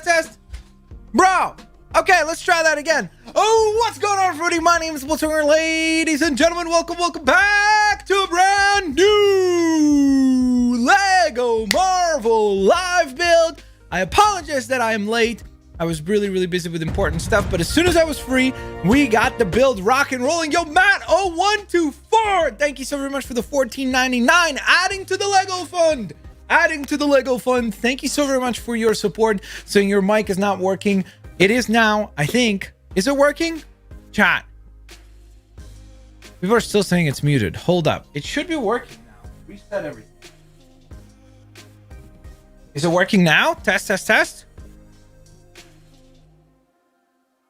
test. Bro. Okay, let's try that again. Oh, what's going on, everybody? My name is Blitzwinger. Ladies and gentlemen, welcome back to a brand new Lego Marvel live build. I apologize that I am late. I was really busy with important stuff, but as soon as I was free, we got the build rock and rolling. Yo, Matt0124, thank you so very much for the $14.99 adding to the Lego fund. Thank you so very much for your support. So your mic is not working. It is now, I think. Is it working? Chat. People are still saying it's muted. Hold up. It should be working now. Reset everything. Is it working now? Test.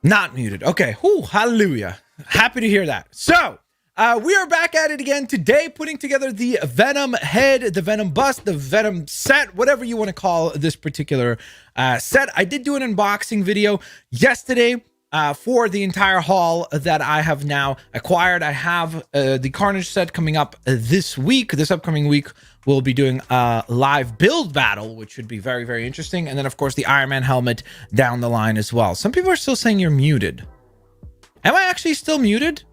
Not muted. Okay. Whew, hallelujah. Happy to hear that. So, we are back at it again today, putting together the Venom head, the Venom bust, the Venom set, whatever you want to call this particular set. I did do an unboxing video yesterday for the entire haul that I have now acquired. I have the Carnage set coming up this week. This upcoming week, we'll be doing a live build battle, which should be very interesting. And then, of course, the Iron Man helmet down the line as well. Some people are still saying you're muted. Am I actually still muted?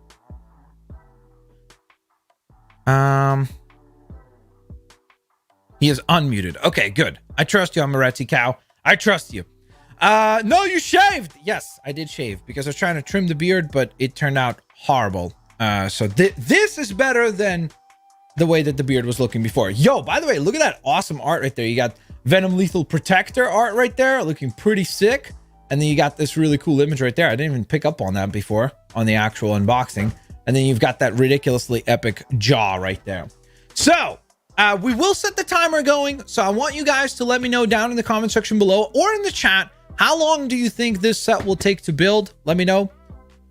He is unmuted. Okay, good. I trust you, Amaretti cow. I trust you. No, you shaved. Yes, I did shave because I was trying to trim the beard, but it turned out horrible. So this is better than the way that the beard was looking before. Yo, by the way, look at that awesome art right there. You got Venom Lethal Protector art right there, looking pretty sick. And then you got this really cool image right there. I didn't even pick up on that before on the actual unboxing. And then you've got that ridiculously epic jaw right there. So, we will set the timer going. So I want you guys to let me know down in the comment section below or in the chat, how long do you think this set will take to build? Let me know.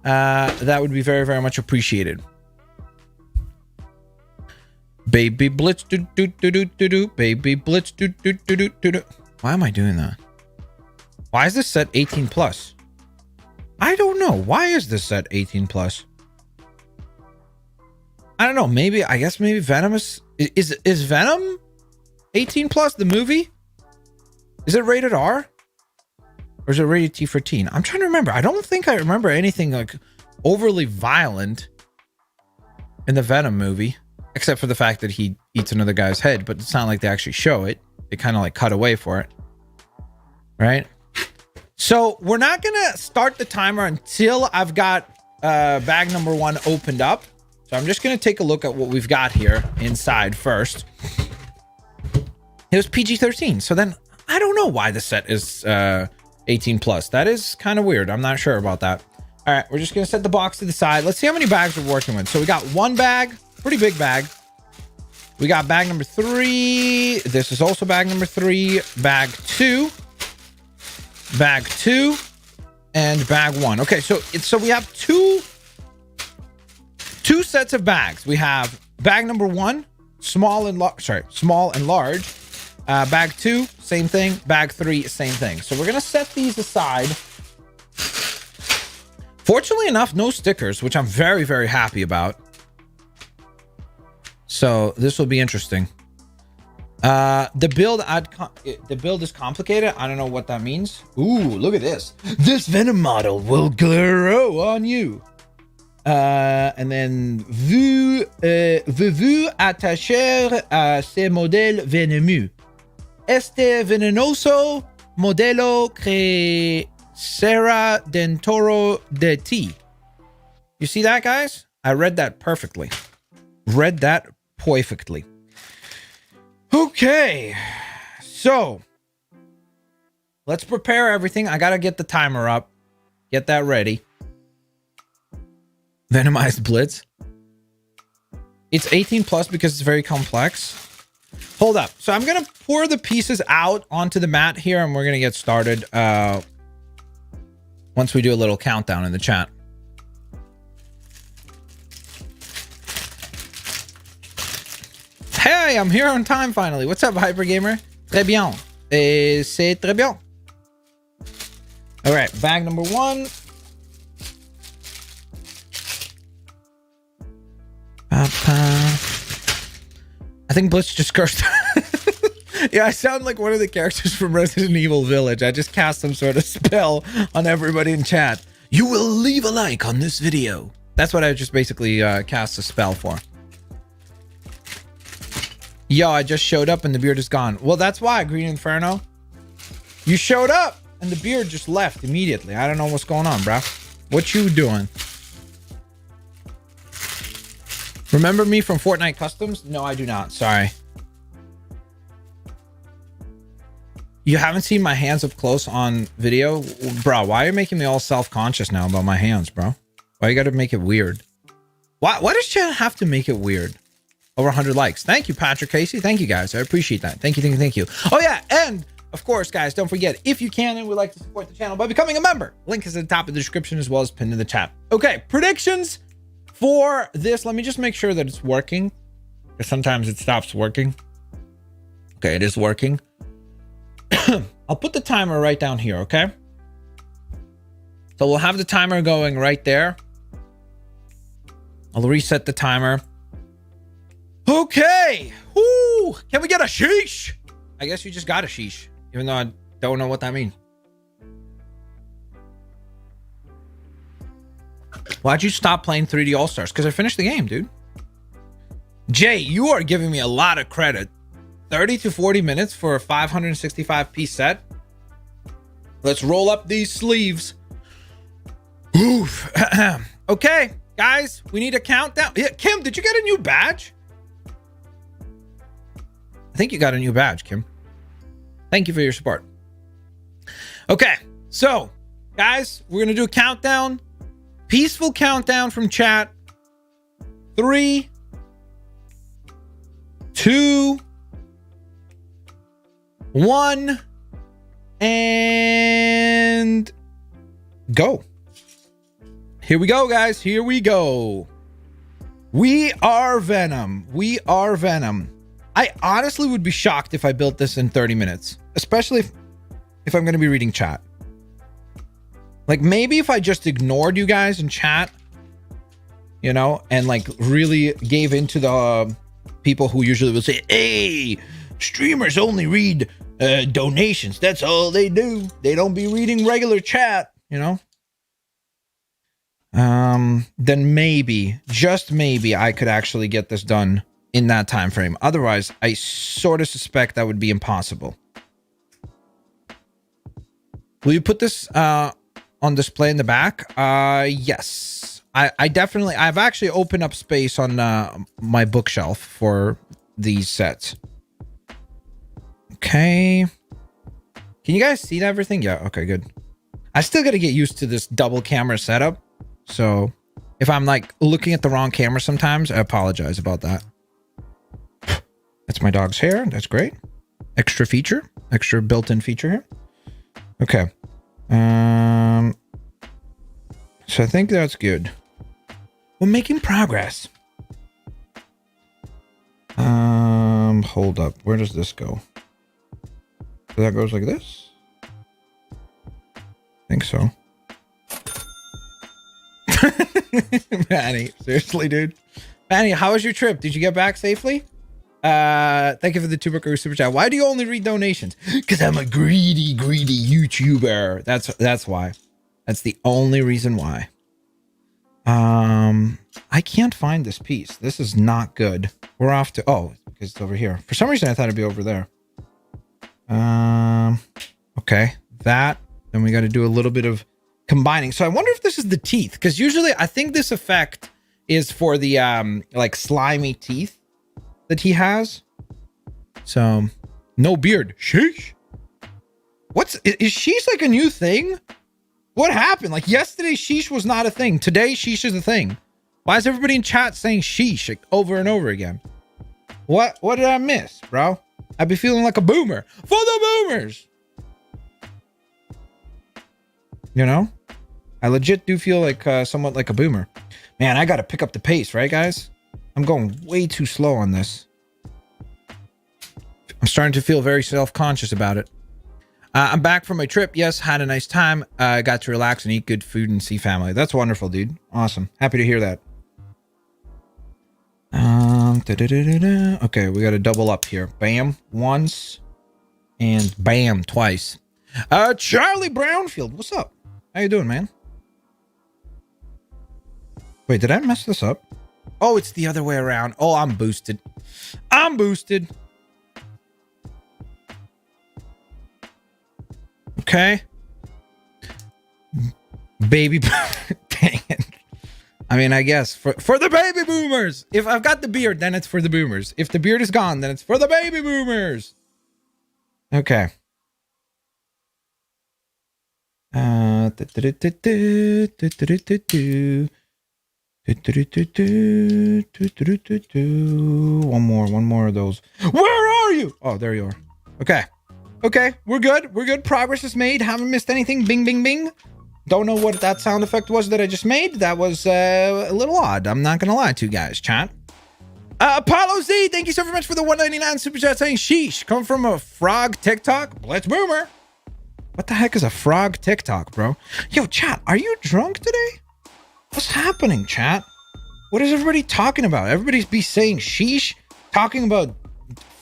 That would be very much appreciated. Baby Blitz, do. Baby Blitz, do. Why am I doing that? Why is this set 18 plus? I don't know. Why is this set 18 plus? I don't know. Maybe, I guess maybe Venom is Venom 18 plus, the movie? Is it rated R? Or is it rated T for teen? I'm trying to remember. I don't think I remember anything like overly violent in the Venom movie, except for the fact that he eats another guy's head, but it's not like they actually show it. They kind of like cut away for it. Right? So we're not going to start the timer until I've got bag number 1 opened up. So I'm just going to take a look at what we've got here inside first. It was PG-13. So then I don't know why the set is 18 plus. That is kind of weird. I'm not sure about that. All right, we're just going to set the box to the side. Let's see how many bags we're working with. So we got 1 bag, pretty big bag. We got bag number 3. This is also bag number 3, bag 2, and bag 1. Okay, so we have two sets of bags. We have bag number 1, small and large. Bag 2, same thing. Bag 3, same thing. So we're gonna set these aside. Fortunately enough, no stickers, which I'm very happy about. So this will be interesting. The build is complicated. I don't know what that means. Ooh, look at this. This Venom model will grow on you. And then vous attacher à ces modèles venemeux. Este venenoso modelo crecerá dentro de ti. You see that, guys? I read that perfectly. Okay. So let's prepare everything. I gotta get the timer up. Get that ready. Venomized Blitz. It's 18 plus because it's very complex. Hold up. So I'm going to pour the pieces out onto the mat here and we're going to get started once we do a little countdown in the chat. Hey, I'm here on time finally. What's up, Hypergamer? Très bien. C'est très bien. All right, bag number 1. I think Blitz just cursed. Yeah, I sound like one of the characters from Resident Evil Village. I just cast some sort of spell on everybody in chat. You will leave a like on this video. That's what I just basically cast a spell for. Yo, I just showed up and the beard is gone. Well, that's why, Green Inferno. You showed up and the beard just left immediately. I don't know what's going on, bro. What you doing? Remember me from Fortnite Customs? No, I do not. Sorry. You haven't seen my hands up close on video? Bro, why are you making me all self-conscious now about my hands, bro? Why you gotta make it weird? Why does chat have to make it weird? Over 100 likes. Thank you, Patrick Casey. Thank you, guys. I appreciate that. Thank you. Oh, yeah. And, of course, guys, don't forget, if you can and would like to support the channel by becoming a member, link is at the top of the description as well as pinned in the chat. Okay, predictions for this. Let me just make sure that it's working, because sometimes it stops working. Okay, it is working. I'll put the timer right down here, okay? So we'll have the timer going right there. I'll reset the timer. Okay. Woo. Can we get a sheesh? I guess you just got a sheesh, even though I don't know what that means. Why'd you stop playing 3D All-Stars? Because I finished the game, dude. Jay, you are giving me a lot of credit. 30 to 40 minutes for a 565 piece set. Let's roll up these sleeves. Oof. Okay, guys, we need a countdown. Yeah, Kim, did you get a new badge? I think you got a new badge, Kim. Thank you for your support. Okay, so, guys, we're going to do a countdown. Peaceful countdown from chat. 3, 2, 1, and go. Here we go, guys. Here we go. We are Venom. We are Venom. I honestly would be shocked if I built this in 30 minutes, especially if I'm going to be reading chat. Like, maybe if I just ignored you guys in chat, you know, and like really gave into the people who usually will say, hey, streamers only read donations. That's all they do. They don't be reading regular chat, you know? Then maybe, just maybe, I could actually get this done in that time frame. Otherwise, I sort of suspect that would be impossible. Will you put this on display in the back? Yes. I definitely, I've actually opened up space on my bookshelf for these sets. Okay. Can you guys see everything? Yeah, okay, good. I still got to get used to this double camera setup. So if I'm like looking at the wrong camera sometimes, I apologize about that. That's my dog's hair. That's great. Extra feature, extra built-in feature here. Okay. So I think that's good. We're making progress. Hold up. Where does this go? So that goes like this? I think so. Manny, seriously, dude. Manny, how was your trip? Did you get back safely? Thank you for the $2 super chat. Why do you only read donations? Because I'm a greedy YouTuber. That's why. That's the only reason why. I can't find this piece. This is not good. We're off to, oh, because it's over here. For some reason I thought it'd be over there. Okay, that. Then we got to do a little bit of combining. So I wonder if this is the teeth, because usually I think this effect is for the like slimy teeth that he has. So no beard. Sheesh. Is sheesh like a new thing? What happened? Like yesterday sheesh was not a thing. Today sheesh is a thing. Why is everybody in chat saying sheesh like over and over again? What did I miss, bro? I'd be feeling like a boomer. For the boomers. You know? I legit do feel like somewhat like a boomer. Man, I gotta pick up the pace, right, guys? I'm going way too slow on this. I'm starting to feel very self-conscious about it. I'm back from my trip. Yes, had a nice time. Got to relax and eat good food and see family. That's wonderful, dude. Awesome. Happy to hear that. Okay, we got to double up here. Bam. Once, And bam, twice. Charlie Brownfield, what's up? How you doing, man? Wait, did I mess this up? Oh, it's the other way around. Oh, I'm boosted. I'm boosted. Okay. Baby. Dang it. I mean, I guess for the baby boomers. If I've got the beard, then it's for the boomers. If the beard is gone, then it's for the baby boomers. Okay. One more of those. Where are you? Oh, there you are. Okay. Okay, we're good. We're good. Progress is made. Haven't missed anything. Bing, bing, bing. Don't know what that sound effect was that I just made. That was a little odd. I'm not gonna lie to you guys, chat. Apollo Z, thank you so very much for the 199 super chat saying sheesh. Come from a frog TikTok. Blitz Boomer. What the heck is a frog TikTok, bro? Yo, chat, are you drunk today? What's happening, chat? What is everybody talking about? Everybody's be saying sheesh, talking about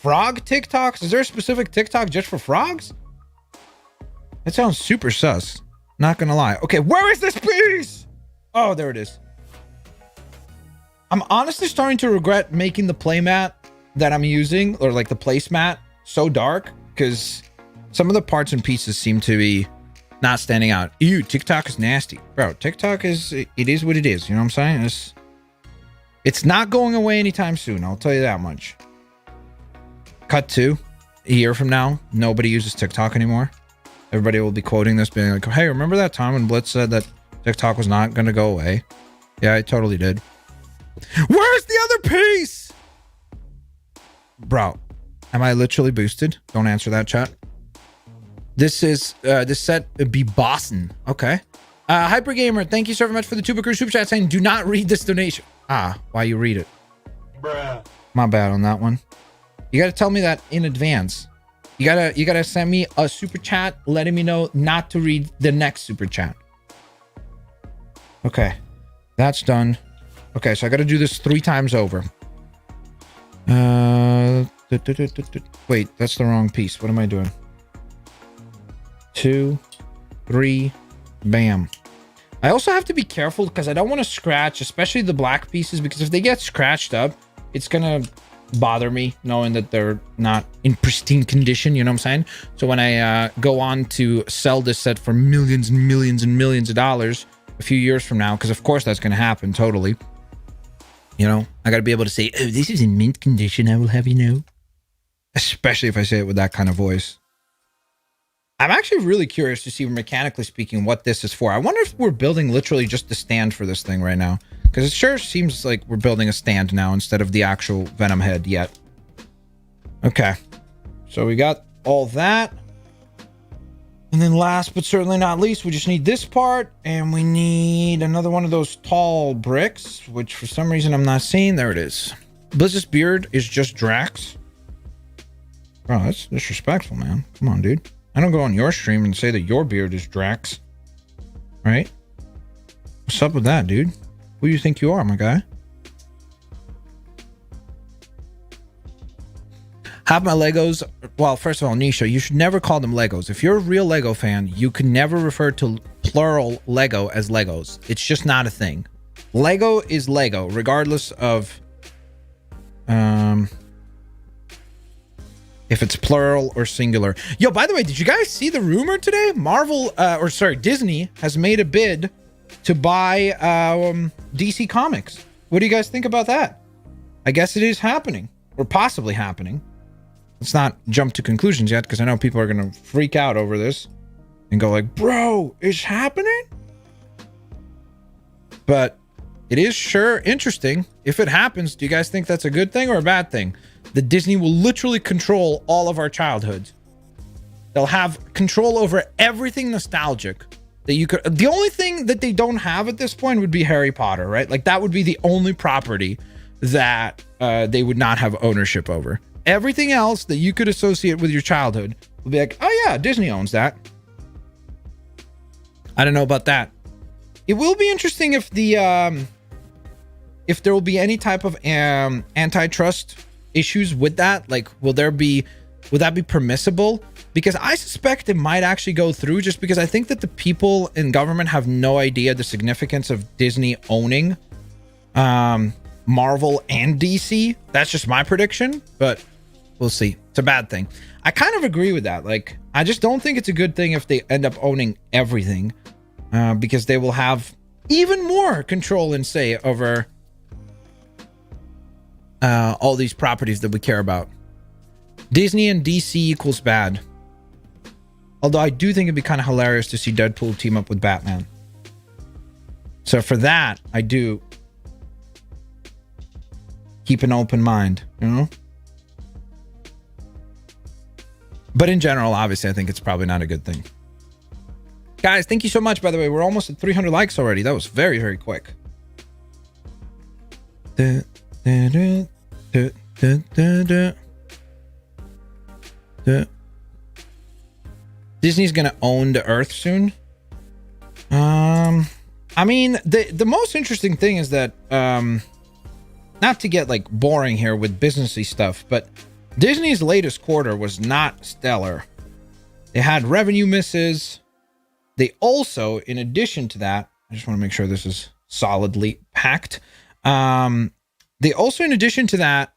frog TikToks. Is there a specific TikTok just for frogs? That sounds super sus. Not gonna lie. Okay, where is this piece? Oh, there it is. I'm honestly starting to regret making the playmat that I'm using, or like the placemat, so dark, because some of the parts and pieces seem to be not standing out. Ew, TikTok is nasty. Bro, TikTok is, it is what it is. You know what I'm saying? It's not going away anytime soon. I'll tell you that much. Cut to a year from now, nobody uses TikTok anymore. Everybody will be quoting this, being like, hey, remember that time when Blitz said that TikTok was not going to go away? Yeah, I totally did. Where's the other piece? Bro, am I literally boosted? Don't answer that, chat. This is, this set be bossin'. Okay. Hypergamer, thank you so very much for the Tuba super chat saying, do not read this donation. Ah, why you read it? Bruh. My bad on that one. You got to tell me that in advance. You gotta send me a super chat letting me know not to read the next super chat. Okay, that's done. Okay, so I gotta do this 3 times over. Wait, that's the wrong piece. What am I doing? 2, 3, bam. I also have to be careful because I don't want to scratch, especially the black pieces, because if they get scratched up, it's gonna bother me knowing that they're not in pristine condition, you know what I'm saying? So when I go on to sell this set for millions and millions and millions of dollars a few years from now, because of course that's going to happen, totally, you know, I got to be able to say, oh, this is in mint condition, I will have you know. Especially if I say it with that kind of voice. I'm actually really curious to see, mechanically speaking, what this is for. I wonder if we're building literally just the stand for this thing right now. Because it sure seems like we're building a stand now instead of the actual Venom head yet. Okay. So we got all that. And then last but certainly not least, we just need this part. And we need another one of those tall bricks, which for some reason I'm not seeing. There it is. Blizz's beard is just Drax. Bro, that's disrespectful, man. Come on, dude. I don't go on your stream and say that your beard is Drax. Right? What's up with that, dude? Who do you think you are, my guy? Have my Legos. Well, first of all, Nisha, you should never call them Legos. If you're a real Lego fan, you can never refer to plural Lego as Legos. It's just not a thing. Lego is Lego, regardless of if it's plural or singular. Yo, by the way, did you guys see the rumor today? Disney has made a bid to buy DC Comics. What do you guys think about that? I guess it is happening, or possibly happening. Let's not jump to conclusions yet, because I know people are going to freak out over this and go like, bro, it's happening? But it is sure interesting. If it happens, do you guys think that's a good thing or a bad thing? That Disney will literally control all of our childhoods. They'll have control over everything nostalgic that you could. The only thing that they don't have at this point would be Harry Potter, right? Like that would be the only property that they would not have ownership over. Everything else that you could associate with your childhood would be like, oh yeah, Disney owns that. I don't know about that. It will be interesting if the if there will be any type of antitrust issues with that. Like, would that be permissible? because I suspect it might actually go through, just because I think that the people in government have no idea the significance of Disney owning Marvel and DC. That's just my prediction, but we'll see. It's a bad thing. I kind of agree with that. Like, I just don't think it's a good thing if they end up owning everything, because they will have even more control and say over all these properties that we care about. Disney and DC equals bad. Although I do think it'd be kind of hilarious to see Deadpool team up with Batman. So for that, I do keep an open mind, you know? But in general, obviously, I think it's probably not a good thing. Guys, thank you so much, by the way. We're almost at 300 likes already. That was very, very quick. Disney's gonna own the Earth soon. I mean, the most interesting thing is that, not to get like boring here with businessy stuff, but Disney's latest quarter was not stellar. They had revenue misses. They also, in addition to that, I just want to make sure this is solidly packed. They also, in addition to that,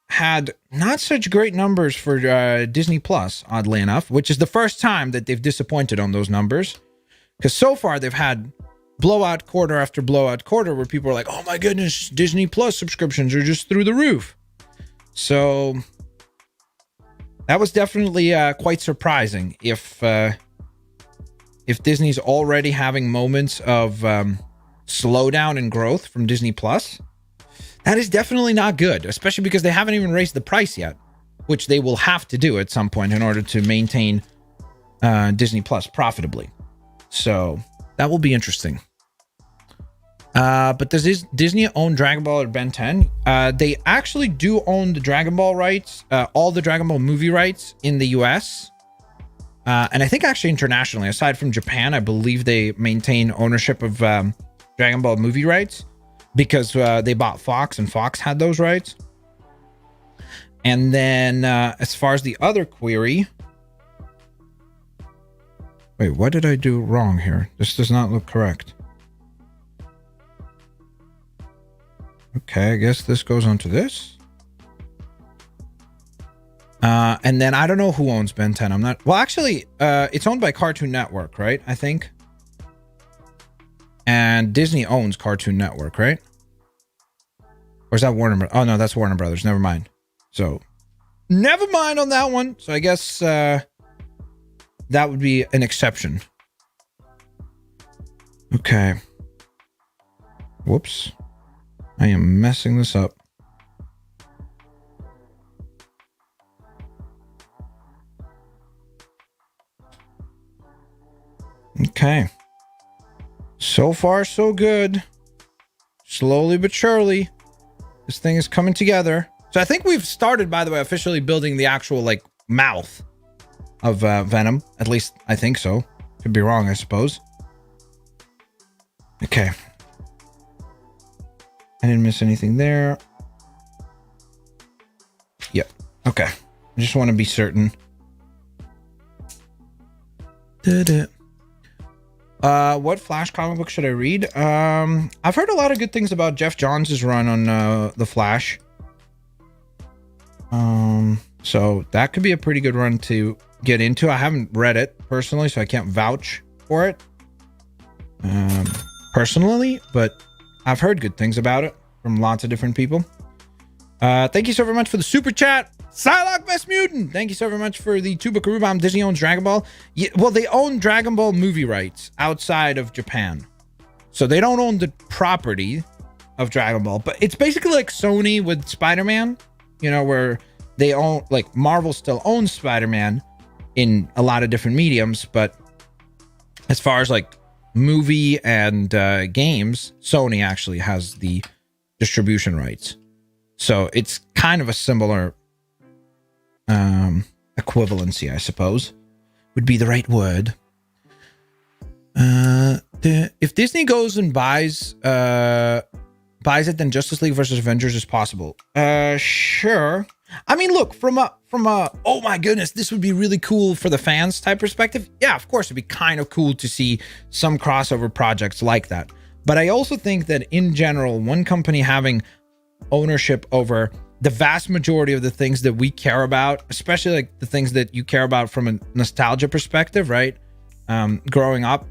had not such great numbers for Disney Plus, oddly enough, which is the first time that they've disappointed on those numbers. Because so far they've had blowout quarter after blowout quarter where people are like, oh my goodness, Disney Plus subscriptions are just through the roof. So that was definitely quite surprising. If Disney's already having moments of slowdown in growth from Disney Plus, that is definitely not good, especially because they haven't even raised the price yet, which they will have to do at some point in order to maintain Disney Plus profitably. So that will be interesting. But does Disney own Dragon Ball or Ben 10? They actually do own the Dragon Ball rights, all the Dragon Ball movie rights in the US. And I think actually internationally, aside from Japan, I believe they maintain ownership of Dragon Ball movie rights because they bought Fox and Fox had those rights. And then as far as the other query... Wait, what did I do wrong here? This does not look correct. Okay, I guess this goes onto this. And then I don't know who owns Ben 10. I'm not... Well, actually, it's owned by Cartoon Network, right? I think. And Disney owns Cartoon Network, right? Or is that Warner Brothers? Oh, no, that's Warner Brothers. Never mind. So, never mind on that one. So I guess that would be an exception. Okay. Whoops. I am messing this up. Okay. So far, so good. Slowly but surely, this thing is coming together. So I think we've started, by the way, officially building the actual, like, mouth of Venom. At least, I think so. Could be wrong, I suppose. Okay. I didn't miss anything there. Yep. Okay. I just want to be certain. What Flash comic book should I read? I've heard a lot of good things about Jeff Johns' run on The Flash. So that could be a pretty good run to get into. I haven't read it personally, so I can't vouch for it personally, but I've heard good things about it from lots of different people. Thank you so very much for the super chat. Psylocke Best Mutant, thank you so very much for the Tuba Karubam. Disney owns Dragon Ball. Yeah, well, they own Dragon Ball movie rights outside of Japan. So they don't own the property of Dragon Ball. But it's basically like Sony with Spider-Man, you know, where they own, like, Marvel still owns Spider-Man in a lot of different mediums. But as far as, like, movie and games, Sony actually has the distribution rights. So it's kind of a similar equivalency, I suppose, would be the right word. If Disney goes and buys it, then Justice League versus Avengers is possible. Sure. I mean, look, from a oh my goodness, this would be really cool for the fans type perspective. Yeah, of course, it'd be kind of cool to see some crossover projects like that. But I also think that in general, one company having ownership over the vast majority of the things that we care about, especially like the things that you care about from a nostalgia perspective, right? Growing up,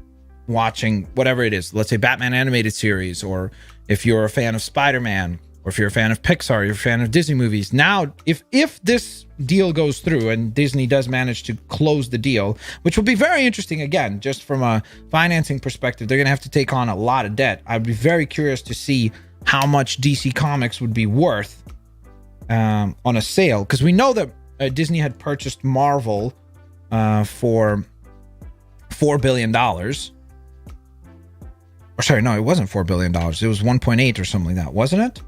watching whatever it is, let's say Batman animated series, or if you're a fan of Spider-Man, or if you're a fan of Pixar, you're a fan of Disney movies. Now, if this deal goes through and Disney does manage to close the deal, which will be very interesting, again, just from a financing perspective, they're going to have to take on a lot of debt. I'd be very curious to see how much DC Comics would be worth on a sale, because we know that Disney had purchased Marvel for $4 billion. Or sorry, no, it wasn't $4 billion. It was 1.8 or something like that, wasn't it?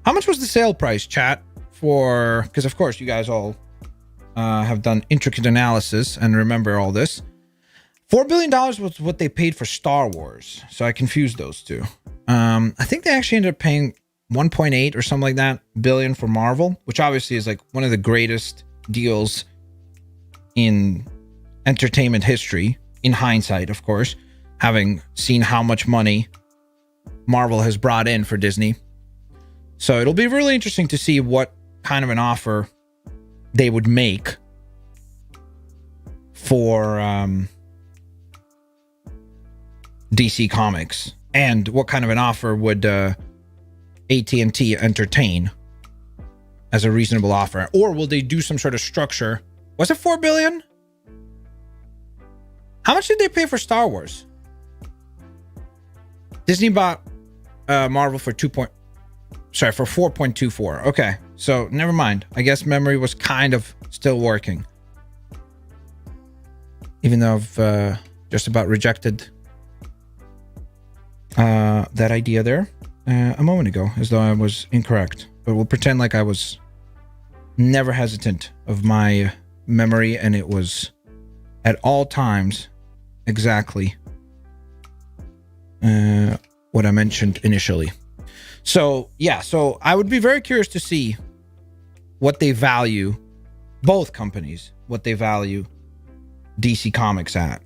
How much was the sale price, chat? For, because of course you guys all have done intricate analysis and remember all this. $4 billion was what they paid for Star Wars, so I confused those two. I think they actually ended up paying 1.8 or something like that billion for Marvel, which obviously is like one of the greatest deals in entertainment history, in hindsight, of course, having seen how much money Marvel has brought in for Disney. So it'll be really interesting to see what kind of an offer they would make for DC Comics, and what kind of an offer would AT&T entertain as a reasonable offer. Or will they do some sort of structure? Was it $4 billion? How much did they pay for Star Wars? Disney bought Marvel for 4.24. Okay, so never mind. I guess memory was kind of still working, even though I've just about rejected that idea there a moment ago, as though I was incorrect. But we'll pretend like I was never hesitant of my memory, and it was at all times exactly what I mentioned initially. So yeah, so I would be very curious to see what they value, both companies, what they value DC Comics at.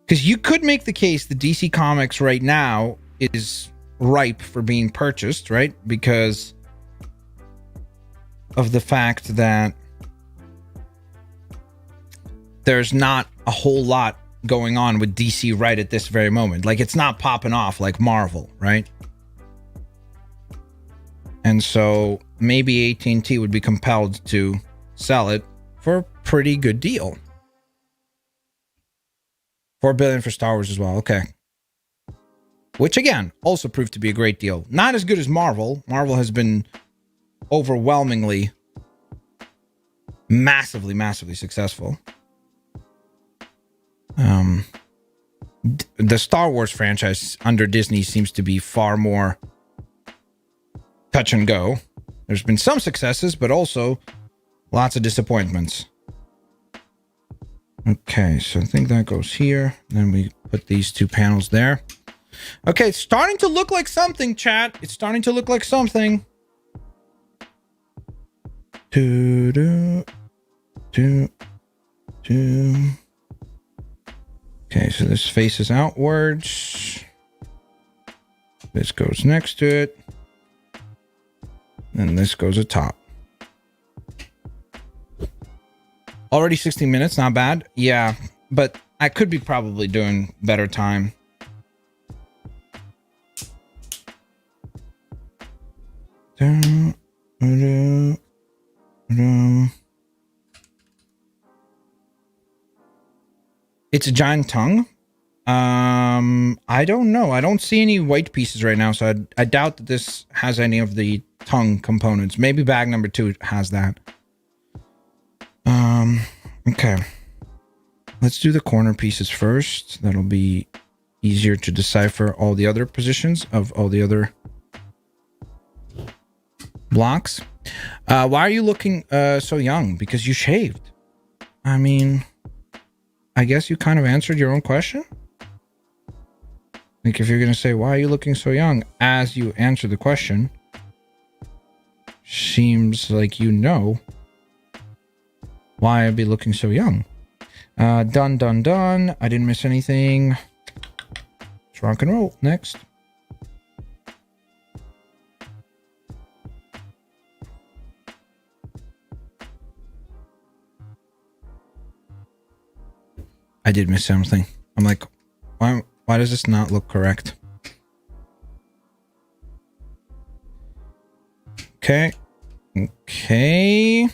Because you could make the case that DC Comics right now is ripe for being purchased, right? Because of the fact that there's not a whole lot going on with DC right at this very moment. Like, it's not popping off like Marvel, right? And so maybe AT&T would be compelled to sell it for a pretty good deal. $4 billion for Star Wars as well. Okay. Which again, also proved to be a great deal. Not as good as Marvel. Marvel has been overwhelmingly, massively successful. The Star Wars franchise under Disney seems to be far more touch and go. There's been some successes, but also lots of disappointments. Okay, so I think that goes here. Then we put these two panels there. Okay, it's starting to look like something, chat. It's starting to look like something. Okay, so this faces outwards. This goes next to it. And this goes atop. Already 16 minutes, not bad. Yeah, but I could be probably doing better time. It's a giant tongue. I don't know. I don't see any white pieces right now, so I doubt that this has any of the tongue components. Maybe bag number 2 has that. Okay. Let's do the corner pieces first. That'll be easier to decipher all the other positions of all the other blocks. Why are you looking so young? Because you shaved. I mean, I guess you kind of answered your own question. Like, if you're going to say, why are you looking so young, as you answer the question, Seems like you know why I'd be looking so young. Done, done, done. I didn't miss anything. Let's rock and roll. Next. I did miss something. I'm like, why does this not look correct? Okay. Okay.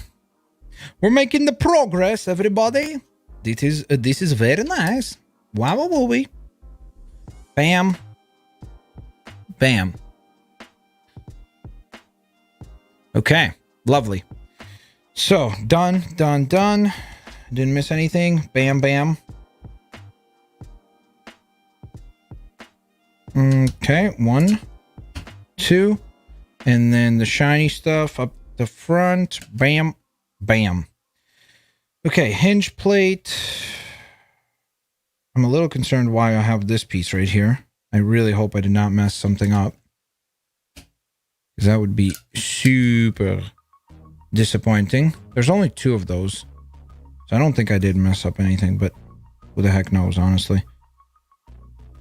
We're making the progress, everybody. This is very nice. Wow, wow, wow. Bam. Bam. Okay. Lovely. So, done, done, done. Didn't miss anything. Bam, bam. Okay. 1, 2. And then the shiny stuff up the front. Bam. Bam. Okay, hinge plate. I'm a little concerned why I have this piece right here. I really hope I did not mess something up, because that would be super disappointing. There's only 2 of those, so I don't think I did mess up anything, but who the heck knows, honestly.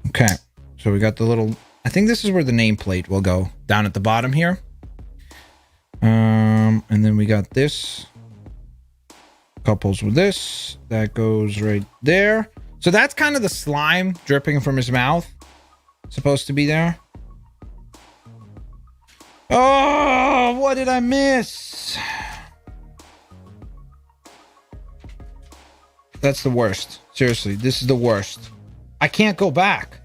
Okay, so we got the little... I think this is where the nameplate will go, down at the bottom here. And then we got this. Couples with this. That goes right there. So that's kind of the slime dripping from his mouth. Supposed to be there. Oh, what did I miss? That's the worst. Seriously, this is the worst. I can't go back.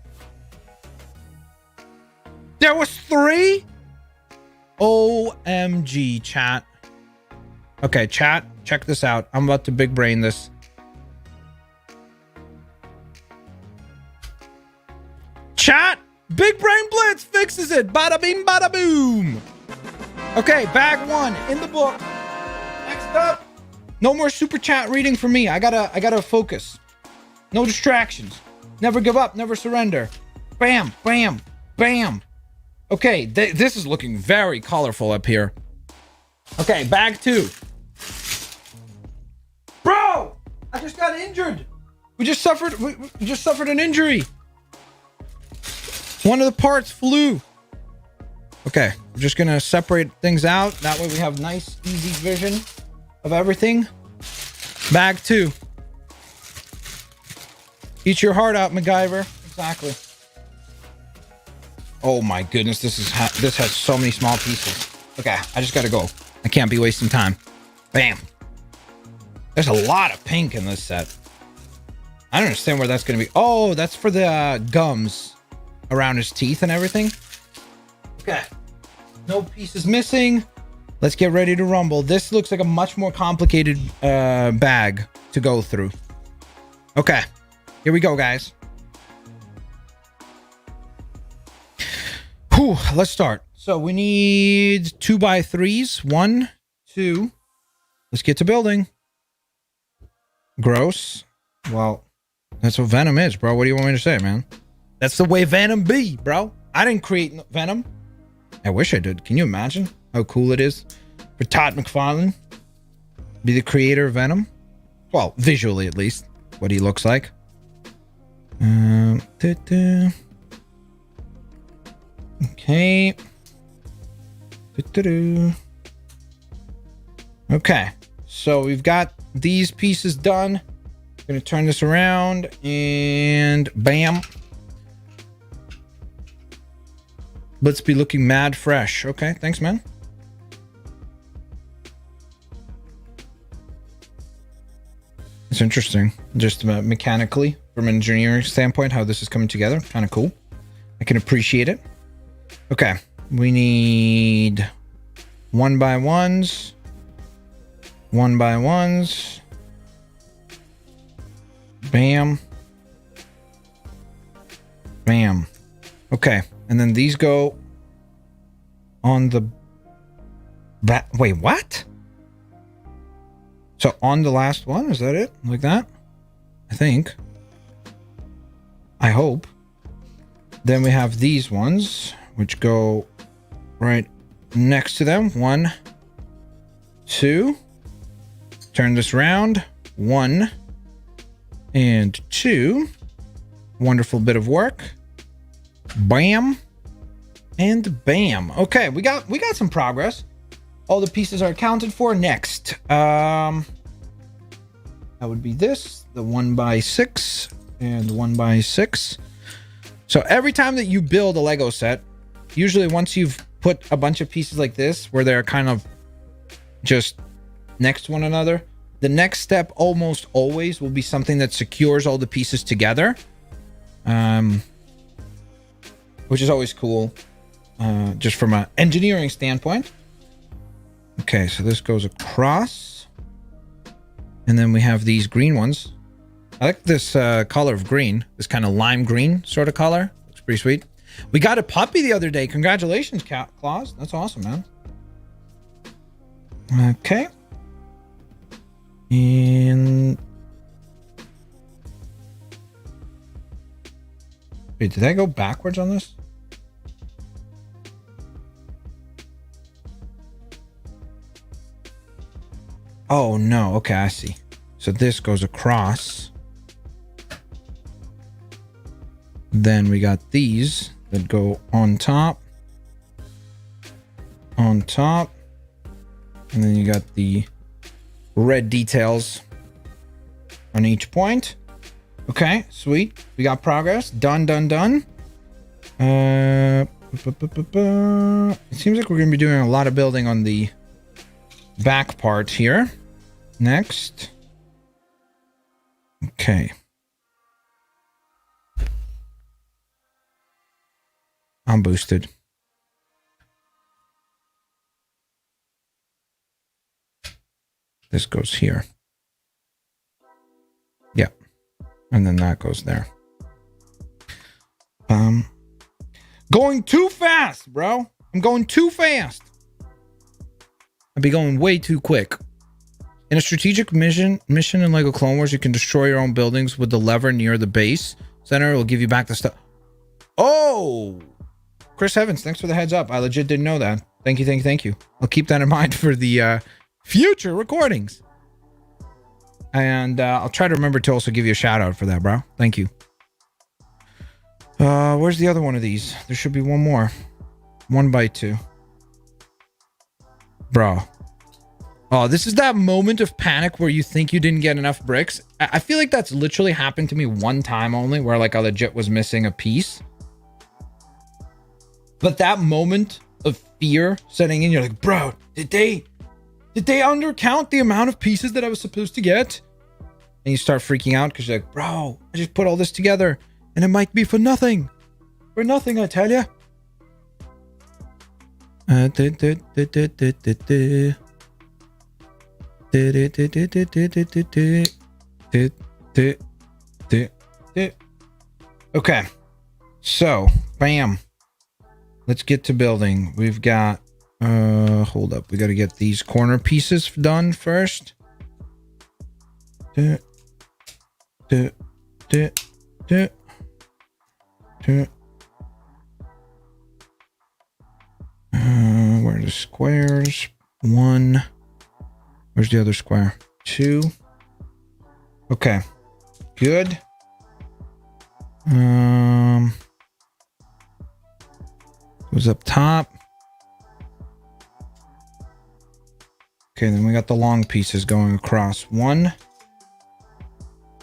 There was 3? OMG, chat. Okay, chat, check this out. I'm about to big brain this. Chat, Big Brain Blitz fixes it. Bada bing, bada boom. Okay, bag 1 in the book. Next up, no more super chat reading for me. I gotta focus. No distractions. Never give up, never surrender. Bam, bam, bam. Okay, this is looking very colorful up here. Okay, bag 2. Bro, I just got injured. We just suffered an injury. One of the parts flew. Okay, we're just gonna separate things out. That way we have nice, easy vision of everything. Bag 2. Eat your heart out, MacGyver. Exactly. Oh my goodness, this has so many small pieces. Okay, I just gotta go. I can't be wasting time. Bam. There's a lot of pink in this set. I don't understand where that's gonna be. Oh, that's for the gums around his teeth and everything. Okay. No pieces missing. Let's get ready to rumble. This looks like a much more complicated bag to go through. Okay. Here we go, guys. Whew, let's start. So we need 2x3s. 1, 2. Let's get to building. Gross. Well, that's what Venom is, bro. What do you want me to say, man? That's the way Venom be, bro. I didn't create Venom. I wish I did. Can you imagine how cool it is for Todd McFarlane be the creator of Venom? Well, visually at least, what he looks like. Okay. Okay. So we've got these pieces done. Gonna turn this around and bam. Let's be looking mad fresh. Okay, thanks, man. It's interesting, just mechanically, from an engineering standpoint, how this is coming together. Kind of cool. I can appreciate it. Okay, we need 1x1s. 1x1s. Bam. Bam. Okay, and then these go on the back. Wait, what? So on the last one, is that it? Like that? I think. I hope. Then we have these ones, which go right next to them. 1, 2. Turn this round. 1 and 2. Wonderful bit of work. Bam and bam. Okay, we got some progress. All the pieces are accounted for. Next, that would be this, the 1x6 and 1x6. So every time that you build a Lego set, usually once you've put a bunch of pieces like this where they're kind of just next to one another, the next step almost always will be something that secures all the pieces together, which is always cool, just from an engineering standpoint. Okay, so this goes across, and then we have these green ones. I like this color of green, this kind of lime green sort of color. Looks pretty sweet. We got a puppy the other day. Congratulations, Claus. That's awesome, man. Okay. And wait, did I go backwards on this? Oh no, okay, I see. So this goes across. Then we got these that go on top, and then you got the red details on each point. Okay, sweet. We got progress. Done. It seems like we're gonna be doing a lot of building on the back part here. Next. Okay. I'm boosted. This goes here. Yeah. And then that goes there. Going too fast, bro. I'm going too fast. I'd be going way too quick. In a strategic mission in LEGO Clone Wars, you can destroy your own buildings with the lever near the base center. It will give you back the stuff. Oh! Chris Evans, thanks for the heads up. I legit didn't know that. Thank you. I'll keep that in mind for the future recordings. And I'll try to remember to also give you a shout out for that, bro. Thank you. Where's the other one of these? There should be one more. 1x2. Bro. Oh, this is that moment of panic where you think you didn't get enough bricks. I feel like that's literally happened to me one time only, where like I legit was missing a piece. But that moment of fear setting in, you're like, bro, did they undercount the amount of pieces that I was supposed to get? And you start freaking out because you're like, bro, I just put all this together and it might be for nothing. For nothing, I tell you. Okay. So, bam. Let's get to building. We've got hold up. We got to get these corner pieces done first. Where are the squares? 1. Where's the other square? 2. Okay. Good. Goes up top. Okay, then we got the long pieces going across. 1,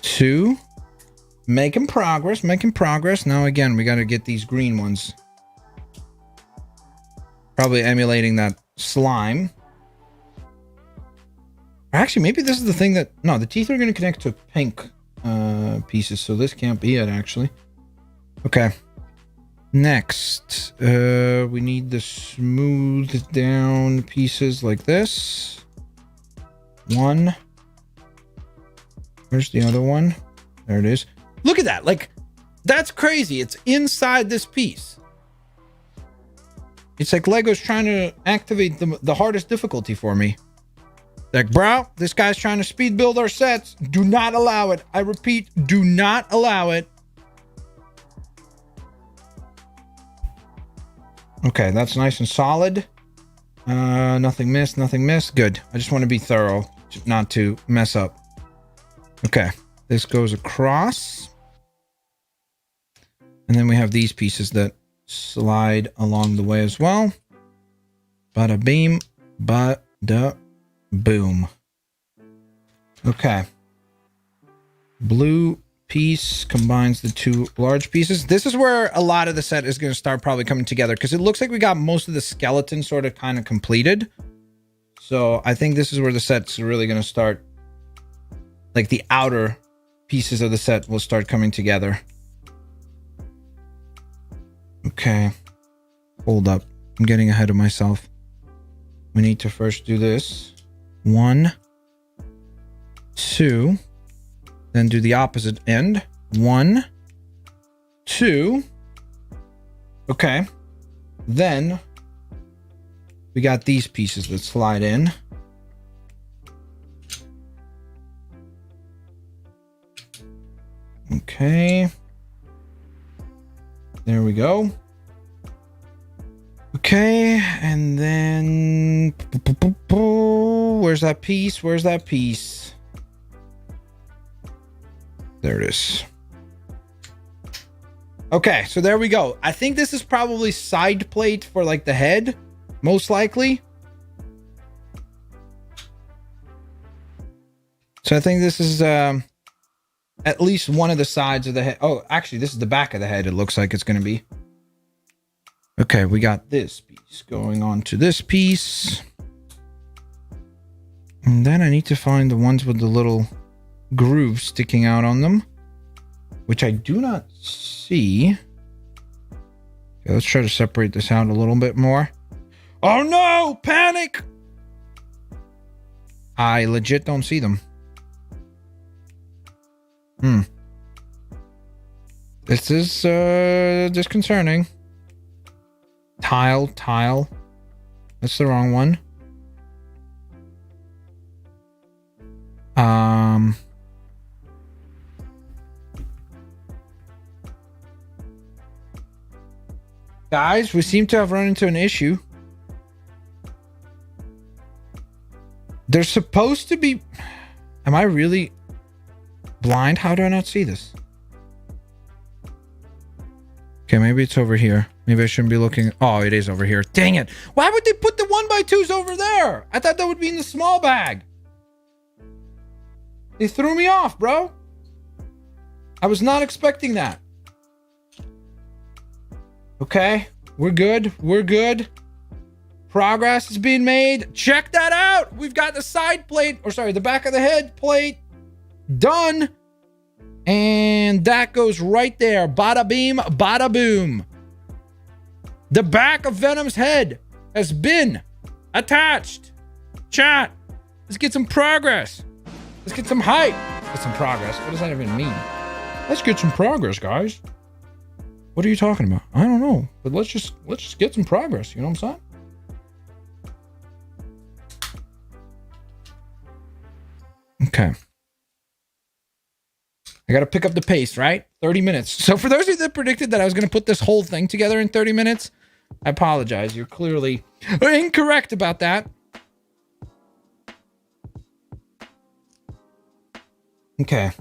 2. Making progress. Now again, we got to get these green ones. Probably emulating that slime. Actually, maybe this is the thing that... No, the teeth are going to connect to pink pieces, so this can't be it, actually. Okay. Next, we need the smoothed down pieces like this. 1. Where's the other one? There it is. Look at that. Like, that's crazy. It's inside this piece. It's like Lego's trying to activate the hardest difficulty for me. Like, bro, this guy's trying to speed build our sets. Do not allow it. I repeat, do not allow it. Okay, that's nice and solid. Nothing missed, nothing missed. Good. I just want to be thorough, not to mess up. Okay. This goes across. And then we have these pieces that slide along the way as well. Bada beam, bada boom. Okay. Blue piece combines the two large pieces. This is where a lot of the set is going to start probably coming together, because it looks like we got most of the skeleton sort of kind of completed. So I think this is where the set's really going to start. Like the outer pieces of the set will start coming together. Okay. Hold up. I'm getting ahead of myself. We need to first do this. 1, 2. Then do the opposite end. 1, 2. Okay. Then we got these pieces that slide in. Okay. There we go. Okay, and then where's that piece? Where's that piece? There it is. Okay, so there we go. I think this is probably side plate for like the head, most likely. So I think this is at least one of the sides of the head. Oh, actually, this is the back of the head. It looks like it's going to be. Okay, we got this piece going on to this piece. And then I need to find the ones with the little grooves sticking out on them, which I do not see. Okay, let's try to separate this out a little bit more. Oh no! Panic! I legit don't see them. This is disconcerting. Tile. That's the wrong one. Guys, we seem to have run into an issue. There's supposed to be... Am I really blind? How do I not see this? Okay, maybe it's over here. Maybe I shouldn't be looking. Oh, it is over here. Dang it. Why would they put the 1x2s over there? I thought that would be in the small bag. They threw me off, bro. I was not expecting that. Okay, we're good. We're good. Progress is being made. Check that out. We've got the side plate, or sorry, the back of the head plate done. And that goes right there. Bada beam, bada boom. The back of Venom's head has been attached. Chat, let's get some progress. Let's get some hype. Get some progress. What does that even mean? Let's get some progress, guys. What are you talking about? I don't know. But let's just get some progress. You know what I'm saying? Okay. I got to pick up the pace, right? 30 minutes. So for those of you that predicted that I was going to put this whole thing together in 30 minutes, I apologize. You're clearly incorrect about that. Okay.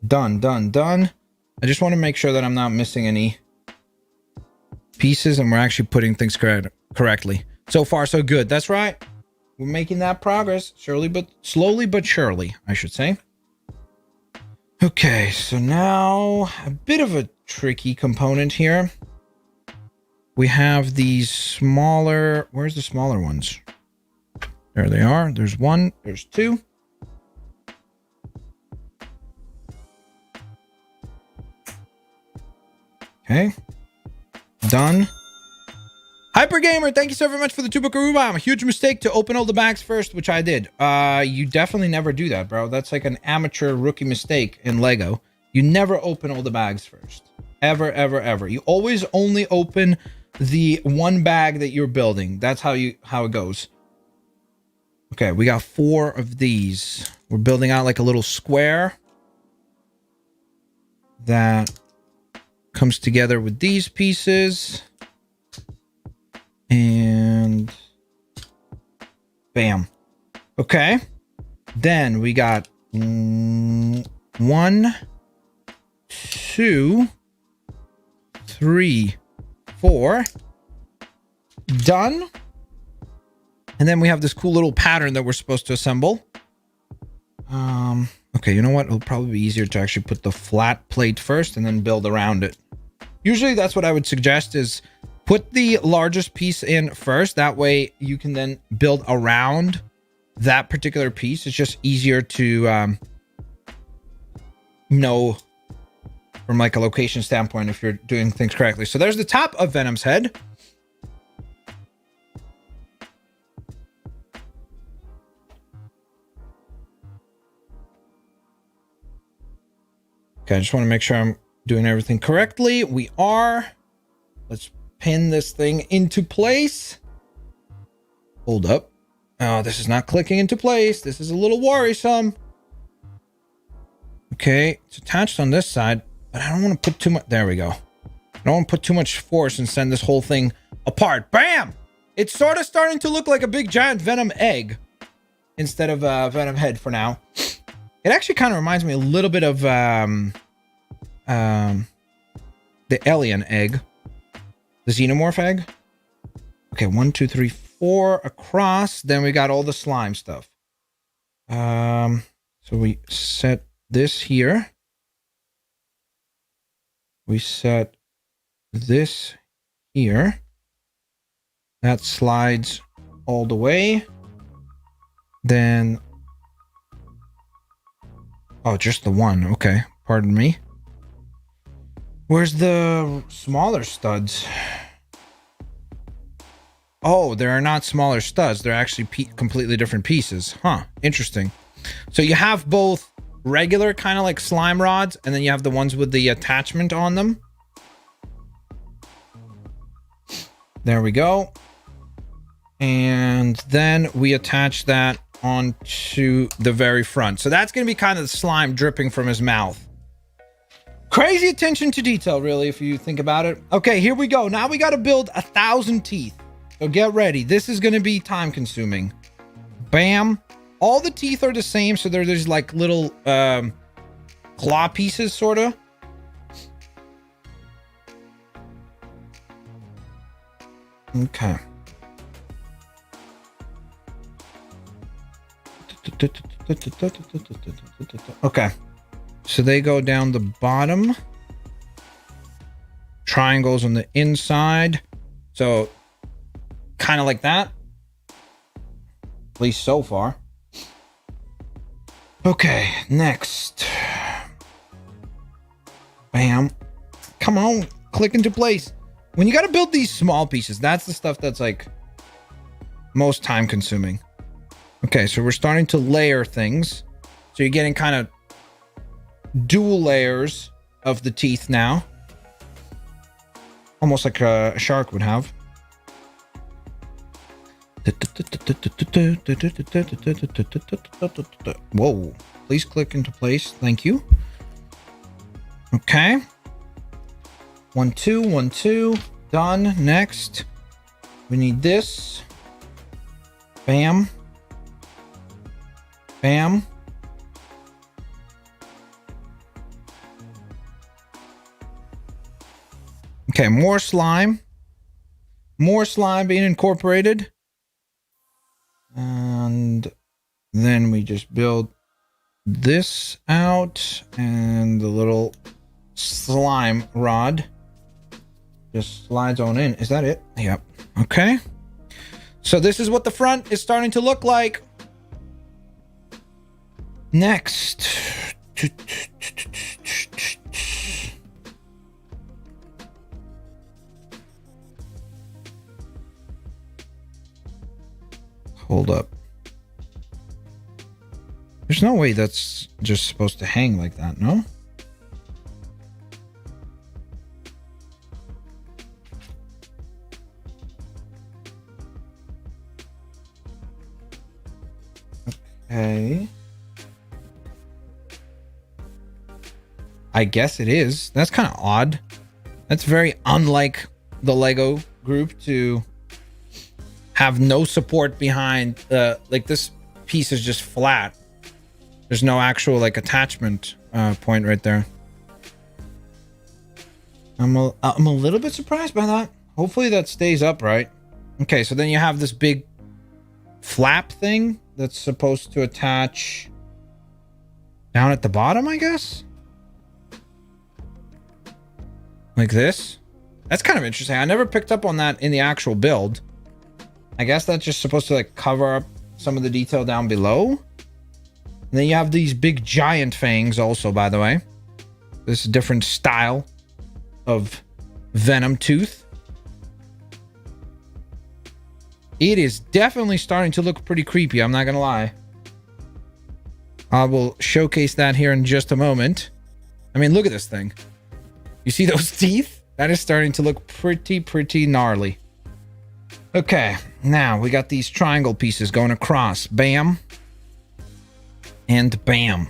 Done. I just want to make sure that I'm not missing any pieces and we're actually putting things correctly. So far, so good. That's right. We're making that progress. Slowly but surely, I should say. Okay, so now a bit of a tricky component here. We have these smaller... Where's the smaller ones? There they are. There's one. There's two. Okay. Done. Hypergamer, thank you so very much for the 2 buckaroo. A huge mistake to open all the bags first, which I did. You definitely never do that, bro. That's like an amateur rookie mistake in Lego. You never open all the bags first. Ever. You always only open the one bag that you're building. That's how it goes. Okay, we got 4 of these. We're building out like a little square that comes together with these pieces. And Bam. Okay. Then we got 1, 2, 3, 4. Done. And then we have this cool little pattern that we're supposed to assemble. Okay, you know what? It'll probably be easier to actually put the flat plate first and then build around it. Usually that's what I would suggest, is put the largest piece in first. That way you can then build around that particular piece. It's just easier to know from like a location standpoint if you're doing things correctly. So there's the top of Venom's head. Okay, I just want to make sure I'm doing everything correctly. We are. Let's pin this thing into place. Hold up. Oh, this is not clicking into place. This is a little worrisome. Okay, it's attached on this side, but I don't want to put too much. There we go. I don't want to put too much force and send this whole thing apart. Bam! It's sort of starting to look like a big giant Venom egg instead of a Venom head for now. It actually kind of reminds me a little bit of the alien egg, the xenomorph egg. Okay, 1, 2, 3, 4 across. Then we got all the slime stuff. So we set this here. We set this here. That slides all the way. Then, oh, just the one. Okay, pardon me. Where's the smaller studs? Oh, there are not smaller studs. They're actually completely different pieces. Huh, interesting. So you have both regular kind of like slime rods, and then you have the ones with the attachment on them. There we go. And then we attach that onto the very front. So that's going to be kind of the slime dripping from his mouth. Crazy attention to detail, really, if you think about it. Okay, here we go. Now we got to build 1,000 teeth. So get ready. This is going to be time consuming. Bam. All the teeth are the same. So there's like little claw pieces, sort of. Okay. Okay. So they go down the bottom. Triangles on the inside. So kind of like that. At least so far. Okay, next. Bam. Come on, click into place. When you got to build these small pieces, that's the stuff that's like most time consuming. Okay, so we're starting to layer things. So you're getting kind of dual layers of the teeth now. Almost like a shark would have. Whoa, please click into place. Thank you. Okay. 1, 2, 1, 2. Done. Next, we need this. Bam. Bam. Okay, more slime. More slime being incorporated. And then we just build this out, and the little slime rod just slides on in. Is that it? Yep. Okay. So this is what the front is starting to look like. Next. Hold up. There's no way that's just supposed to hang like that, no? Okay. I guess it is. That's kind of odd. That's very unlike the Lego group to have no support behind like this piece is just flat. There's no actual like attachment point right there. I'm a little bit surprised by that. Hopefully that stays upright. Okay, so then you have this big flap thing that's supposed to attach down at the bottom, I guess. Like this. That's kind of interesting. I never picked up on that in the actual build. I guess that's just supposed to like cover up some of the detail down below. And then you have these big giant fangs also, by the way. This different style of Venom tooth. It is definitely starting to look pretty creepy, I'm not gonna lie. I will showcase that here in just a moment. I mean, look at this thing. You see those teeth? That is starting to look pretty gnarly. Okay, now we got these triangle pieces going across. Bam. And bam.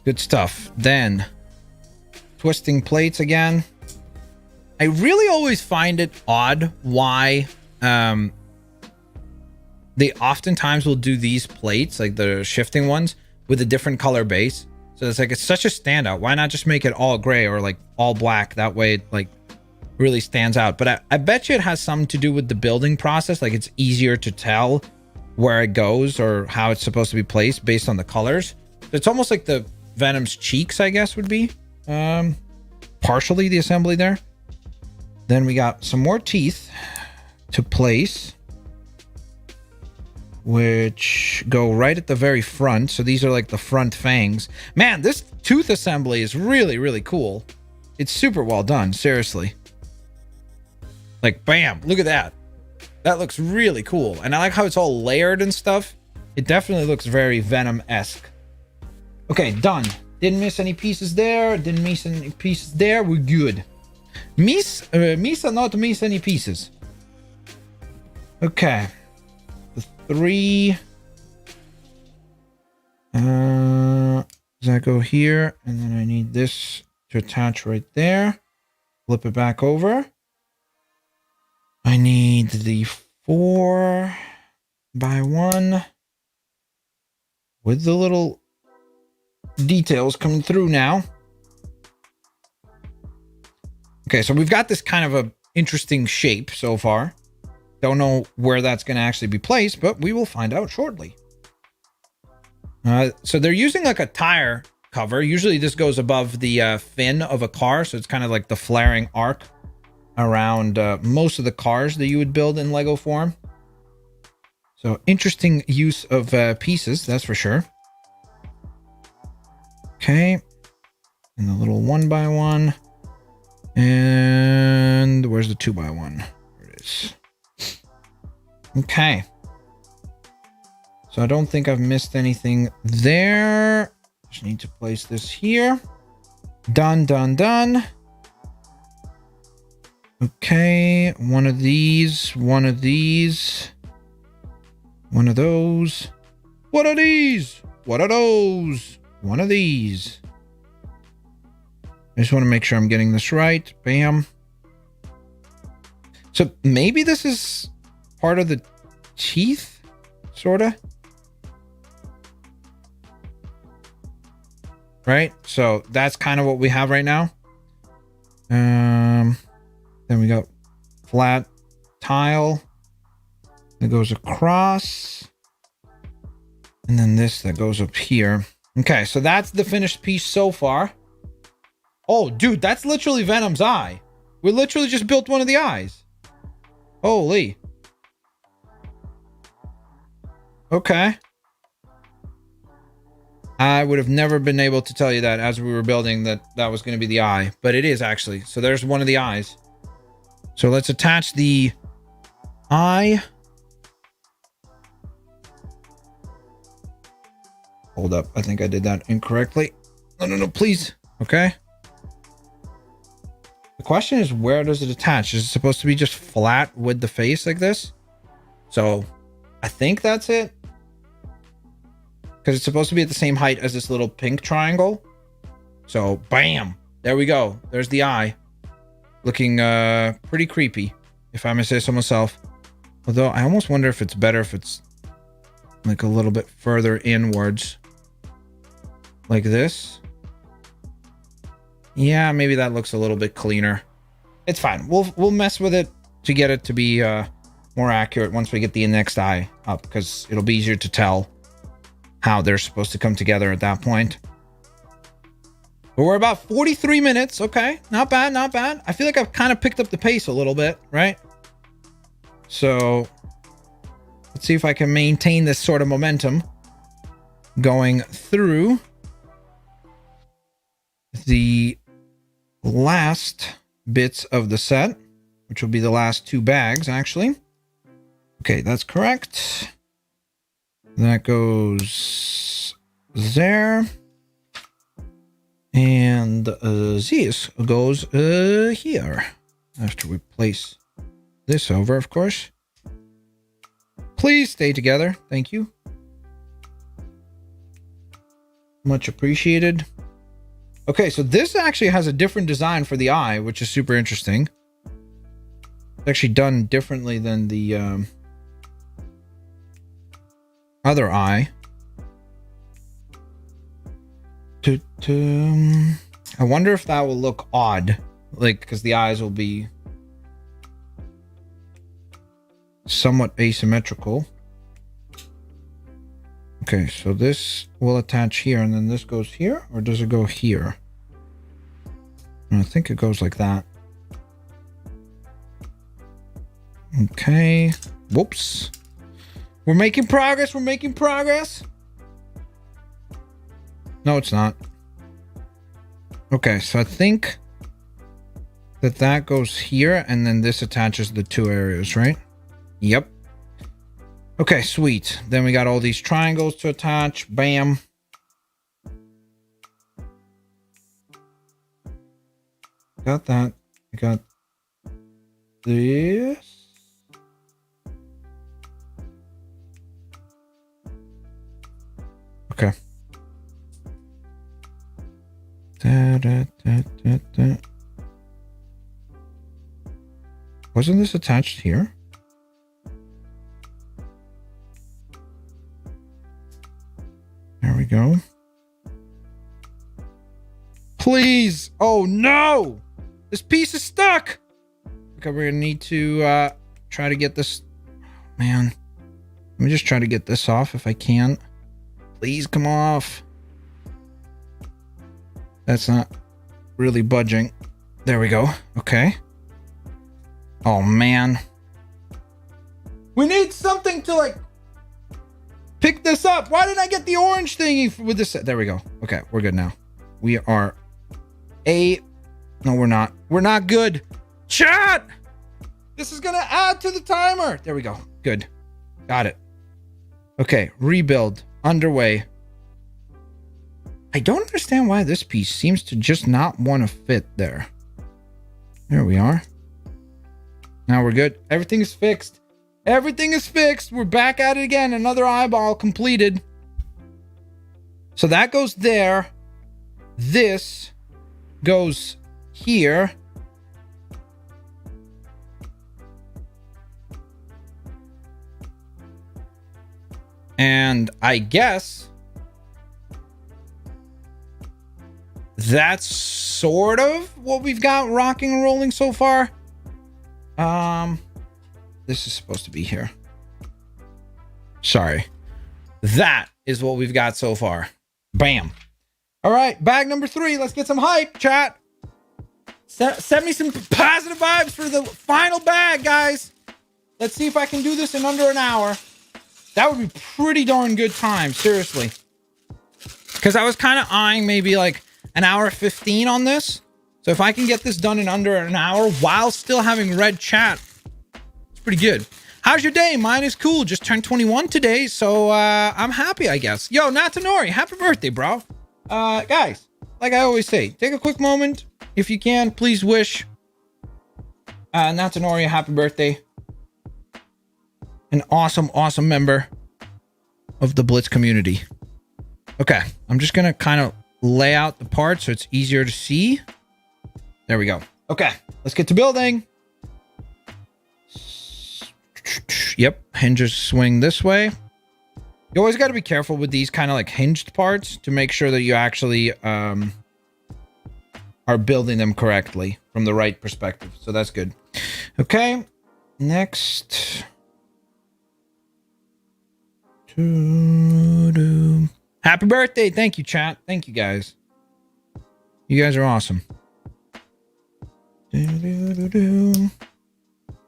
Good stuff. Then, twisting plates again. I really always find it odd why they oftentimes will do these plates, like the shifting ones, with a different color base. So it's like, it's such a standout. Why not just make it all gray or like all black? That way it like really stands out. But I bet you it has something to do with the building process. Like it's easier to tell where it goes or how it's supposed to be placed based on the colors. So it's almost like the Venom's cheeks, I guess, would be partially the assembly there. Then we got some more teeth to place, which go right at the very front. So these are like the front fangs. Man, this tooth assembly is really cool. It's super well done, seriously. Like, bam, look at that. That looks really cool. And I like how it's all layered and stuff. It definitely looks very Venom-esque. Okay, done. Didn't miss any pieces there. Didn't miss any pieces there. We're good. Miss or not miss any pieces. Okay. The 3. Does that go here? And then I need this to attach right there. Flip it back over. I need the 4 by 1 with the little details coming through now. Okay, so we've got this kind of a interesting shape so far. Don't know where that's going to actually be placed, but we will find out shortly. So they're using like a tire cover. Usually this goes above the fin of a car, so it's kind of like the flaring arc around most of the cars that you would build in Lego form. So interesting use of pieces, that's for sure. Okay, and the little 1 by 1. And where's the 2 by 1? There it is. Okay. So I don't think I've missed anything there. Just need to place this here. Done. Okay, one of these, one of these, one of those. What are these? What are those? One of these. I just want to make sure I'm getting this right. Bam. So maybe this is part of the teeth, sort of. Right? So that's kind of what we have right now. Then we got flat tile that goes across. And then this that goes up here. Okay, so that's the finished piece so far. Oh, dude, that's literally Venom's eye. We literally just built one of the eyes. Holy. Okay. I would have never been able to tell you that as we were building that was going to be the eye. But it is actually. So there's one of the eyes. So let's attach the eye. Hold up. I think I did that incorrectly. No, please. Okay. The question is, where does it attach? Is it supposed to be just flat with the face like this? So I think that's it. Because it's supposed to be at the same height as this little pink triangle. So bam. There we go. There's the eye. Looking pretty creepy, if I may say so myself. Although I almost wonder if it's better if it's like a little bit further inwards. Like this. Yeah, maybe that looks a little bit cleaner. It's fine. We'll mess with it to get it to be more accurate once we get the next eye up, because it'll be easier to tell how they're supposed to come together at that point. But we're about 43 minutes. Okay, not bad, not bad. I feel like I've kind of picked up the pace a little bit, right? So let's see if I can maintain this sort of momentum going through the last bits of the set, which will be the last 2 bags, actually. Okay, that's correct. That goes there. And this goes here. After we place this over, of course. Please stay together. Thank you. Much appreciated. Okay, so this actually has a different design for the eye, which is super interesting. It's actually done differently than the other eye. I wonder if that will look odd, like, because the eyes will be somewhat asymmetrical. Okay, so this will attach here, and then this goes here, or does it go here? I think it goes like that. Okay. Whoops. We're making progress. We're making progress. No, it's not. Okay, so I think that goes here, and then this attaches the 2 areas, right? Yep. Okay, sweet. Then we got all these triangles to attach. Bam. Got that. I got this. Okay. Wasn't this attached here? There we go. Please. Oh no, this piece is stuck. Okay, we're gonna need to try to get this. Man, let me just try to get this off if I can. Please come off. That's not really budging. There we go. Okay. Oh man, we need something to like pick this up. Why didn't I get the orange thingy with this? There we go. Okay, we're good now. We are no, we're not. We're not good. Chat! This is gonna add to the timer. There we go. Good. Got it. Okay, rebuild underway. I don't understand why this piece seems to just not want to fit there. There we are. Now we're good. Everything is fixed. Everything is fixed. We're back at it again. Another eyeball completed. So that goes there. This goes here. And I guess that's sort of what we've got rocking and rolling so far. This is supposed to be here. Sorry. That is what we've got so far. Bam. All right, bag number 3. Let's get some hype, chat. Send me some positive vibes for the final bag, guys. Let's see if I can do this in under an hour. That would be pretty darn good time, seriously. Because I was kind of eyeing maybe like an hour 15 on this. So if I can get this done in under an hour while still having red chat, it's pretty good. How's your day? Mine is cool. Just turned 21 today, so I'm happy, I guess. Yo, Natanori, happy birthday, bro. Guys, like I always say, take a quick moment. If you can, please wish Natanori a happy birthday. An awesome, awesome member of the Blitz community. Okay, I'm just gonna kind of lay out the parts so it's easier to see. There we go. Okay, let's get to building. Yep, hinges swing this way. You always got to be careful with these kind of like hinged parts to make sure that you actually are building them correctly from the right perspective. So that's good. Okay, next. Happy birthday. Thank you, chat. Thank you, guys. You guys are awesome.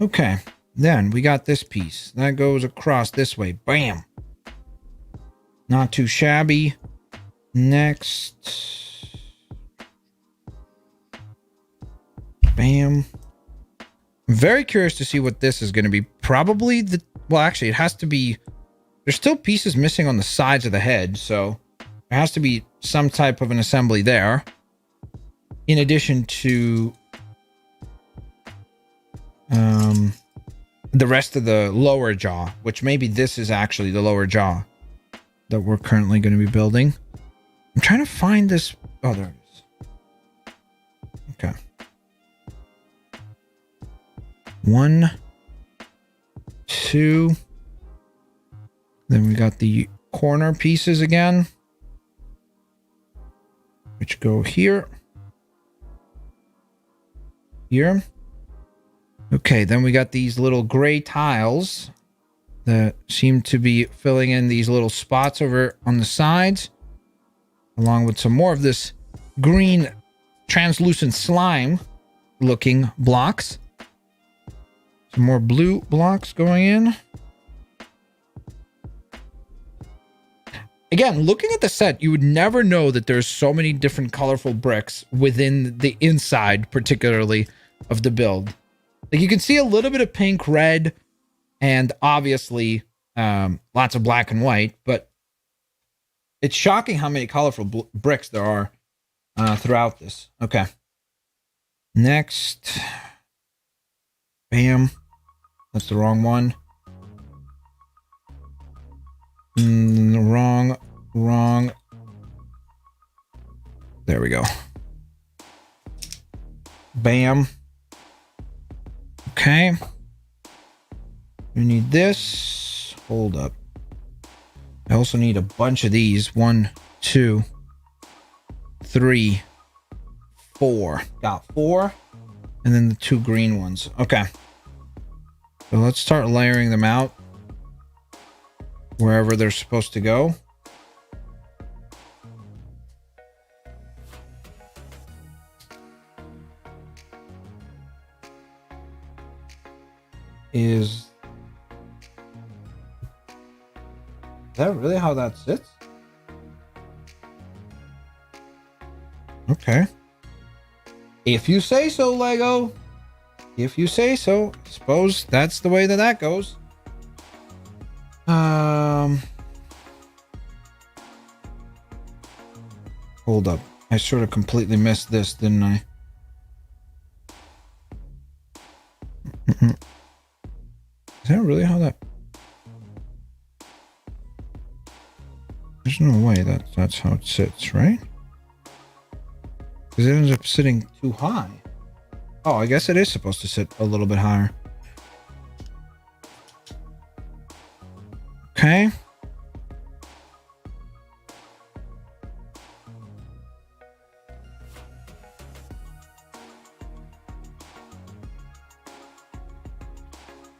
Okay, then we got this piece. That goes across this way. Bam. Not too shabby. Next. Bam. I'm very curious to see what this is going to be. Probably the... Well, actually, it has to be... There's still pieces missing on the sides of the head, so there has to be some type of an assembly there. In addition to... the rest of the lower jaw, which maybe this is actually the lower jaw that we're currently going to be building. I'm trying to find this. Oh, there it is. Okay. 1, 2. Then we got the corner pieces again, which go here. Here. Okay, then we got these little gray tiles that seem to be filling in these little spots over on the sides, along with some more of this green translucent slime looking blocks. Some more blue blocks going in. Again, looking at the set, you would never know that there's so many different colorful bricks within the inside, particularly, of the build. Like, you can see a little bit of pink, red, and obviously lots of black and white, but it's shocking how many colorful bricks there are throughout this. Okay. Next. Bam. That's the wrong one. Wrong. There we go. Bam. Okay. We need this. Hold up. I also need a bunch of these. 1, 2, 3, 4. Got 4. And then the 2 green ones. Okay. So let's start layering them out wherever they're supposed to go. Is that really how that sits? Okay. If you say so, Lego. If you say so. Suppose that's the way that goes. Hold up. I sort of completely missed this, didn't I? Is that really how that... There's no way that's how it sits, right? Because it ends up sitting too high. Oh, I guess it is supposed to sit a little bit higher. Okay.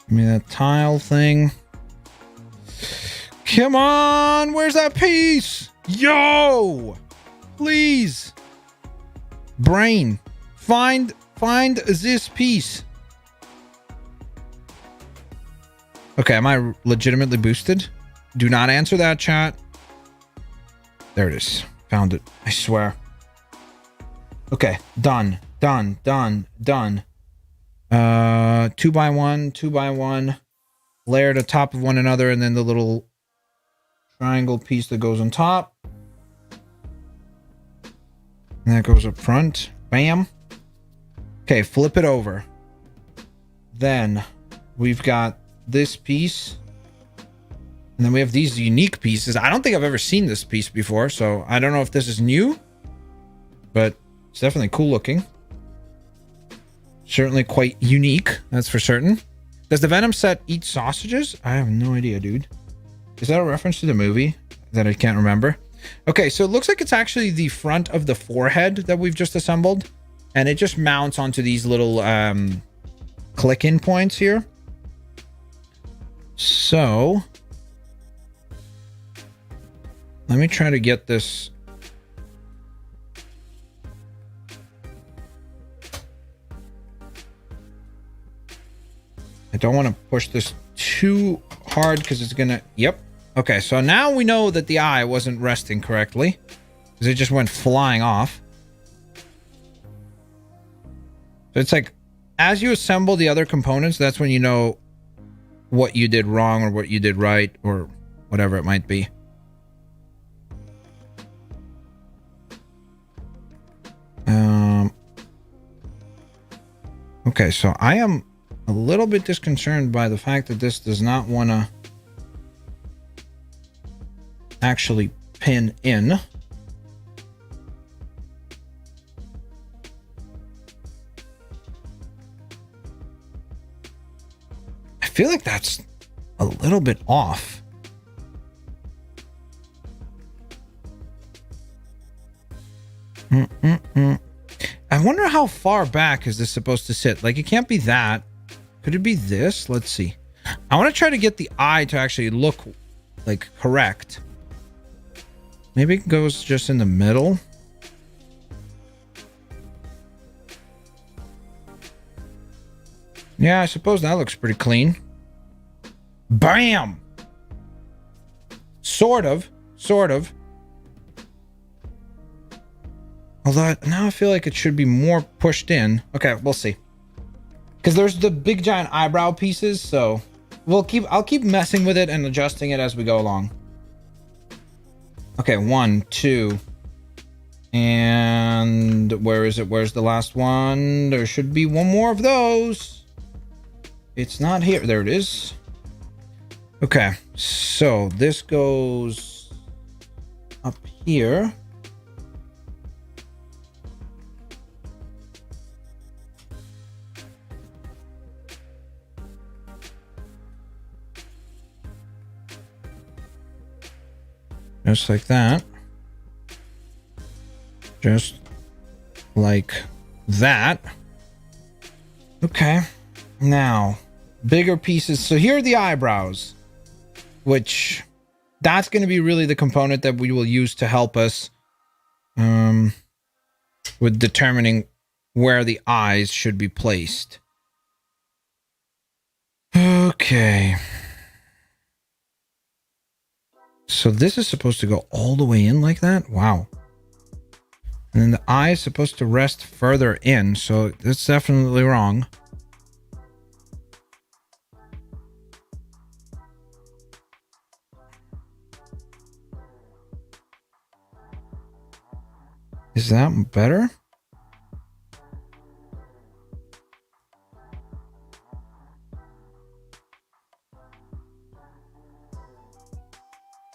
Give me that tile thing. Come on! Where's that piece? Yo! Please! Brain. Find this piece. Okay, am I legitimately boosted? Do not answer that, chat. There it is. Found it. I swear. Okay, done. 2x1, 2x1, layered atop of one another, and then the little triangle piece that goes on top. And that goes up front. Bam. Okay, flip it over. Then we've got this piece. And then we have these unique pieces. I don't think I've ever seen this piece before, so I don't know if this is new, but it's definitely cool looking. Certainly quite unique, that's for certain. Does the Venom set eat sausages? I have no idea, dude. Is that a reference to the movie that I can't remember? Okay, so it looks like it's actually the front of the forehead that we've just assembled. And it just mounts onto these little click-in points here. So let me try to get this. I don't want to push this too hard because it's gonna. Yep. Okay, so now we know that the eye wasn't resting correctly because it just went flying off. So it's like as you assemble the other components, that's when you know what you did wrong or what you did right or whatever it might be. Okay, so I am a little bit disconcerted by the fact that this does not want to actually pin in. I feel like that's a little bit off. I wonder how far back is this supposed to sit? Like, it can't be that. Could it be this? Let's see. I want to try to get the eye to actually look like correct. Maybe it goes just in the middle. Yeah, I suppose that looks pretty clean. Bam! Sort of. Although now I feel like it should be more pushed in. Okay, we'll see. Because there's the big giant eyebrow pieces, so I'll keep messing with it and adjusting it as we go along. Okay, 1, 2. And where is it? Where's the last one? There should be one more of those. It's not here. There it is. Okay, so this goes up here. Just like that. Just like that. Okay. Now, bigger pieces. So here are the eyebrows, which that's going to be really the component that we will use to help us with determining where the eyes should be placed. Okay. So this is supposed to go all the way in like that? Wow. And then the eye is supposed to rest further in, so that's definitely wrong. Is that better?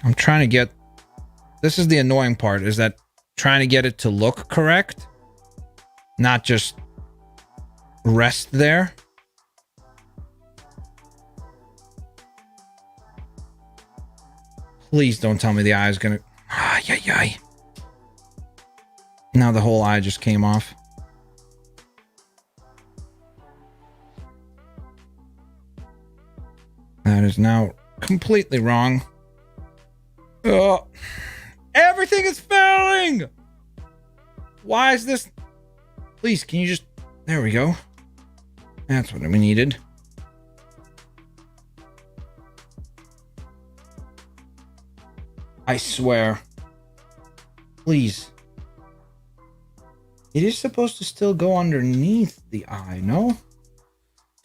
I'm trying to get... This is the annoying part, is that trying to get it to look correct, not just rest there. Please don't tell me the eye is gonna... Ay. Now the whole eye just came off. That is now completely wrong. Oh, everything is failing. Why is this? Please, can you just... There we go. That's what we needed. I swear. Please. It is supposed to still go underneath the eye, no?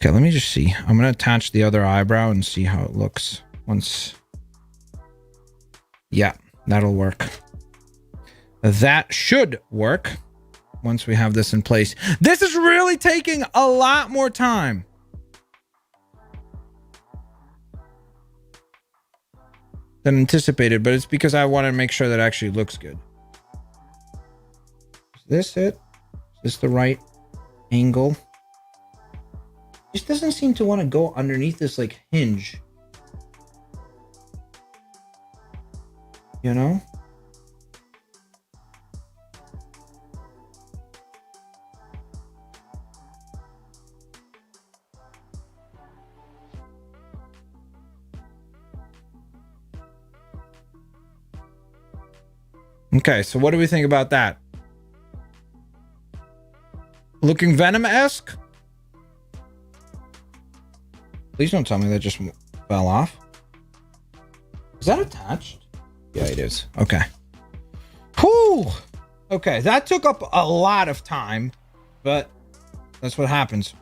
Okay, let me just see. I'm going to attach the other eyebrow and see how it looks once... Yeah, that'll work. That should work once we have this in place. This is really taking a lot more time than anticipated, but it's because I want to make sure that it actually looks good. Is this it? Is this the right angle? Just doesn't seem to want to go underneath this like hinge. You know? Okay, so what do we think about that? Looking Venom-esque? Please don't tell me that just fell off. Is that attached? Yeah, it is. Okay. Whew! Okay, that took up a lot of time, but that's what happens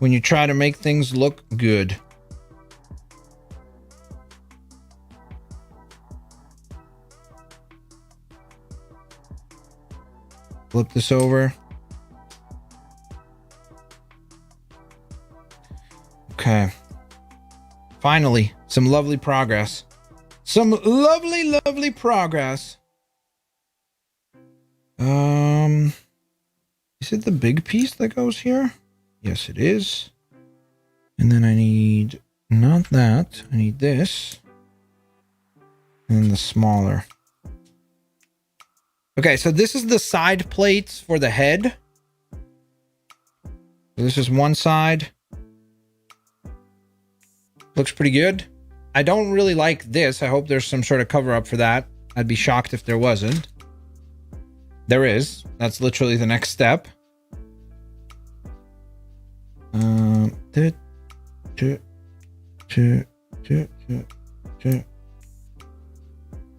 when you try to make things look good. Flip this over. Okay. Finally, some lovely progress. Some lovely progress. Is it the big piece that goes here? Yes, it is. And then I need not that. I need this. And then the smaller. Okay, so this is the side plates for the head. So this is one side. Looks pretty good. I don't really like this. I hope there's some sort of cover up for that. I'd be shocked if there wasn't. There is. That's literally the next step.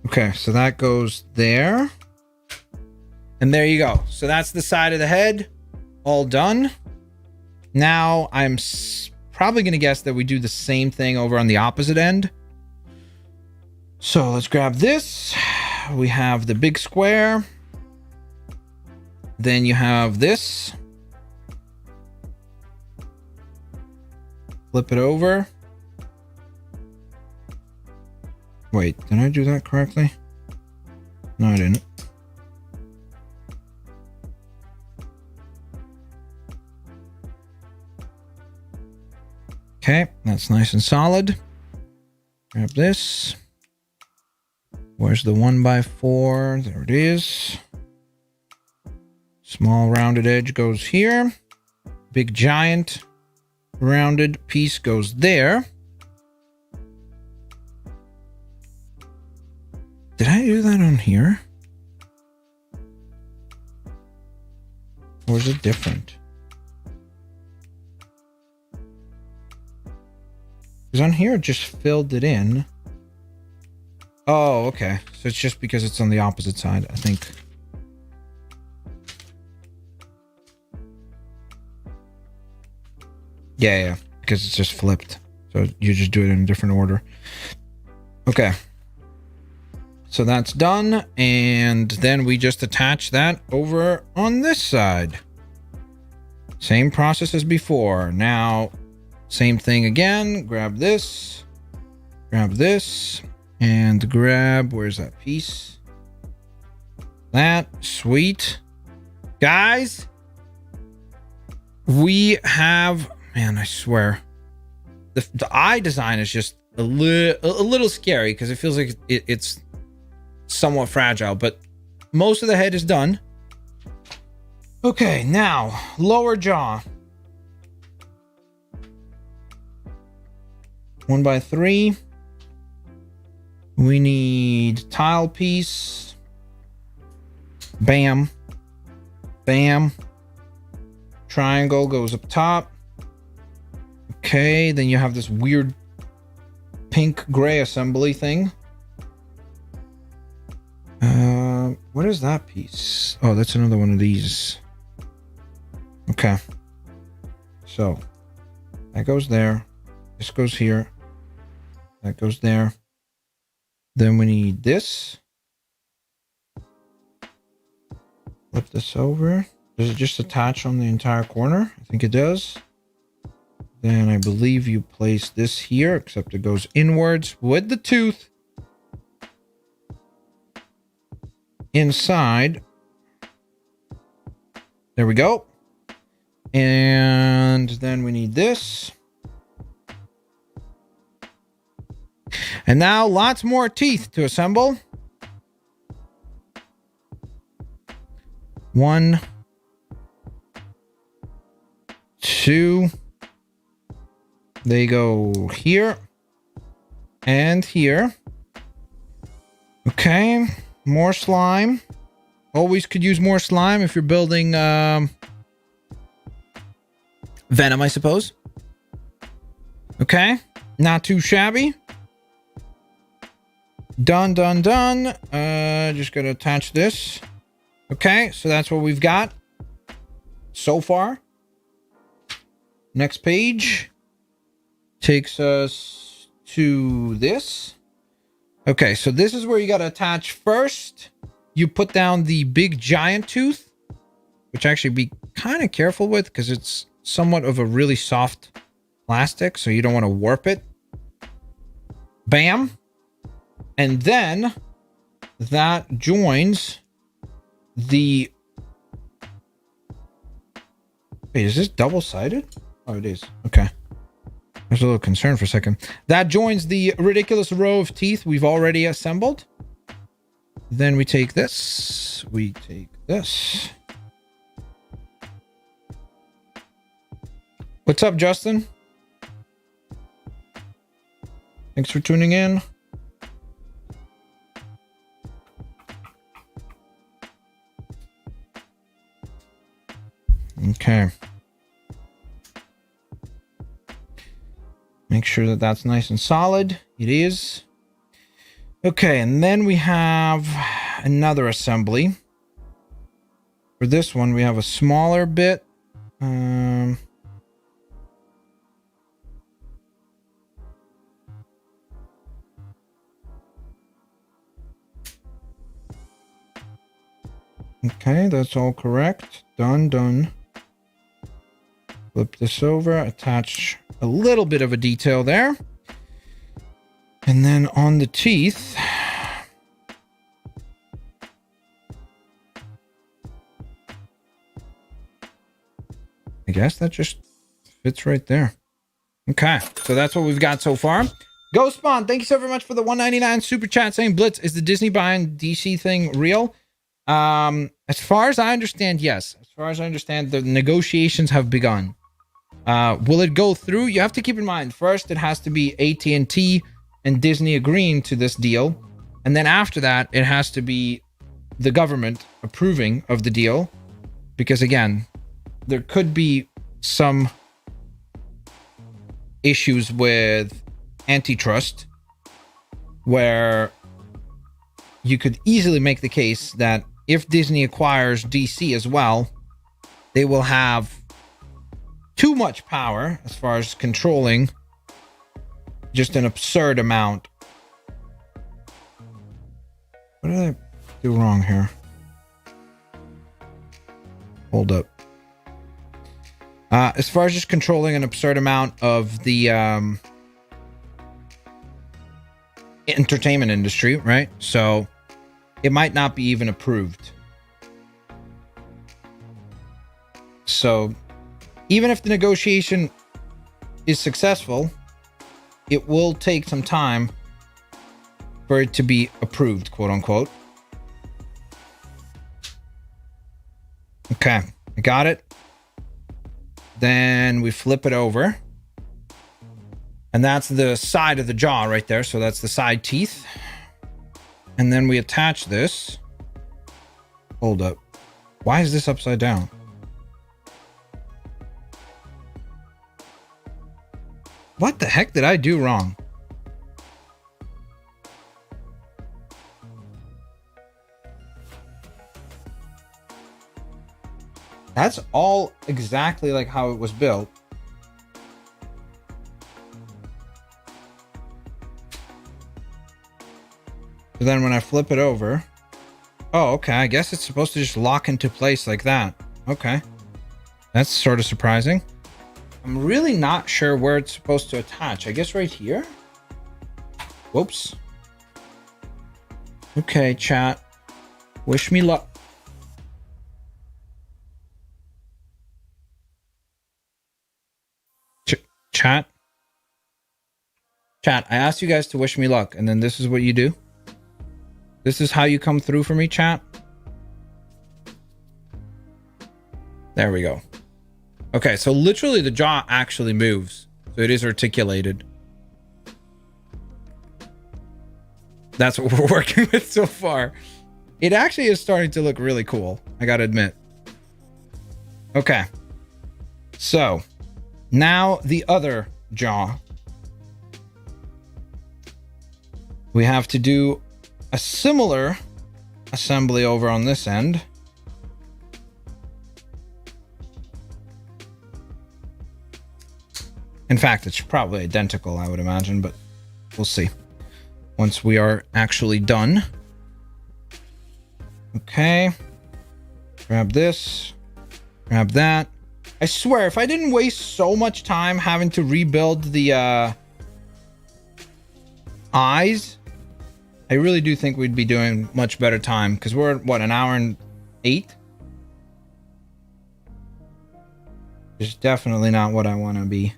Okay, so that goes there. And there you go. So that's the side of the head. All done. Now I'm probably going to guess that we do the same thing over on the opposite end. So let's grab this. We have the big square. Then you have this. Flip it over. Wait, did I do that correctly? No, I didn't. Okay, that's nice and solid. Grab this. Where's the 1x4? There it is. Small rounded edge goes here. Big giant rounded piece goes there. Did I do that on here? Or is it different? Because on here it just filled it in. Oh, okay. So it's just because it's on the opposite side, I think. Yeah, because it's just flipped. So you just do it in a different order. Okay. So that's done. And then we just attach that over on this side. Same process as before. Now, same thing again. Grab this. Grab this. And grab, where's that piece? That. Sweet. Guys, we have... Man, I swear. The eye design is just a little scary because it feels like it's somewhat fragile, but most of the head is done. Okay, now, lower jaw. 1x3. We need tile piece. Bam. Bam. Triangle goes up top. Okay, then you have this weird pink gray assembly thing. What is that piece? Oh, that's another one of these. Okay. So, that goes there. This goes here. That goes there. Then we need this. Flip this over. Does it just attach on the entire corner? I think it does. Then I believe you place this here, except it goes inwards with the tooth. Inside. There we go. And then we need this. And now lots more teeth to assemble. 1, 2. They go here and here. Okay, more slime. Always could use more slime if you're building Venom, I suppose. Okay, not too shabby. Done. Just gonna attach this. Okay, so that's what we've got so far. Next page takes us to this. Okay, so this is where you gotta attach first. You put down the big giant tooth, which actually be kind of careful with because it's somewhat of a really soft plastic, so you don't want to warp it. Bam. And then that joins the... Wait, is this double-sided? Oh, it is. Okay. I was a little concerned for a second. That joins the ridiculous row of teeth we've already assembled. Then we take this. We take this. What's up, Justin? Thanks for tuning in. Okay. Make sure that that's nice and solid. It is. Okay, and then we have another assembly. For this one, we have a smaller bit. Okay, that's all correct. Done. Flip this over, attach a little bit of a detail there. And then on the teeth, I guess that just fits right there. Okay, so that's what we've got so far. Ghost Spawn, thank you so very much for the 199 super chat saying, Blitz, is the Disney buying DC thing real? As far as I understand, yes. As far as I understand, the negotiations have begun. Will it go through? You have to keep in mind, first it has to be AT&T and Disney agreeing to this deal. And then after that, it has to be the government approving of the deal. Because again, there could be some issues with antitrust where you could easily make the case that if Disney acquires DC as well, they will have too much power as far as controlling just an absurd amount. What did I do wrong here? Hold up. As far as just controlling an absurd amount of the entertainment industry, right? So it might not be even approved. So even if the negotiation is successful, it will take some time for it to be approved, quote unquote. Okay, I got it. Then we flip it over. And that's the side of the jaw right there. So that's the side teeth. And then we attach this. Hold up. Why is this upside down? What the heck did I do wrong? That's all exactly like how it was built. So then when I flip it over... Oh, okay. I guess it's supposed to just lock into place like that. Okay. That's sort of surprising. I'm really not sure where it's supposed to attach. I guess right here? Whoops. Okay, chat. Wish me luck. Chat. Chat, I asked you guys to wish me luck, and then this is what you do. This is how you come through for me, chat. There we go. Okay, so literally the jaw actually moves. So it is articulated. That's what we're working with so far. It actually is starting to look really cool, I gotta admit. Okay. So, now the other jaw. We have to do a similar assembly over on this end. In fact, it's probably identical, I would imagine, but we'll see once we are actually done. Okay. Grab this. Grab that. I swear, if I didn't waste so much time having to rebuild the eyes, I really do think we'd be doing much better time, because we're at, what, an hour and 8? It's definitely not what I want to be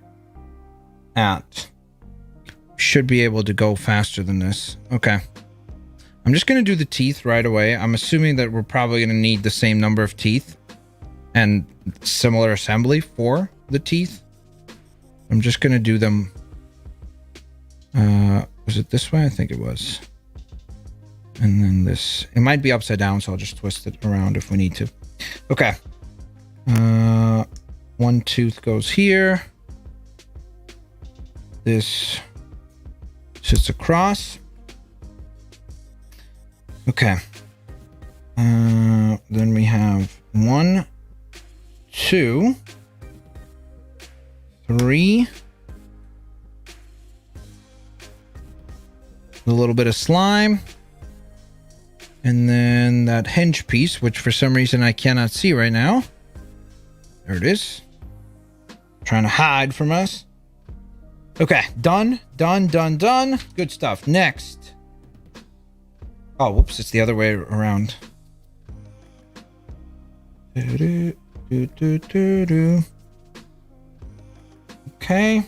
at. Should be able to go faster than this. Okay. I'm just going to do the teeth right away. I'm assuming that we're probably going to need the same number of teeth and similar assembly for the teeth. I'm just going to do them. Was it this way? I think it was. And then this. It might be upside down, so I'll just twist it around if we need to. Okay. One tooth goes here. This sits across. Okay. Then we have 1, 2, 3. A little bit of slime. And then that hinge piece, which for some reason I cannot see right now. There it is. Trying to hide from us. Okay, done. Good stuff. Next. Oh, whoops, it's the other way around. Okay.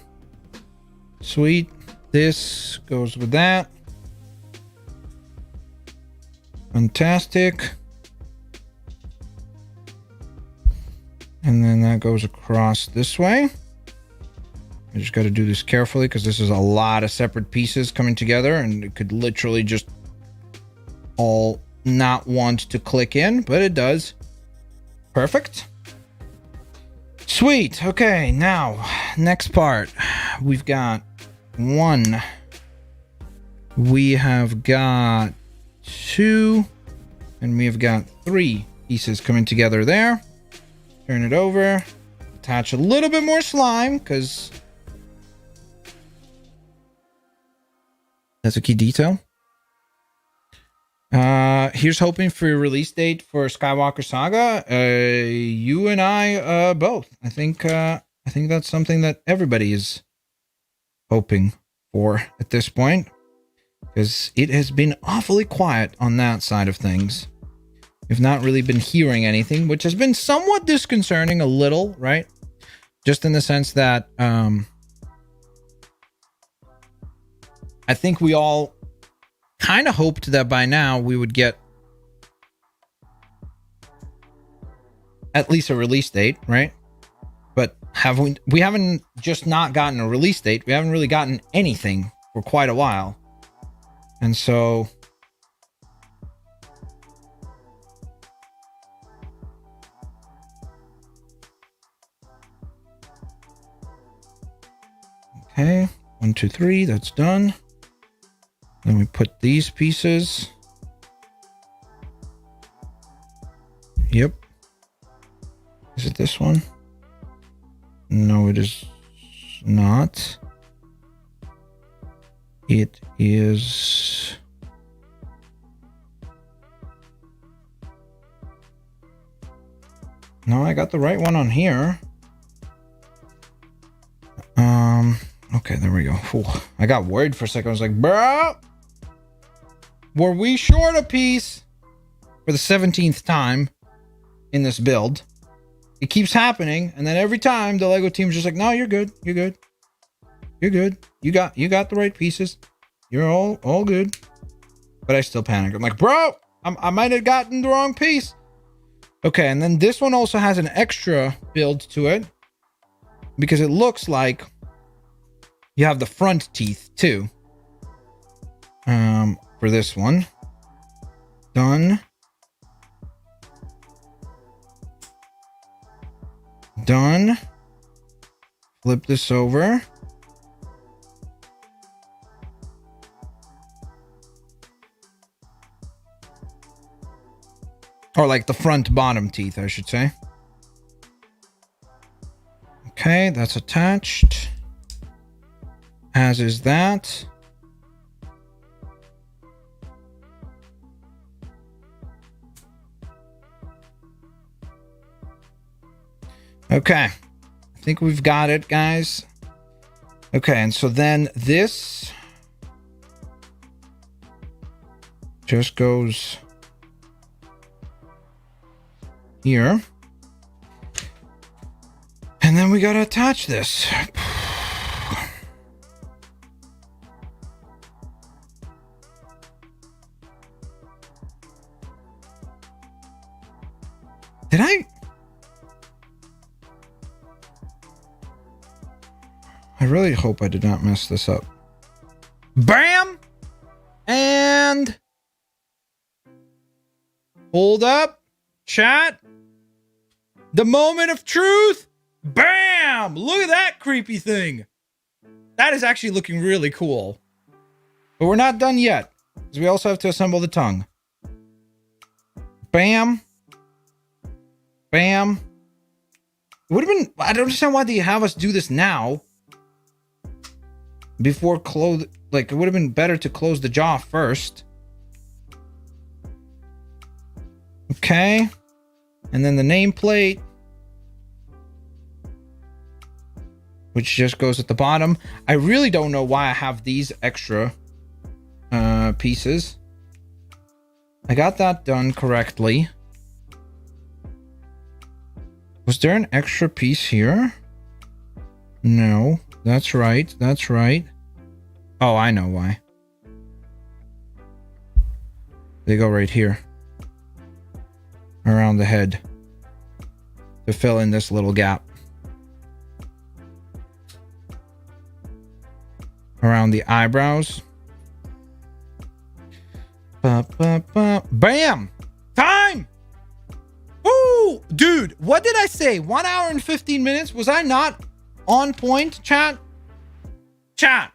Sweet. This goes with that. Fantastic. And then that goes across this way. I just got to do this carefully because this is a lot of separate pieces coming together, and it could literally just all not want to click in, but it does. Perfect. Sweet. Okay, now next part. We've got 1. We have got 2, and we have got 3 pieces coming together there. Turn it over. Attach a little bit more slime because that's a key detail. Here's hoping for a release date for Skywalker Saga. You and I both. I think that's something that everybody is hoping for at this point, because it has been awfully quiet on that side of things. We've not really been hearing anything, which has been somewhat disconcerting a little, right? Just in the sense that I think we all kind of hoped that by now we would get at least a release date, right? But we haven't just not gotten a release date. We haven't really gotten anything for quite a while. And so okay, 1, 2, 3, that's done. Then we put these pieces. Yep. Is it this one? No, it is not. It is... No, I got the right one on here. Okay, there we go. Ooh, I got worried for a second. I was like, bro, were we short a piece for the 17th time in this build? It keeps happening, and then every time the Lego team's just like, no, you're good. You're good. You're good. You got the right pieces. You're all good. But I still panic. I'm like, bro, I might have gotten the wrong piece. Okay, and then this one also has an extra build to it because it looks like you have the front teeth too. For this one. Done. Done. Flip this over. Or like the front bottom teeth, I should say. Okay, that's attached. As is that. Okay. I think we've got it, guys. Okay, and so then this just goes here. And then we gotta attach this. Did I really hope I did not mess this up. Bam! And hold up, chat. The moment of truth. Bam! Look at that creepy thing. That is actually looking really cool. But we're not done yet, because we also have to assemble the tongue. Bam. Bam. It would have been... I don't understand why they have us do this now. Before close... Like, it would have been better to close the jaw first. Okay. And then the nameplate. Which just goes at the bottom. I really don't know why I have these extra pieces. I got that done correctly. Was there an extra piece here? No. That's right. That's right. Oh, I know why. They go right here. Around the head. To fill in this little gap. Around the eyebrows. Bam! Time! Woo! Dude, what did I say? 1 hour and 15 minutes? Was I not on point, chat? Chat.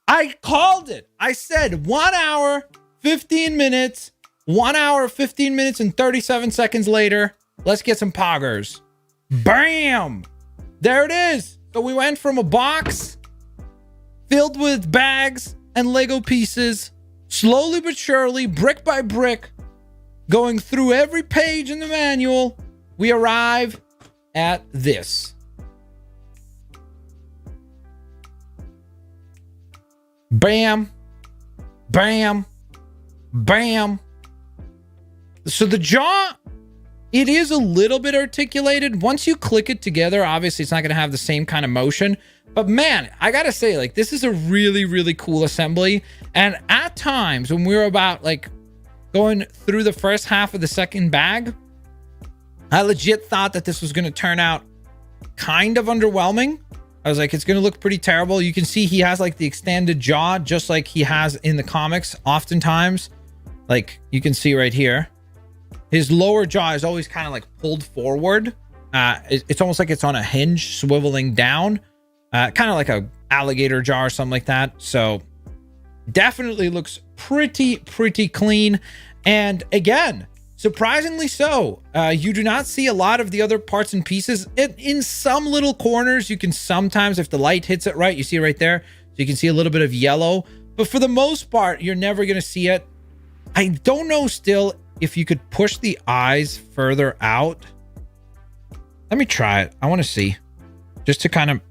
I called it. I said 1 hour, 15 minutes. 1 hour, 15 minutes, and 37 seconds later. Let's get some poggers. Bam! There it is. So we went from a box filled with bags and Lego pieces, slowly but surely, brick by brick, going through every page in the manual, we arrive at this. Bam, bam, bam. So the jaw, it is a little bit articulated. Once you click it together, obviously it's not going to have the same kind of motion. But man, I gotta say, like, this is a really, really cool assembly. And at times when we were about like going through the first half of the second bag, I legit thought that this was going to turn out kind of underwhelming. I was like, it's going to look pretty terrible. You can see he has like the extended jaw, just like he has in the comics oftentimes. Like you can see right here, his lower jaw is always kind of like pulled forward. It's almost like it's on a hinge swiveling down. Kind of like a alligator jaw or something like that. So definitely looks pretty clean. And again, surprisingly so, you do not see a lot of the other parts and pieces. In some little corners, you can sometimes, if the light hits it right, you see it right there. So you can see a little bit of yellow. But for the most part, you're never going to see it. I don't know still if you could push the eyes further out. Let me try it. I want to see. Just to kind of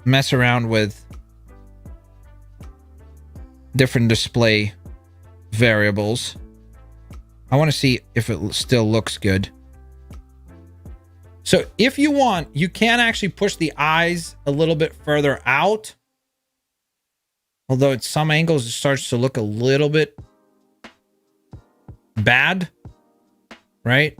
mess around with different display variables. I want to see if it still looks good. So if you want, you can actually push the eyes a little bit further out. Although at some angles, it starts to look a little bit bad, right?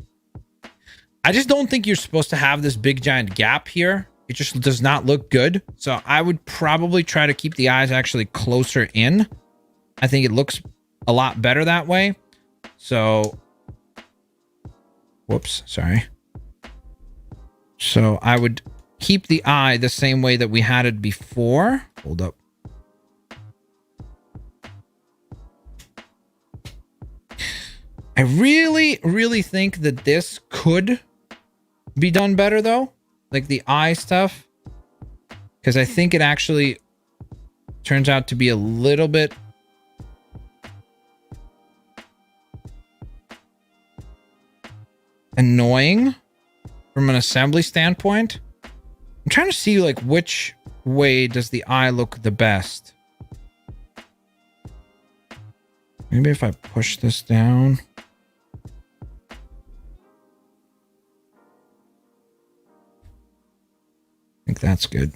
I just don't think you're supposed to have this big giant gap here. It just does not look good. So I would probably try to keep the eyes actually closer in. I think it looks a lot better that way. So, whoops, sorry. So I would keep the eye the same way that we had it before. Hold up. I really, really think that this could be done better though. Like the eye stuff. Because I think it actually turns out to be a little bit annoying from an assembly standpoint. I'm trying to see like which way does the eye look the best. Maybe if I push this down. I think that's good.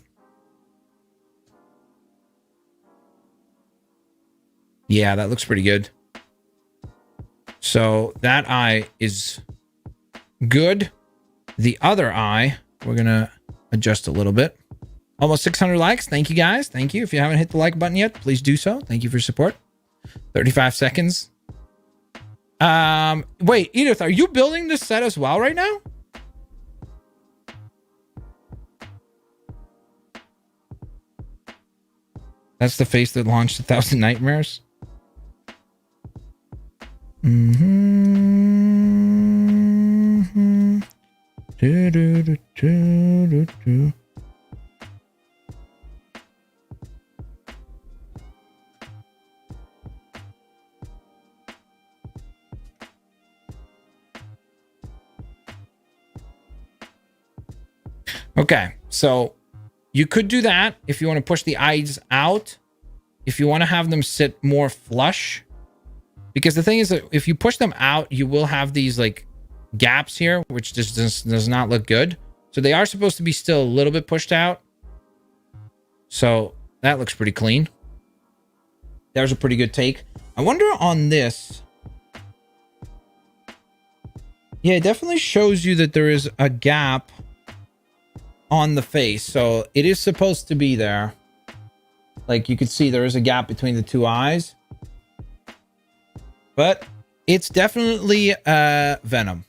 Yeah, that looks pretty good. So that eye is good. The other eye, we're going to adjust a little bit. Almost 600 likes. Thank you guys. Thank you. If you haven't hit the like button yet, please do so. Thank you for your support. 35 seconds. Wait, Edith, are you building this set as well right now? That's the face that launched 1,000 nightmares. Mm-hmm. Do, do, do, do, do, do. Okay, so you could do that if you want to push the eyes out. If you want to have them sit more flush. Because the thing is that if you push them out, you will have these like gaps here, which just does not look good. So they are supposed to be still a little bit pushed out. So that looks pretty clean. There's a pretty good take. I wonder on this. Yeah, it definitely shows you that there is a gap on the face. So it is supposed to be there. Like you can see there is a gap between the two eyes. But it's definitely Venom.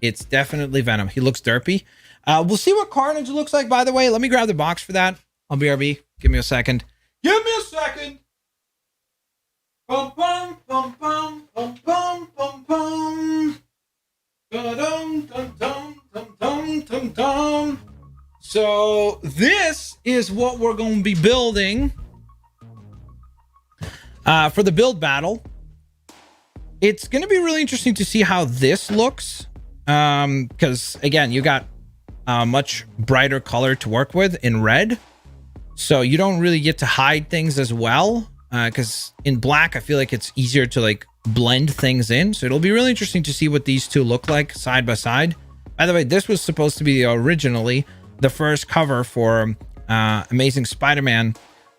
It's definitely Venom. He looks derpy. We'll see what Carnage looks like, by the way. Let me grab the box for that. I'll BRB. Give me a second. Give me a second. Bum, bum, bum, bum, bum, bum, bum, bum. Dum, dum, dum, dum, dum, dum, dum. So this is what we're going to be building for the build battle. It's going to be really interesting to see how this looks. Because again, you got a much brighter color to work with in red. So you don't really get to hide things as well. Because in black, I feel like it's easier to like blend things in. So it'll be really interesting to see what these two look like side by side. By the way, this was supposed to be originally the first cover for Amazing Spider-Man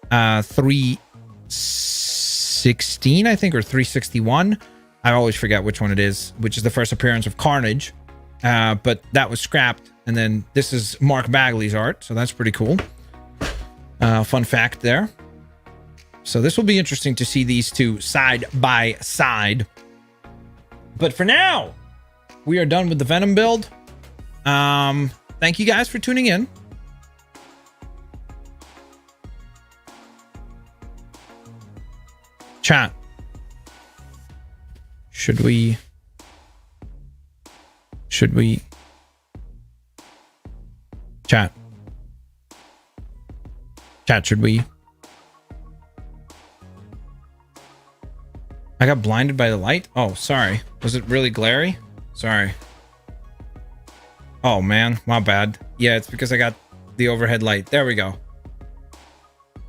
316, I think, or 361. I always forget which one it is, which is the first appearance of Carnage. But that was scrapped. And then this is Mark Bagley's art. So that's pretty cool. Fun fact there. So this will be interesting to see these two side by side. But for now, we are done with the Venom build. Thank you guys for tuning in. Chat. Should we chat, should we? I got blinded by the light. Oh, sorry. Was it really glary? Sorry. Oh man, my bad. Yeah, it's because I got the overhead light. There we go.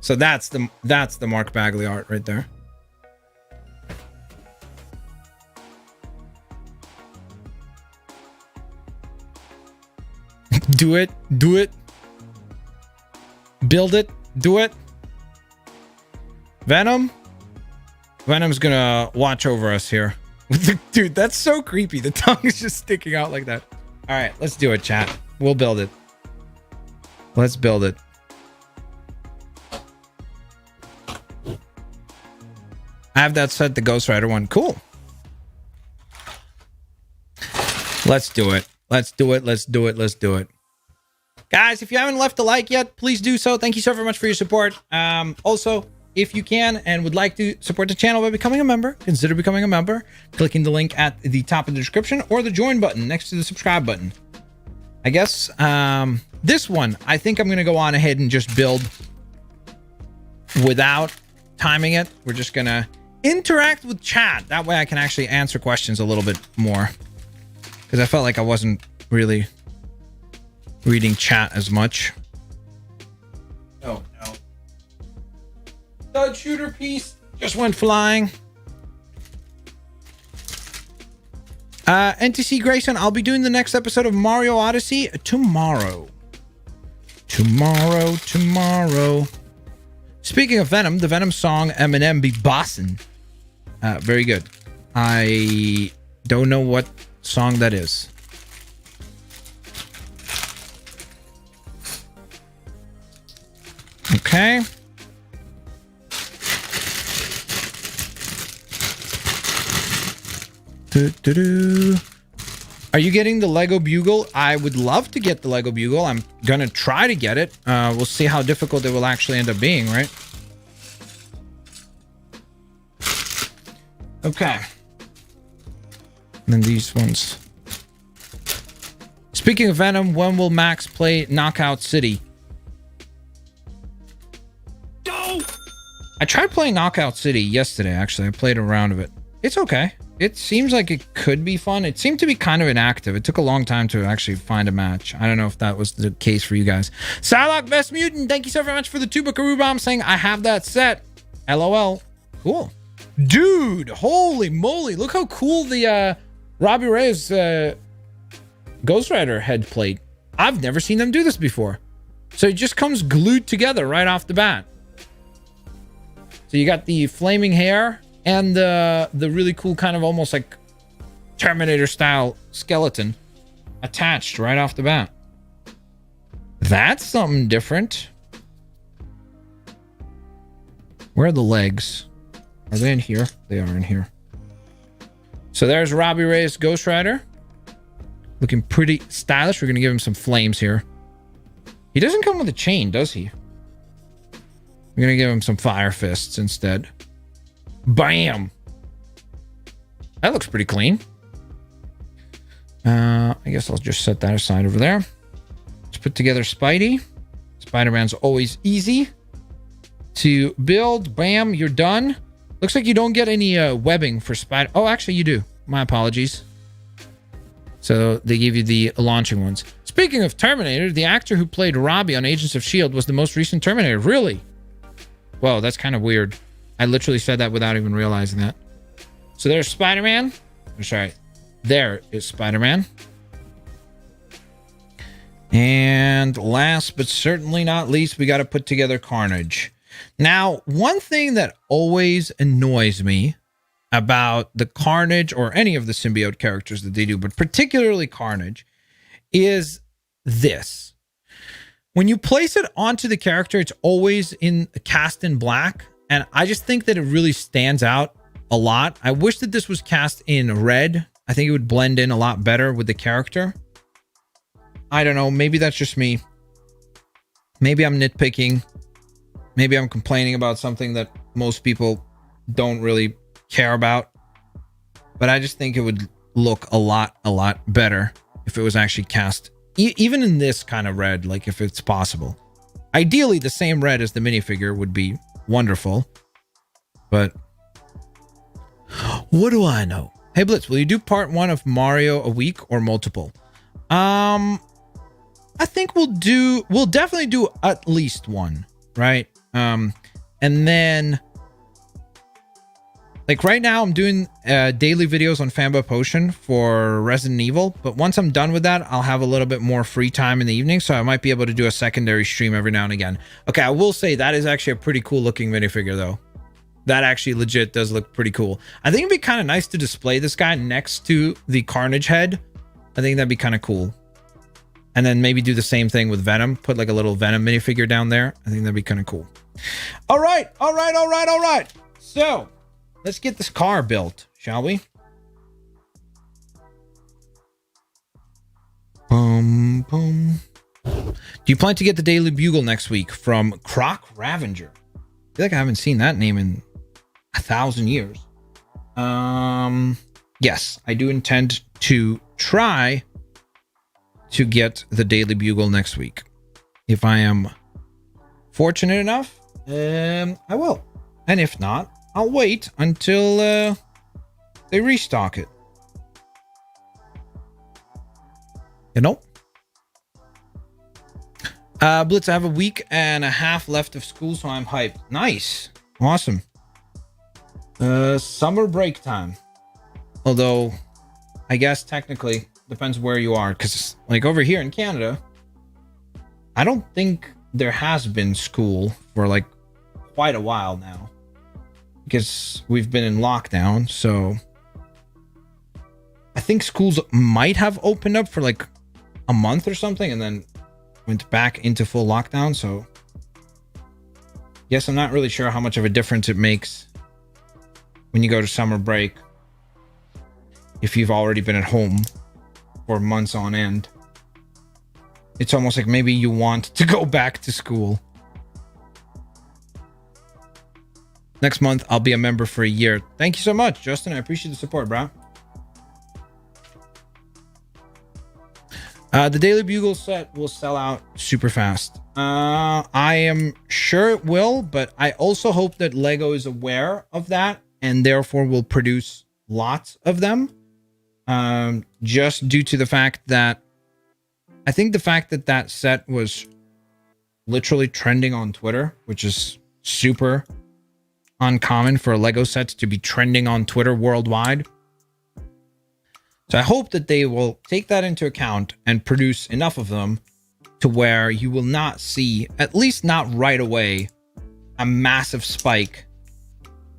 So that's the Mark Bagley art right there. Do it. Do it. Build it. Do it. Venom. Venom's gonna watch over us here. Dude, that's so creepy. The tongue is just sticking out like that. All right, let's do it, chat. We'll build it. Let's build it. I have that set, the Ghost Rider one. Cool. Let's do it. Let's do it. Let's do it. Let's do it. Guys, if you haven't left a like yet, please do so. Thank you so very much for your support. Also, if you can and would like to support the channel by becoming a member, consider becoming a member, clicking the link at the top of the description or the join button next to the subscribe button. I guess this one, I think I'm going to go on ahead and just build without timing it. We're just going to interact with chat. That way I can actually answer questions a little bit more. Because I felt like I wasn't really reading chat as much. Oh, no. The shooter piece just went flying. NTC Grayson, I'll be doing the next episode of Mario Odyssey tomorrow. Tomorrow. Speaking of Venom, the Venom song Eminem be bossin'. Very good. I don't know what song that is. Okay. Are you getting the Lego Bugle? I would love to get the Lego Bugle. I'm gonna try to get it. We'll see how difficult it will actually end up being, right? Okay. And then these ones. Speaking of Venom, when will Max play Knockout City? No! I tried playing Knockout City yesterday, actually. I played a round of it. It's okay. It seems like it could be fun. It seemed to be kind of inactive. It took a long time to actually find a match. I don't know if that was the case for you guys. Psylocke Best Mutant, thank you so very much for the 2 Buckaroo Bomb saying I have that set. LOL. Cool. Dude, holy moly. Look how cool the Robbie Reyes Ghost Rider head plate. I've never seen them do this before. So it just comes glued together right off the bat. So you got the flaming hair and the really cool kind of almost like Terminator style skeleton attached right off the bat. That's something different. Where are the legs? Are they in here? They are in here. So there's Robbie Reyes Ghost Rider. Looking pretty stylish. We're going to give him some flames here. He doesn't come with a chain, does he? We're going to give him some fire fists instead. Bam! That looks pretty clean. I guess I'll just set that aside over there. Let's put together Spidey. Spider-Man's always easy to build. Bam, you're done. Looks like you don't get any webbing for Spider. Oh, actually you do. My apologies. So they give you the launching ones. Speaking of Terminator, the actor who played Robbie on Agents of S.H.I.E.L.D. was the most recent Terminator. Really? Whoa, that's kind of weird. I literally said that without even realizing that. So there's Spider-Man. I'm sorry. There is Spider-Man. And last but certainly not least, we got to put together Carnage. Now, one thing that always annoys me about the Carnage or any of the symbiote characters that they do, but particularly Carnage, is this. When you place it onto the character, it's always cast in black. And I just think that it really stands out a lot. I wish that this was cast in red. I think it would blend in a lot better with the character. I don't know. Maybe that's just me. Maybe I'm nitpicking. Maybe I'm complaining about something that most people don't really care about. But I just think it would look a lot better if it was actually cast even in this kind of red, like if it's possible. Ideally, the same red as the minifigure would be wonderful. But what do I know? Hey Blitz, will you do part 1 of Mario a week or multiple? I think we'll definitely do at least one, right? And then Like right now, I'm doing daily videos on Fanboy Potion for Resident Evil. But once I'm done with that, I'll have a little bit more free time in the evening. So I might be able to do a secondary stream every now and again. Okay, I will say that is actually a pretty cool looking minifigure though. That actually legit does look pretty cool. I think it'd be kind of nice to display this guy next to the Carnage head. I think that'd be kind of cool. And then maybe do the same thing with Venom. Put like a little Venom minifigure down there. I think that'd be kind of cool. All right. So let's get this car built, shall we? Boom. Do you plan to get the Daily Bugle next week from Croc Ravenger? I feel like I haven't seen that name in 1,000 years. Yes, I do intend to try to get the Daily Bugle next week. If I am fortunate enough, I will. And if not, I'll wait until they restock it. You know? Blitz, I have a week and a half left of school, so I'm hyped. Nice. Awesome. Summer break time. Although, I guess technically, depends where you are. Because, like, over here in Canada, I don't think there has been school for, like, quite a while now. Because we've been in lockdown, so... I think schools might have opened up for, like, a month or something, and then went back into full lockdown, so... Yes, I'm not really sure how much of a difference it makes when you go to summer break if you've already been at home for months on end. It's almost like maybe you want to go back to school. Next month, I'll be a member for a year. Thank you so much, Justin. I appreciate the support, bro. The Daily Bugle set will sell out super fast. I am sure it will, but I also hope that Lego is aware of that and therefore will produce lots of them. Just due to the fact that I think the fact that that set was literally trending on Twitter, which is super uncommon for Lego sets to be trending on Twitter worldwide. So I hope that they will take that into account and produce enough of them to where you will not see, at least not right away, a massive spike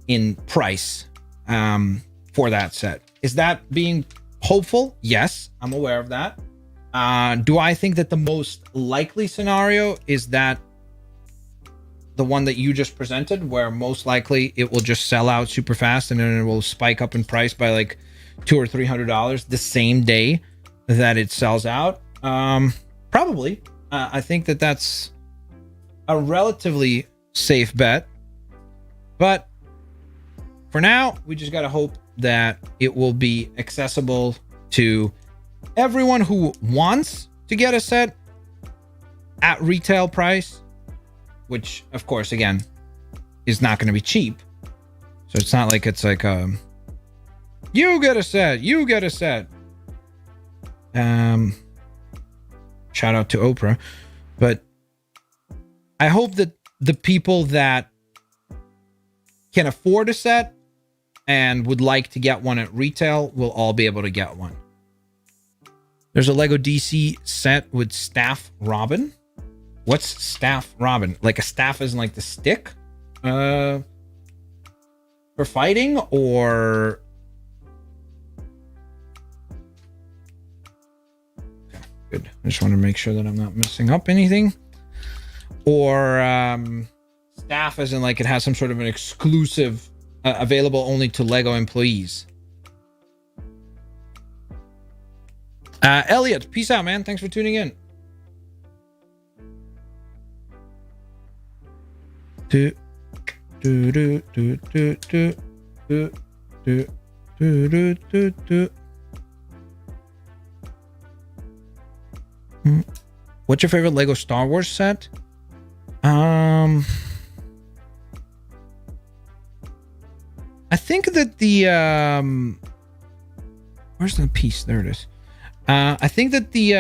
in price for that set. Is that being hopeful? Yes, I'm aware of that. Do I think that the most likely scenario is that the one that you just presented, where most likely it will just sell out super fast and then it will spike up in price by like $200 or $300 the same day that it sells out? Probably. I think that that's a relatively safe bet. But for now, we just got to hope that it will be accessible to everyone who wants to get a set at retail price, which, of course, again, is not going to be cheap. So it's not like it's like, you get a set, you get a set. Shout out to Oprah. But I hope that the people that can afford a set and would like to get one at retail will all be able to get one. There's a Lego DC set with Staff Robin. What's Staff Robin? Like a staff isn't like the stick? For fighting, or... Okay, good. I just want to make sure that I'm not messing up anything. Or staff as in like it has some sort of an exclusive available only to Lego employees. Elliot, peace out, man. Thanks for tuning in. What's your favorite Lego Star Wars set? I think that the where's the piece? There it is. I think that the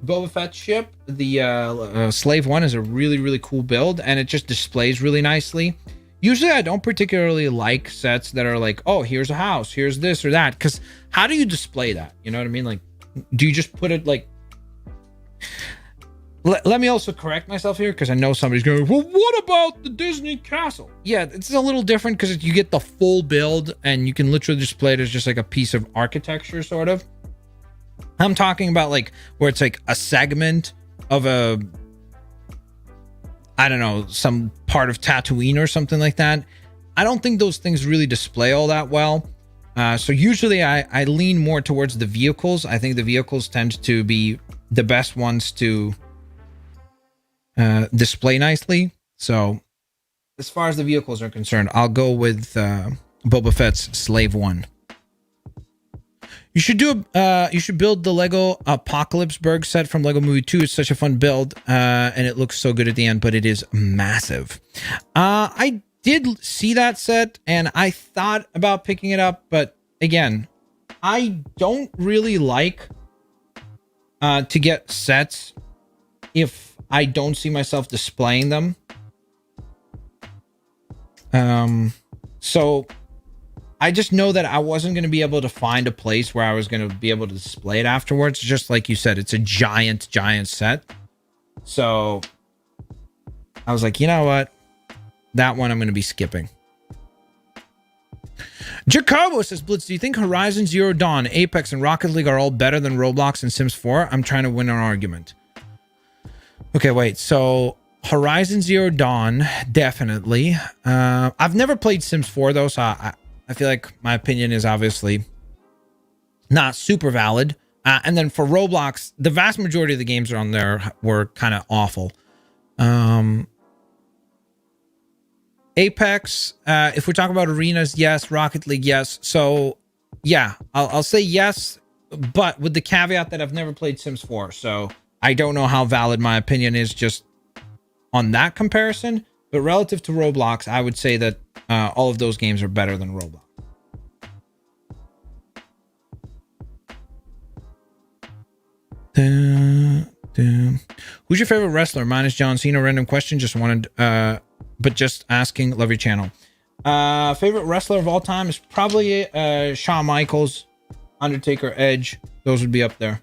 Boba Fett ship, the Slave One, is a really, really cool build, and it just displays really nicely. Usually I don't particularly like sets that are like, oh, here's a house, here's this or that. Because how do you display that? You know what I mean? Like, do you just put it like... Let me also correct myself here, because I know somebody's going, well, what about the Disney castle? Yeah, it's a little different because you get the full build and you can literally display it as just like a piece of architecture, sort of. I'm talking about like where it's like a segment of a, I don't know, some part of Tatooine or something like that. I don't think those things really display all that well. So usually I lean more towards the vehicles. I think the vehicles tend to be the best ones to display nicely. So as far as the vehicles are concerned, I'll go with Boba Fett's Slave One. You should build the Lego Apocalypseburg set from Lego Movie 2. It's such a fun build, and it looks so good at the end, but it is massive. I did see that set, and I thought about picking it up, but again, I don't really like to get sets if I don't see myself displaying them. So I just know that I wasn't going to be able to find a place where I was going to be able to display it afterwards. Just like you said, it's a giant set. So I was like, you know what? That one I'm going to be skipping. Jacobo says, Blitz, do you think Horizon Zero Dawn, Apex, and Rocket League are all better than Roblox and Sims 4? I'm trying to win an argument. Okay, wait. So Horizon Zero Dawn, definitely. I've never played Sims 4 though, so I feel like my opinion is obviously not super valid. And then for Roblox, the vast majority of the games on there were kind of awful. Apex, if we're talking about arenas, yes. Rocket League, yes. So yeah, I'll say yes, but with the caveat that I've never played Sims 4, so I don't know how valid my opinion is just on that comparison. But relative to Roblox, I would say that all of those games are better than Roblox. Who's your favorite wrestler? Mine is John Cena. Random question. Just wanted, but just asking. Love your channel. Favorite wrestler of all time is probably Shawn Michaels, Undertaker, Edge. Those would be up there.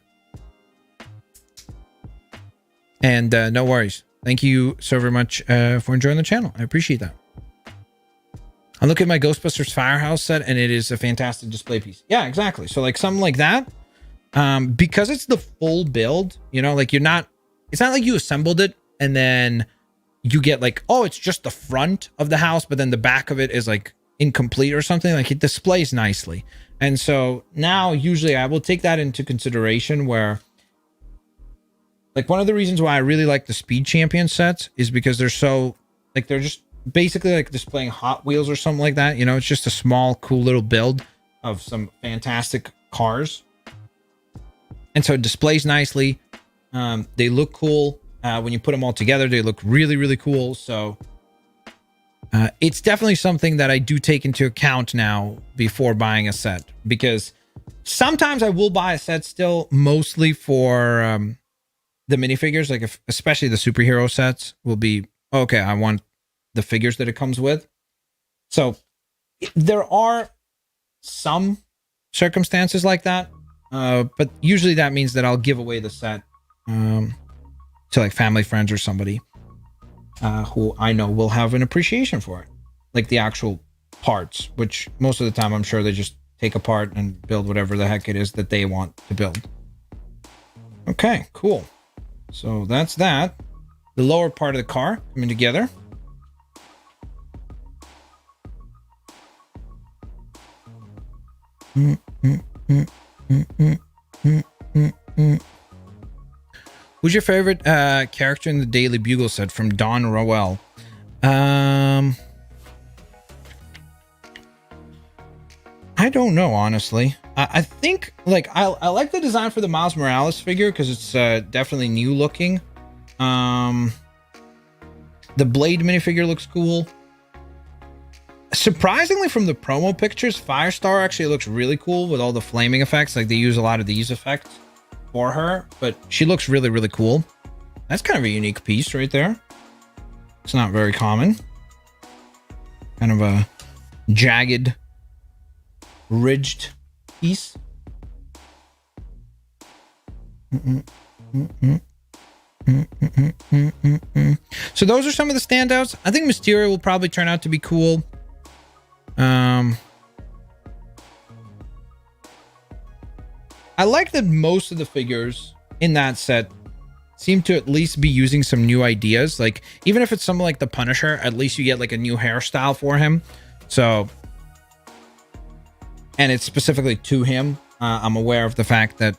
And no worries. Thank you so very much for enjoying the channel. I appreciate that. I'm looking at my Ghostbusters Firehouse set, and it is a fantastic display piece. Yeah, exactly. So like something like that, because it's the full build, you know, like it's not like you assembled it and then you get like, oh, it's just the front of the house, but then the back of it is like incomplete or something. Like it displays nicely. And so now usually I will take that into consideration where, like, one of the reasons why I really like the Speed Champion sets is because they're so, like, they're just basically like displaying Hot Wheels or something like that. You know, it's just a small, cool little build of some fantastic cars. And so it displays nicely. They look cool. When you put them all together, they look really, really cool. So it's definitely something that I do take into account now before buying a set. Because sometimes I will buy a set still, mostly for the minifigures. Like, especially the superhero sets will be, okay, I want the figures that it comes with. So there are some circumstances like that. But usually that means that I'll give away the set to like family, friends, or somebody who I know will have an appreciation for it. Like the actual parts, which most of the time I'm sure they just take apart and build whatever the heck it is that they want to build. Okay, cool. So that's that. The lower part of the car coming together. Who's your favorite character in the Daily Bugle set? From Don Rowell. I don't know, honestly. I think, like, I like the design for the Miles Morales figure because it's definitely new looking. The Blade minifigure looks cool. Surprisingly, from the promo pictures, Firestar actually looks really cool with all the flaming effects. Like, they use a lot of these effects for her, but she looks really, really cool. That's kind of a unique piece right there. It's not very common. kind of a jagged, ridged piece. So those are some of the standouts. I think Mysterio will probably turn out to be cool. I like that most of the figures in that set seem to at least be using some new ideas. Like, even if it's something like the Punisher, at least you get like a new hairstyle for him. So, and it's specifically to him. I'm aware of the fact that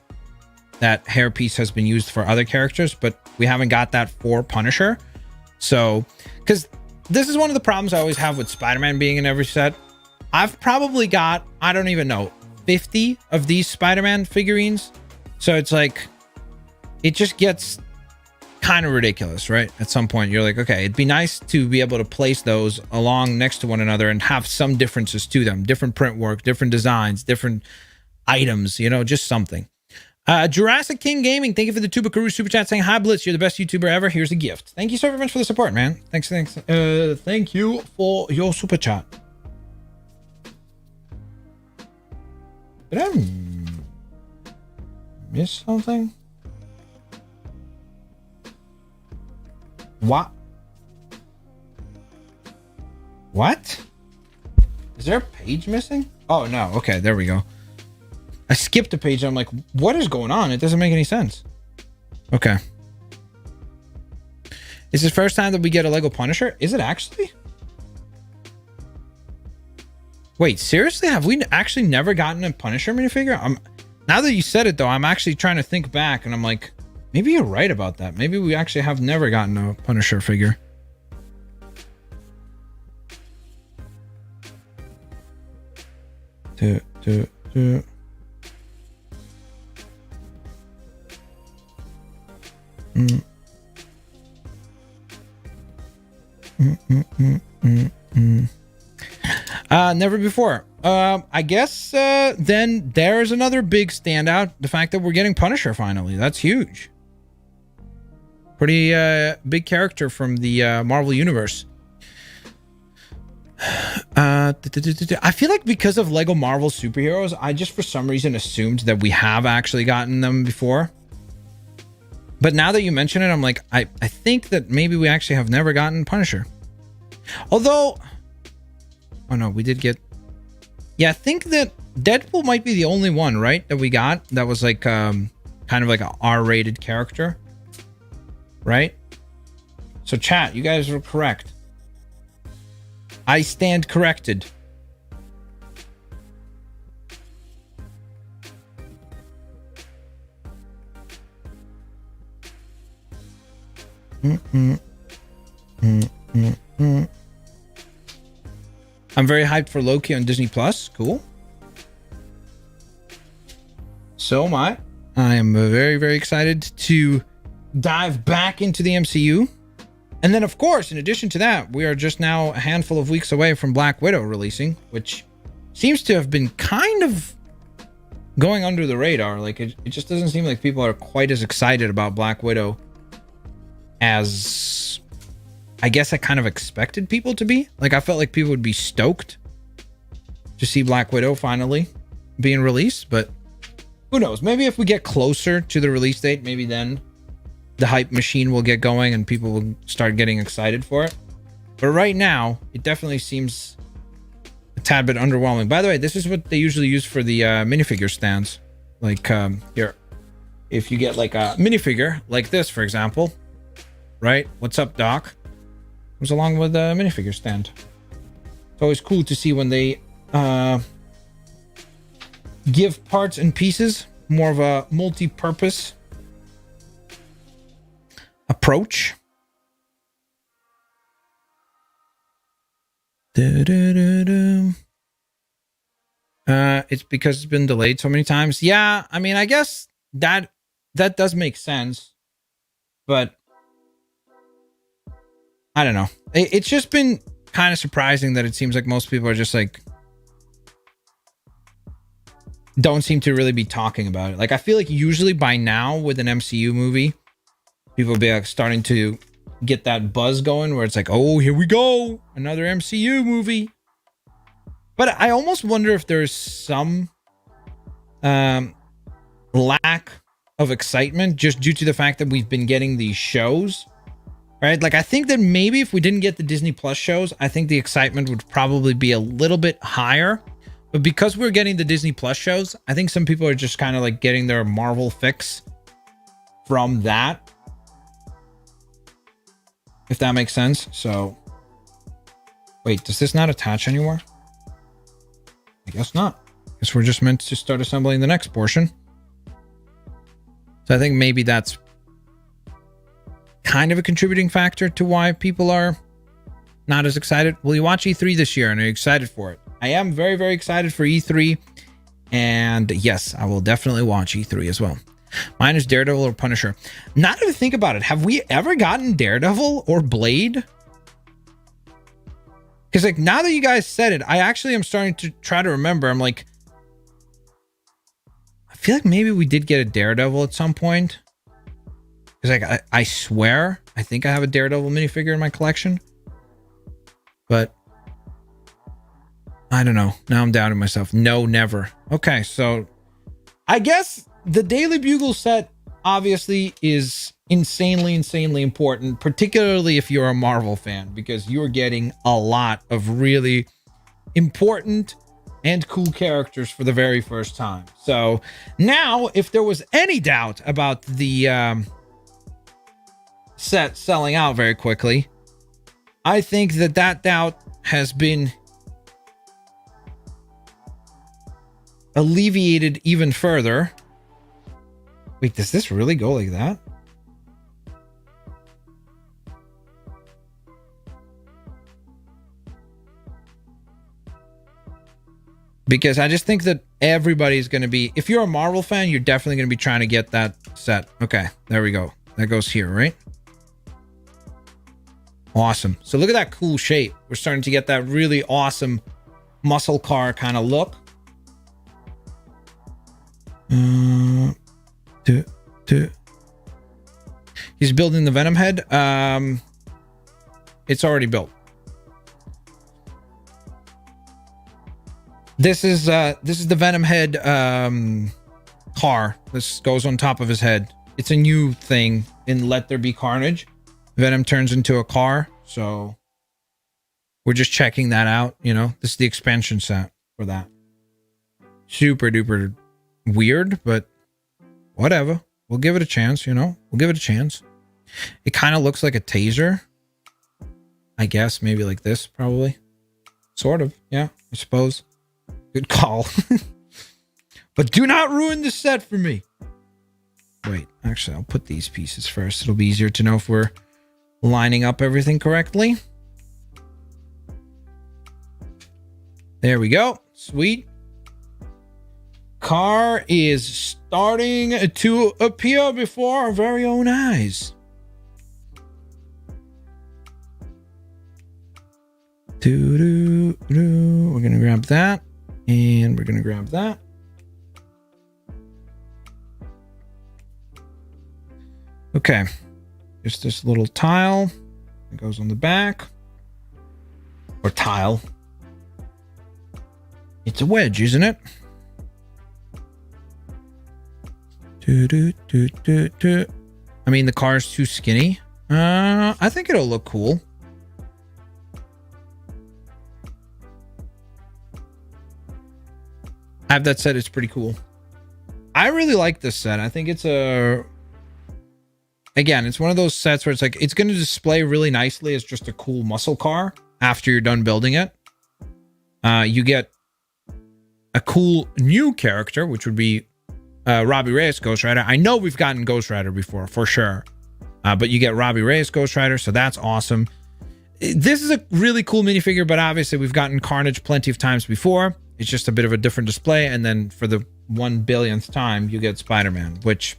that hairpiece has been used for other characters, but we haven't got that for Punisher. So, because this is one of the problems I always have with Spider-Man being in every set. I've probably got, I don't even know, 50 of these Spider-Man figurines. So it's like, it just gets kind of ridiculous, right? At some point, you're like, okay, it'd be nice to be able to place those along next to one another and have some differences to them. Different print work, different designs, different items, you know, just something. Jurassic King Gaming, thank you for the Tubakaroo super chat saying, hi Blitz, you're the best YouTuber ever. Here's a gift. Thank you so very much for the support, man. Thanks. Thank you for your super chat. Did I miss something? What? Is there a page missing? Oh no, okay, there we go. I skipped a page and I'm like, what is going on? It doesn't make any sense. Okay. Is this the first time that we get a Lego Punisher? Is it actually? Wait, seriously? Have we actually never gotten a Punisher minifigure? Now that you said it though, I'm actually trying to think back and I'm like, maybe you're right about that. Maybe we actually have never gotten a Punisher figure. Never before. I guess then there's another big standout. The fact that we're getting Punisher finally. That's huge. Pretty big character from the Marvel Universe. I feel like because of Lego Marvel superheroes, I just for some reason assumed that we have actually gotten them before. But now that you mention it, I'm like, I think that maybe we actually have never gotten Punisher. Although, oh no, we did get, yeah, I think that Deadpool might be the only one, right, that we got that was like kind of like an R-rated character, right? So chat, you guys were correct. I stand corrected. I'm very hyped for Loki on Disney Plus. Cool. So am I. I am very, very excited to dive back into the MCU. And then, of course, in addition to that, we are just now a handful of weeks away from Black Widow releasing, which seems to have been kind of going under the radar. Like, it just doesn't seem like people are quite as excited about Black Widow as I guess I kind of expected people to be. Like, I felt like people would be stoked to see Black Widow finally being released, but who knows? Maybe if we get closer to the release date, maybe then the hype machine will get going and people will start getting excited for it. But right now, it definitely seems a tad bit underwhelming. By the way, this is what they usually use for the minifigure stands. Like, here, if you get like a minifigure like this, for example, right? What's up, Doc? Comes along with a minifigure stand. It's always cool to see when they give parts and pieces more of a multi-purpose approach. It's because it's been delayed so many times. Yeah, I mean, I guess that does make sense, but I don't know. It's just been kind of surprising that it seems like most people are just like don't seem to really be talking about it. Like, I feel like usually by now with an MCU movie, people will be like starting to get that buzz going where it's like, oh, here we go, another MCU movie. But I almost wonder if there's some lack of excitement just due to the fact that we've been getting these shows, right? Like, I think that maybe if we didn't get the Disney Plus shows, I think the excitement would probably be a little bit higher. But because we're getting the Disney Plus shows, I think some people are just kind of like getting their Marvel fix from that, if that makes sense. So, wait, does this not attach anymore? I guess not. I guess we're just meant to start assembling the next portion. So I think maybe that's kind of a contributing factor to why people are not as excited. Will you watch E3 this year, and are you excited for it? I am very, very excited for E3. And yes, I will definitely watch E3 as well. Mine is Daredevil or Punisher. Now that I think about it, have we ever gotten Daredevil or Blade? Because like, now that you guys said it, I actually am starting to try to remember. I'm like, I feel like maybe we did get a Daredevil at some point. Because like, I swear, I think I have a Daredevil minifigure in my collection. But I don't know. Now I'm doubting myself. No, never. Okay, so I guess the Daily Bugle set obviously is insanely important, particularly if you're a Marvel fan, because you're getting a lot of really important and cool characters for the very first time. So now, if there was any doubt about the set selling out very quickly, I think that doubt has been alleviated even further. Wait, does this really go like that? Because I just think that everybody's going to be, if you're a Marvel fan, you're definitely going to be trying to get that set. Okay, there we go. That goes here, right? Awesome. So look at that cool shape. We're starting to get that really awesome muscle car kind of look. He's building the Venom head. It's already built. This is the Venom head car. This goes on top of his head. It's a new thing in Let There Be Carnage. Venom turns into a car, so we're just checking that out. You know, this is the expansion set for that. Super duper weird, but whatever. We'll give it a chance, you know? We'll give it a chance. It kind of looks like a taser. I guess maybe like this, probably. Sort of, yeah, I suppose. Good call. But do not ruin the set for me. Wait, actually, I'll put these pieces first. It'll be easier to know if we're lining up everything correctly. There we go. Sweet. Car is starting to appear before our very own eyes. We're going to grab that. And we're going to grab that. Okay. Just this little tile. It goes on the back. Or tile. It's a wedge, isn't it? I mean, the car's too skinny. I think it'll look cool. I have that set. It's pretty cool. I really like this set. I think it's again, it's one of those sets where it's like, it's going to display really nicely as just a cool muscle car after you're done building it. You get a cool new character, which would be Robbie Reyes Ghost Rider. I know we've gotten Ghost Rider before, for sure. But you get Robbie Reyes Ghost Rider, so that's awesome. This is a really cool minifigure, but obviously we've gotten Carnage plenty of times before. It's just a bit of a different display, and then for the 1 billionth time, you get Spider-Man, which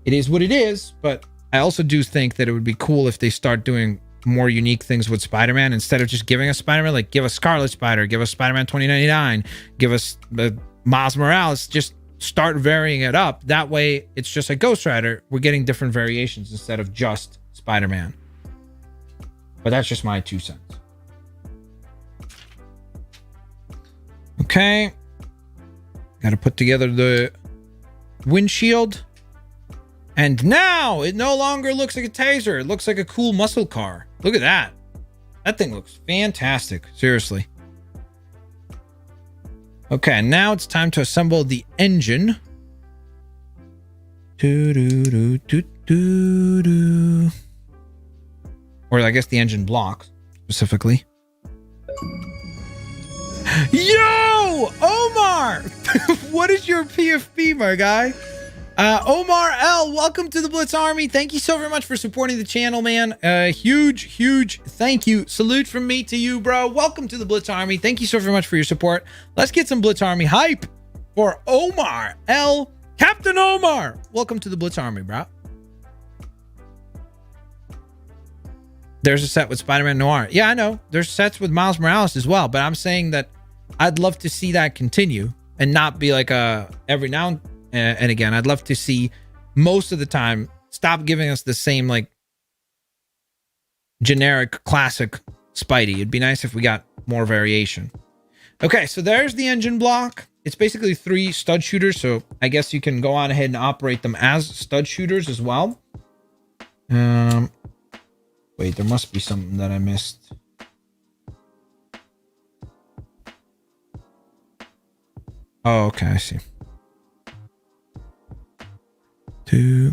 it is what it is, but I also do think that it would be cool if they start doing more unique things with Spider-Man instead of just giving us Spider-Man. Like, give us Scarlet Spider, give us Spider-Man 2099, give us Miles Morales. Just start varying it up. That way, it's just like Ghost Rider. We're getting different variations instead of just Spider-Man. But that's just my 2 cents. Okay. Got to put together the windshield. And now it no longer looks like a taser. It looks like a cool muscle car. Look at that. That thing looks fantastic. Seriously. Okay, now it's time to assemble the engine. Or I guess the engine block, specifically. Yo! Omar! What is your PFP, my guy? Omar L, welcome to the Blitz Army. Thank you so very much for supporting the channel, man. Huge thank you. Salute from me to you, bro. Welcome to the Blitz Army. Thank you so very much for your support. Let's get some Blitz Army hype for Omar L. Captain Omar. Welcome to the Blitz Army, bro. There's a set with Spider-Man Noir. Yeah, I know. There's sets with Miles Morales as well, but I'm saying that I'd love to see that continue and not be like every now and again. I'd love to see most of the time stop giving us the same like generic classic Spidey. It'd be nice if we got more variation. Okay, so there's the engine block. It's basically 3 stud shooters, so I guess you can go on ahead and operate them as stud shooters as well. Wait, there must be something that I missed. Oh, okay, I see. 2.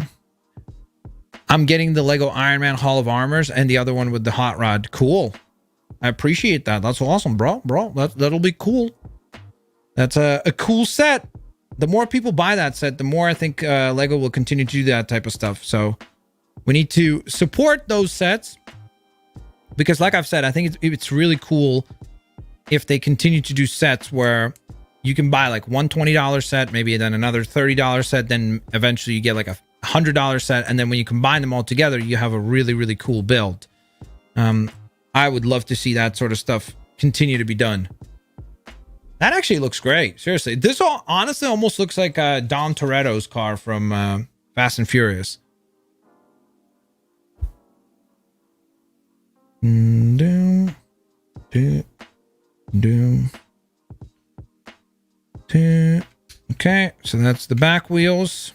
I'm getting the Lego Iron Man Hall of Armors and the other one with the hot rod. Cool. I appreciate that. That's awesome, bro. That'll be cool. That's a cool set. The more people buy that set, the more I think Lego will continue to do that type of stuff. So we need to support those sets because, like I've said, I think it's really cool if they continue to do sets where you can buy like one $20 set, maybe then another $30 set, then eventually you get like a $100 set, and then when you combine them all together, you have a really cool build. I would love to see that sort of stuff continue to be done. That actually looks great. Seriously, this all honestly almost looks like Dom Toretto's car from Fast and Furious. Okay, so that's the back wheels.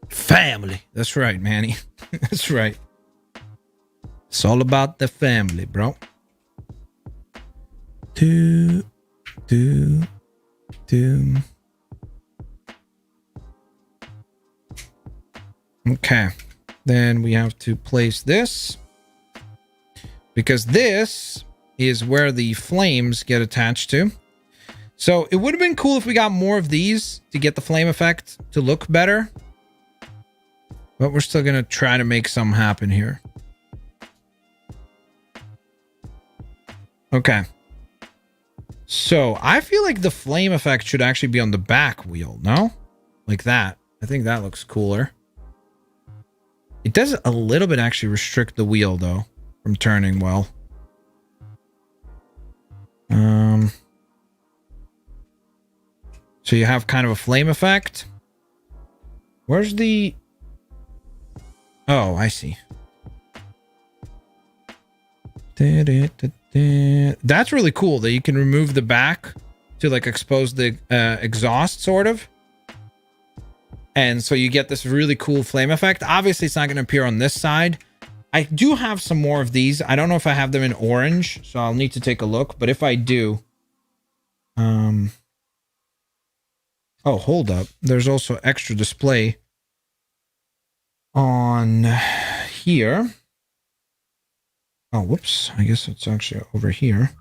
Family. That's right, Manny. That's right. It's all about the family, bro. 2. Okay. Then we have to place this, because this is where the flames get attached to. So it would have been cool if we got more of these to get the flame effect to look better. But we're still going to try to make some happen here. Okay. So I feel like the flame effect should actually be on the back wheel, no? Like that. I think that looks cooler. It does a little bit actually restrict the wheel, though, from turning well. So you have kind of a flame effect. Where's the... Oh, I see. That's really cool that you can remove the back to like expose the exhaust, sort of. And so you get this really cool flame effect. Obviously, it's not going to appear on this side. I do have some more of these. I don't know if I have them in orange, so I'll need to take a look. But if I do... Oh, hold up. There's also extra display on here. Oh, whoops. I guess it's actually over here.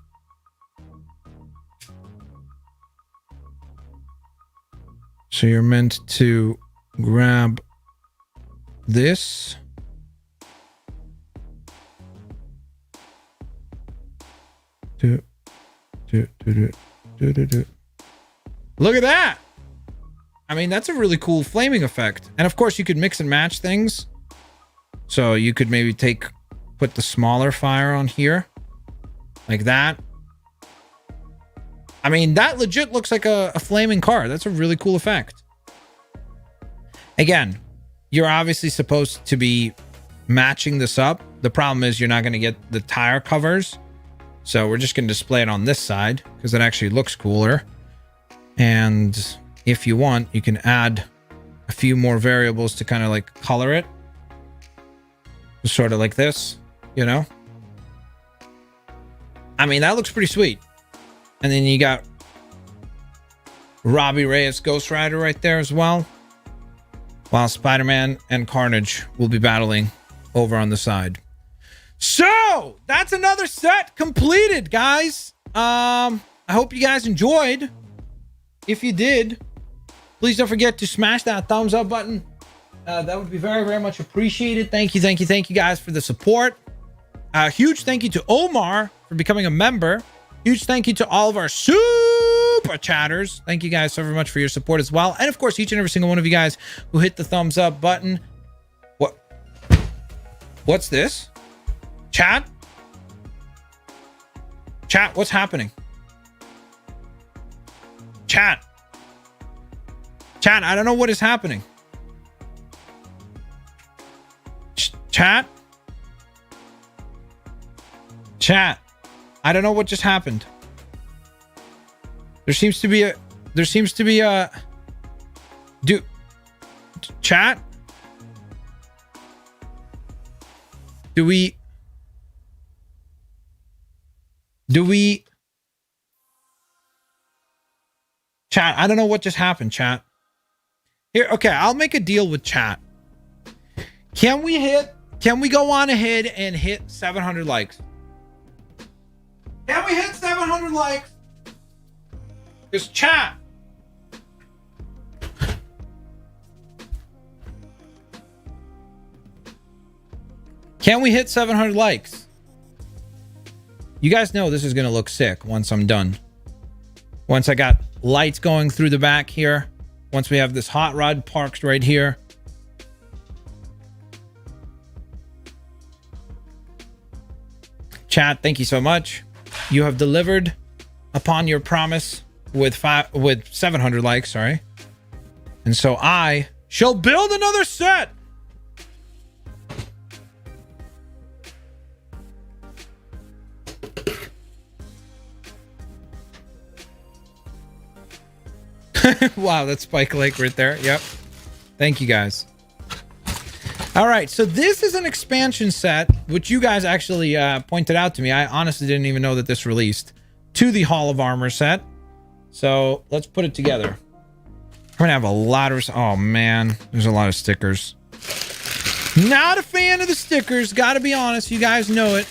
So you're meant to grab this. Look at that. I mean, that's a really cool flaming effect. And of course, you could mix and match things. So you could maybe put the smaller fire on here. Like that. I mean, that legit looks like a flaming car. That's a really cool effect. Again, you're obviously supposed to be matching this up. The problem is you're not going to get the tire covers. So we're just going to display it on this side because it actually looks cooler. And if you want, you can add a few more variables to kind of like color it. Sort of like this, you know? I mean, that looks pretty sweet. And then you got Robbie Reyes Ghost Rider right there as well. While Spider-Man and Carnage will be battling over on the side. So that's another set completed, guys. I hope you guys enjoyed. If you did, please don't forget to smash that thumbs up button. That would be very, very much appreciated. Thank you guys for the support. Huge thank you to Omar for becoming a member. Huge thank you to all of our super chatters. Thank you guys so very much for your support as well. And of course, each and every single one of you guys who hit the thumbs up button. What's this? Chat? Chat, what's happening? Chat. Chat, I don't know what is happening. Chat? Chat. I don't know what just happened. There seems to be a chat? Do we chat? I don't know what just happened, chat. Here, okay, I'll make a deal with chat. Can we go on ahead and hit 700 likes? Can we hit 700 likes? Because chat. Can we hit 700 likes? You guys know this is going to look sick once I'm done. Once I got lights going through the back here. Once we have this hot rod parked right here. Chat, thank you so much. You have delivered upon your promise with 700 likes, sorry. And so I shall build another set. Wow, that's Spike Lake right there. Yep. Thank you guys. All right, so this is an expansion set, which you guys actually pointed out to me. I honestly didn't even know that this released to the Hall of Armor set. So let's put it together. I'm gonna have a lot of, oh man, there's a lot of stickers. Not a fan of the stickers, gotta be honest, you guys know it.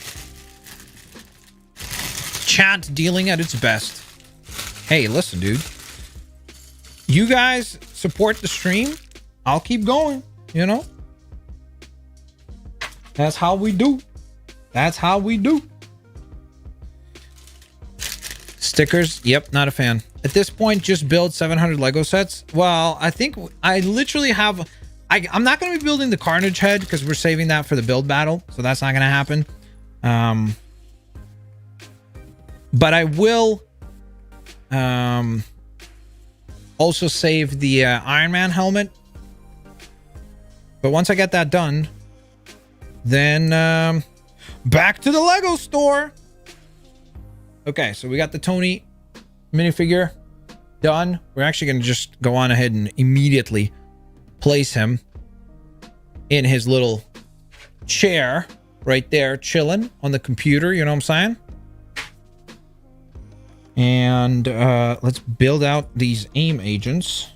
Chat dealing at its best. Hey, listen, dude. You guys support the stream, I'll keep going, you know? That's how we do. That's how we do. Stickers, yep, not a fan. At this point, just build 700 Lego sets. Well, I think I literally have... I'm not going to be building the Carnage head because we're saving that for the build battle. So that's not going to happen. But I will also save the Iron Man helmet. But once I get that done, then back to the Lego store. Okay, so we got the Tony minifigure done. We're actually going to just go on ahead and immediately place him in his little chair right there, chilling on the computer. You know what I'm saying? And let's build out these AIM agents.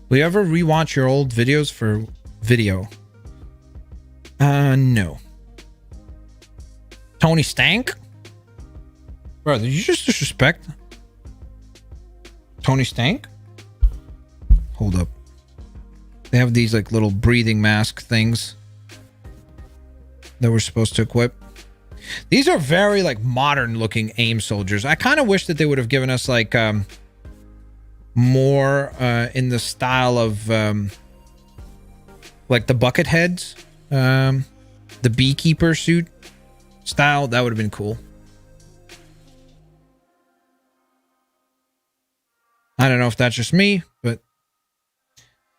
Will you ever rewatch your old videos for video? No. Tony Stank? Bro, did you just disrespect Tony Stank? Hold up. They have these like little breathing mask things that we're supposed to equip. These are very like modern looking AIM soldiers. I kind of wish that they would have given us like more in the style of like the bucket heads, the beekeeper suit style. That would have been cool. I don't know if that's just me, but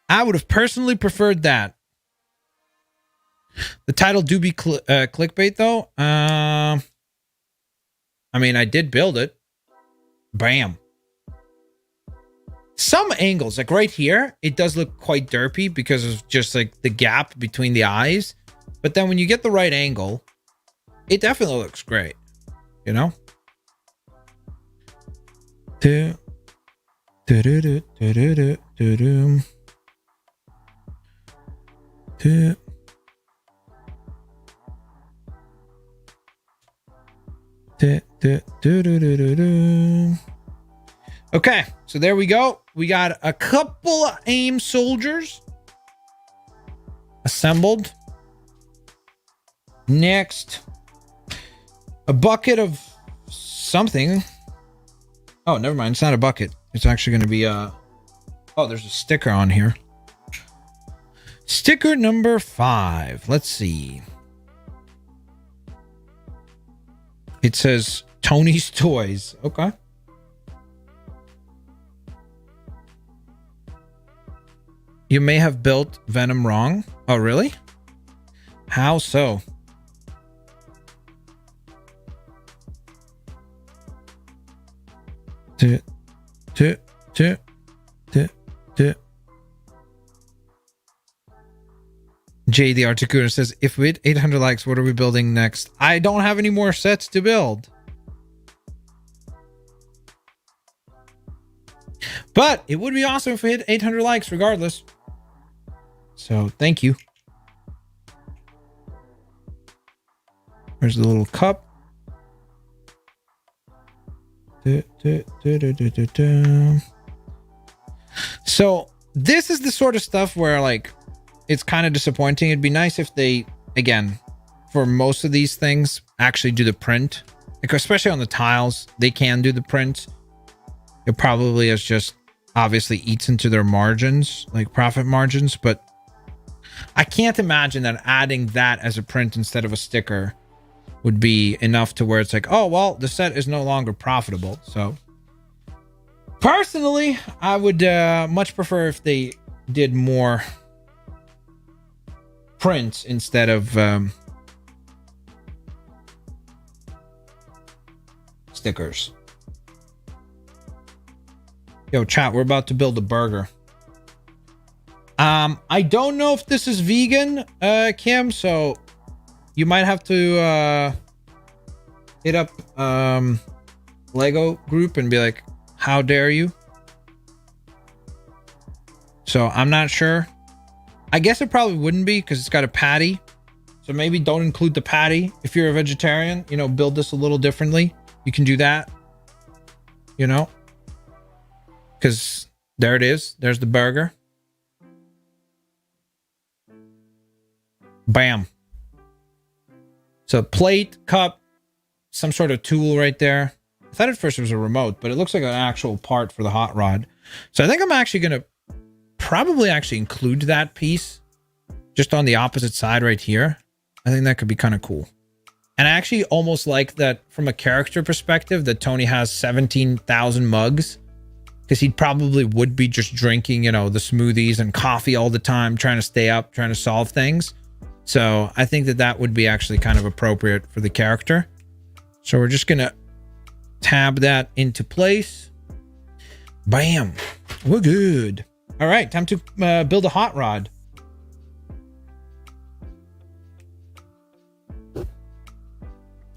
I would have personally preferred that. The title do be clickbait, though. I mean, I did build it. Bam. Some angles, like right here, it does look quite derpy because of just like the gap between the eyes. But then when you get the right angle, it definitely looks great. You know? Okay, so there we go. We got a couple of AIM soldiers assembled. Next, a bucket of something. Oh, never mind. It's not a bucket. It's actually going to be a... Oh, there's a sticker on here. Sticker number 5. Let's see. It says Tony's Toys. Okay. You may have built Venom wrong. Oh, really? How so? Jay the Articuno says, if we hit 800 likes, what are we building next? I don't have any more sets to build. But it would be awesome if we hit 800 likes regardless. So thank you. There's the little cup. So this is the sort of stuff where like it's kind of disappointing. It'd be nice if they, again, for most of these things, actually do the print. Like especially on the tiles, they can do the print. It probably is just obviously eats into their margins, like profit margins, but I can't imagine that adding that as a print instead of a sticker would be enough to where it's like, oh, well, the set is no longer profitable. So personally, I would much prefer if they did more prints instead of stickers. Yo, chat, we're about to build a burger. I don't know if this is vegan, Kim, so you might have to hit up Lego group and be like, how dare you? So I'm not sure. I guess it probably wouldn't be because it's got a patty. So maybe don't include the patty. If you're a vegetarian, you know, build this a little differently. You can do that, you know, because there it is. There's the burger. Bam. So plate, cup, some sort of tool right there. I thought at first it was a remote, but it looks like an actual part for the hot rod. So I think I'm actually going to probably actually include that piece just on the opposite side right here. I think that could be kind of cool. And I actually almost like that from a character perspective that Tony has 17,000 mugs, because he probably would be just drinking, you know, the smoothies and coffee all the time, trying to stay up, trying to solve things. So I think that that would be actually kind of appropriate for the character. So we're just going to tab that into place. Bam. We're good. All right. Time to build a hot rod.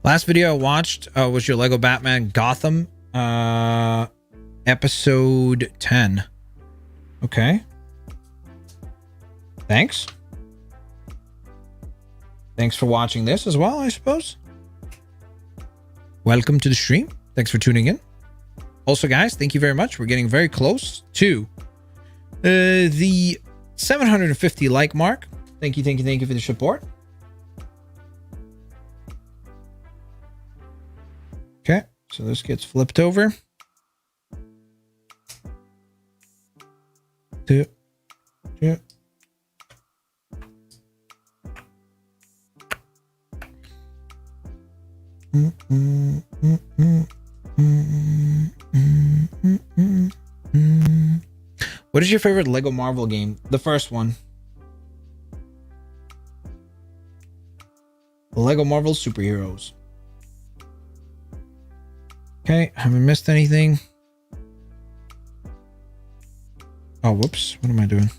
Last video I watched was your Lego Batman Gotham episode 10. Okay. Thanks. Thanks for watching this as well, I suppose. Welcome to the stream. Thanks for tuning in. Also, guys, thank you very much. We're getting very close to the 750 like mark. Thank you for the support. Okay, so this gets flipped over. Yeah. What is your favorite Lego Marvel game? The first one. Lego Marvel Superheroes. Okay, haven't missed anything. Oh, whoops. What am I doing?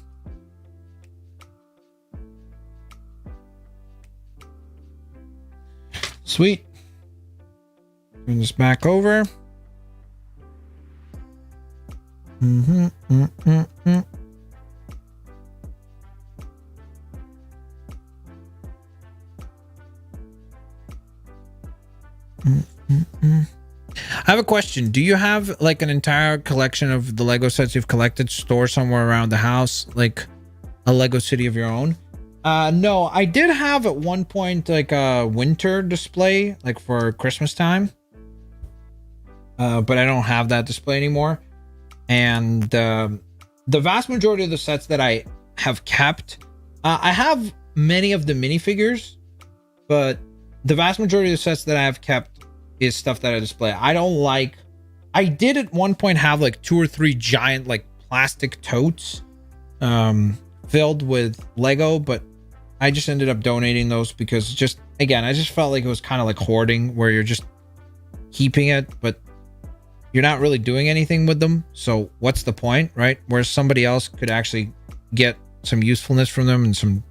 Sweet. Turn this back over. I have a question. Do you have like an entire collection of the Lego sets you've collected stored somewhere around the house, like a Lego city of your own? No, I did have at one point like a winter display, like for Christmas time. But I don't have that display anymore. And the vast majority of the sets that I have kept, I have many of the minifigures, but the vast majority of the sets that I have kept is stuff that I display. I did at one point have like 2 or 3 giant like plastic totes filled with Lego, but I just ended up donating those because I just felt like it was kind of like hoarding where you're just keeping it, but you're not really doing anything with them. So what's the point, right? Whereas somebody else could actually get some usefulness from them and some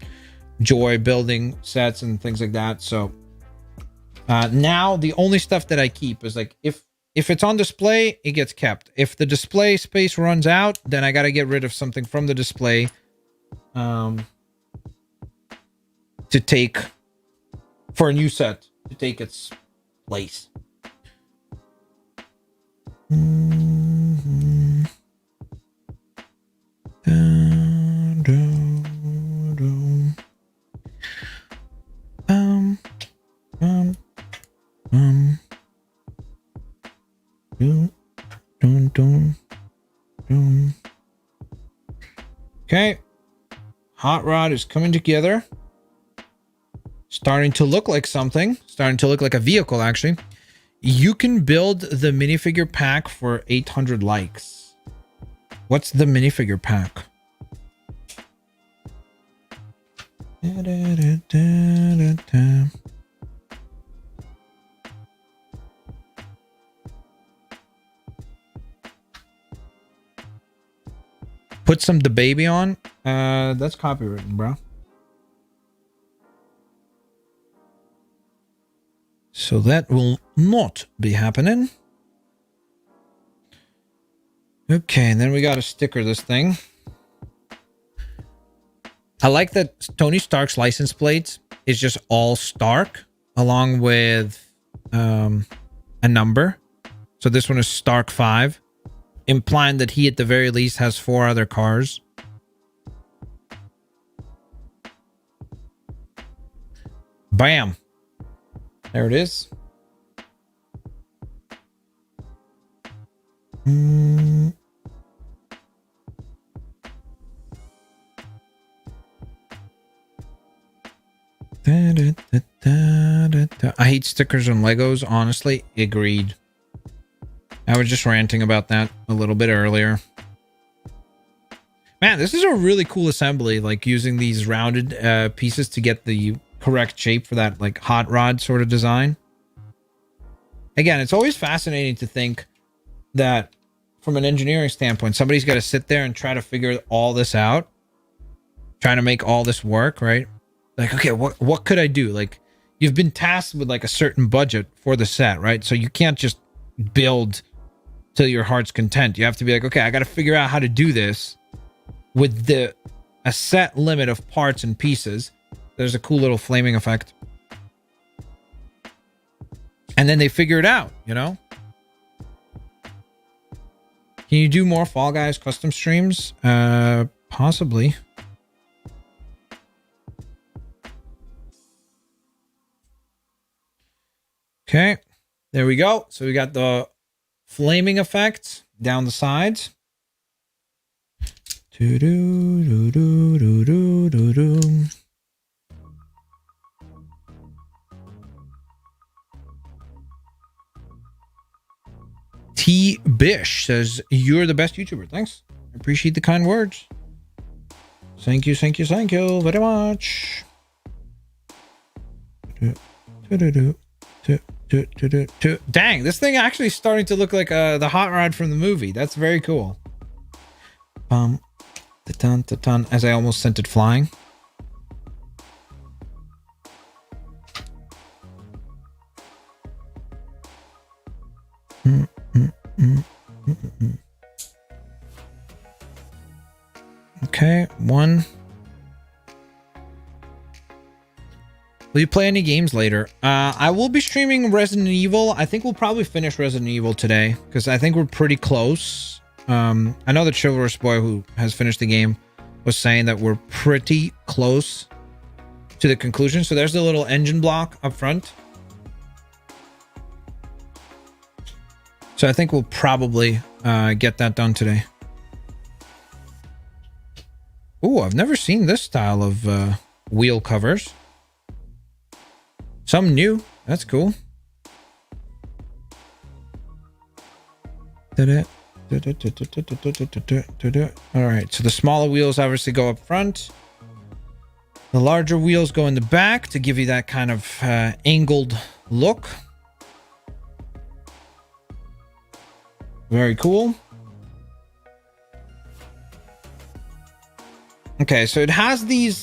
joy building sets and things like that. So now the only stuff that I keep is like if it's on display, it gets kept. If the display space runs out, then I got to get rid of something from the display to take for a new set to take its place. Okay. Hot rod is coming together. Starting to look like something. Starting to look like a vehicle, actually. You can build the minifigure pack for 800 likes. What's the minifigure pack? Put some the baby on. That's copywritten, bro. So that will not be happening. Okay, and then we got to sticker this thing. I like that Tony Stark's license plates is just all Stark along with a number. So this one is Stark 5, implying that he at the very least has 4 other cars. Bam. There it is. I hate stickers on Legos, honestly. Agreed. I was just ranting about that a little bit earlier. Man, this is a really cool assembly, like using these rounded pieces to get the correct shape for that like hot rod sort of design. Again, it's always fascinating to think that from an engineering standpoint, somebody's got to sit there and try to figure all this out, trying to make all this work, right? Like, okay, what could I do? Like, you've been tasked with like a certain budget for the set, right? So you can't just build till your heart's content. You have to be like, okay, I got to figure out how to do this with a set limit of parts and pieces. There's a cool little flaming effect. And then they figure it out, you know? Can you do more Fall Guys custom streams? Possibly. Okay, there we go. So we got the flaming effect down the sides. T Bish says, "You're the best YouTuber." Thanks. I appreciate the kind words. Thank you very much. Dang, this thing actually is starting to look like the hot rod from the movie. That's very cool. As I almost sent it flying. Okay, one. Will you play any games later? I will be streaming Resident Evil. I think we'll probably finish Resident Evil today because I think we're pretty close. I know that Chivalrous Boy, who has finished the game, was saying that we're pretty close to the conclusion. So there's the little engine block up front. So I think we'll probably get that done today. Ooh, I've never seen this style of wheel covers. Some new. That's cool. All right, so the smaller wheels obviously go up front. The larger wheels go in the back to give you that kind of angled look. Very cool. Okay, so it has these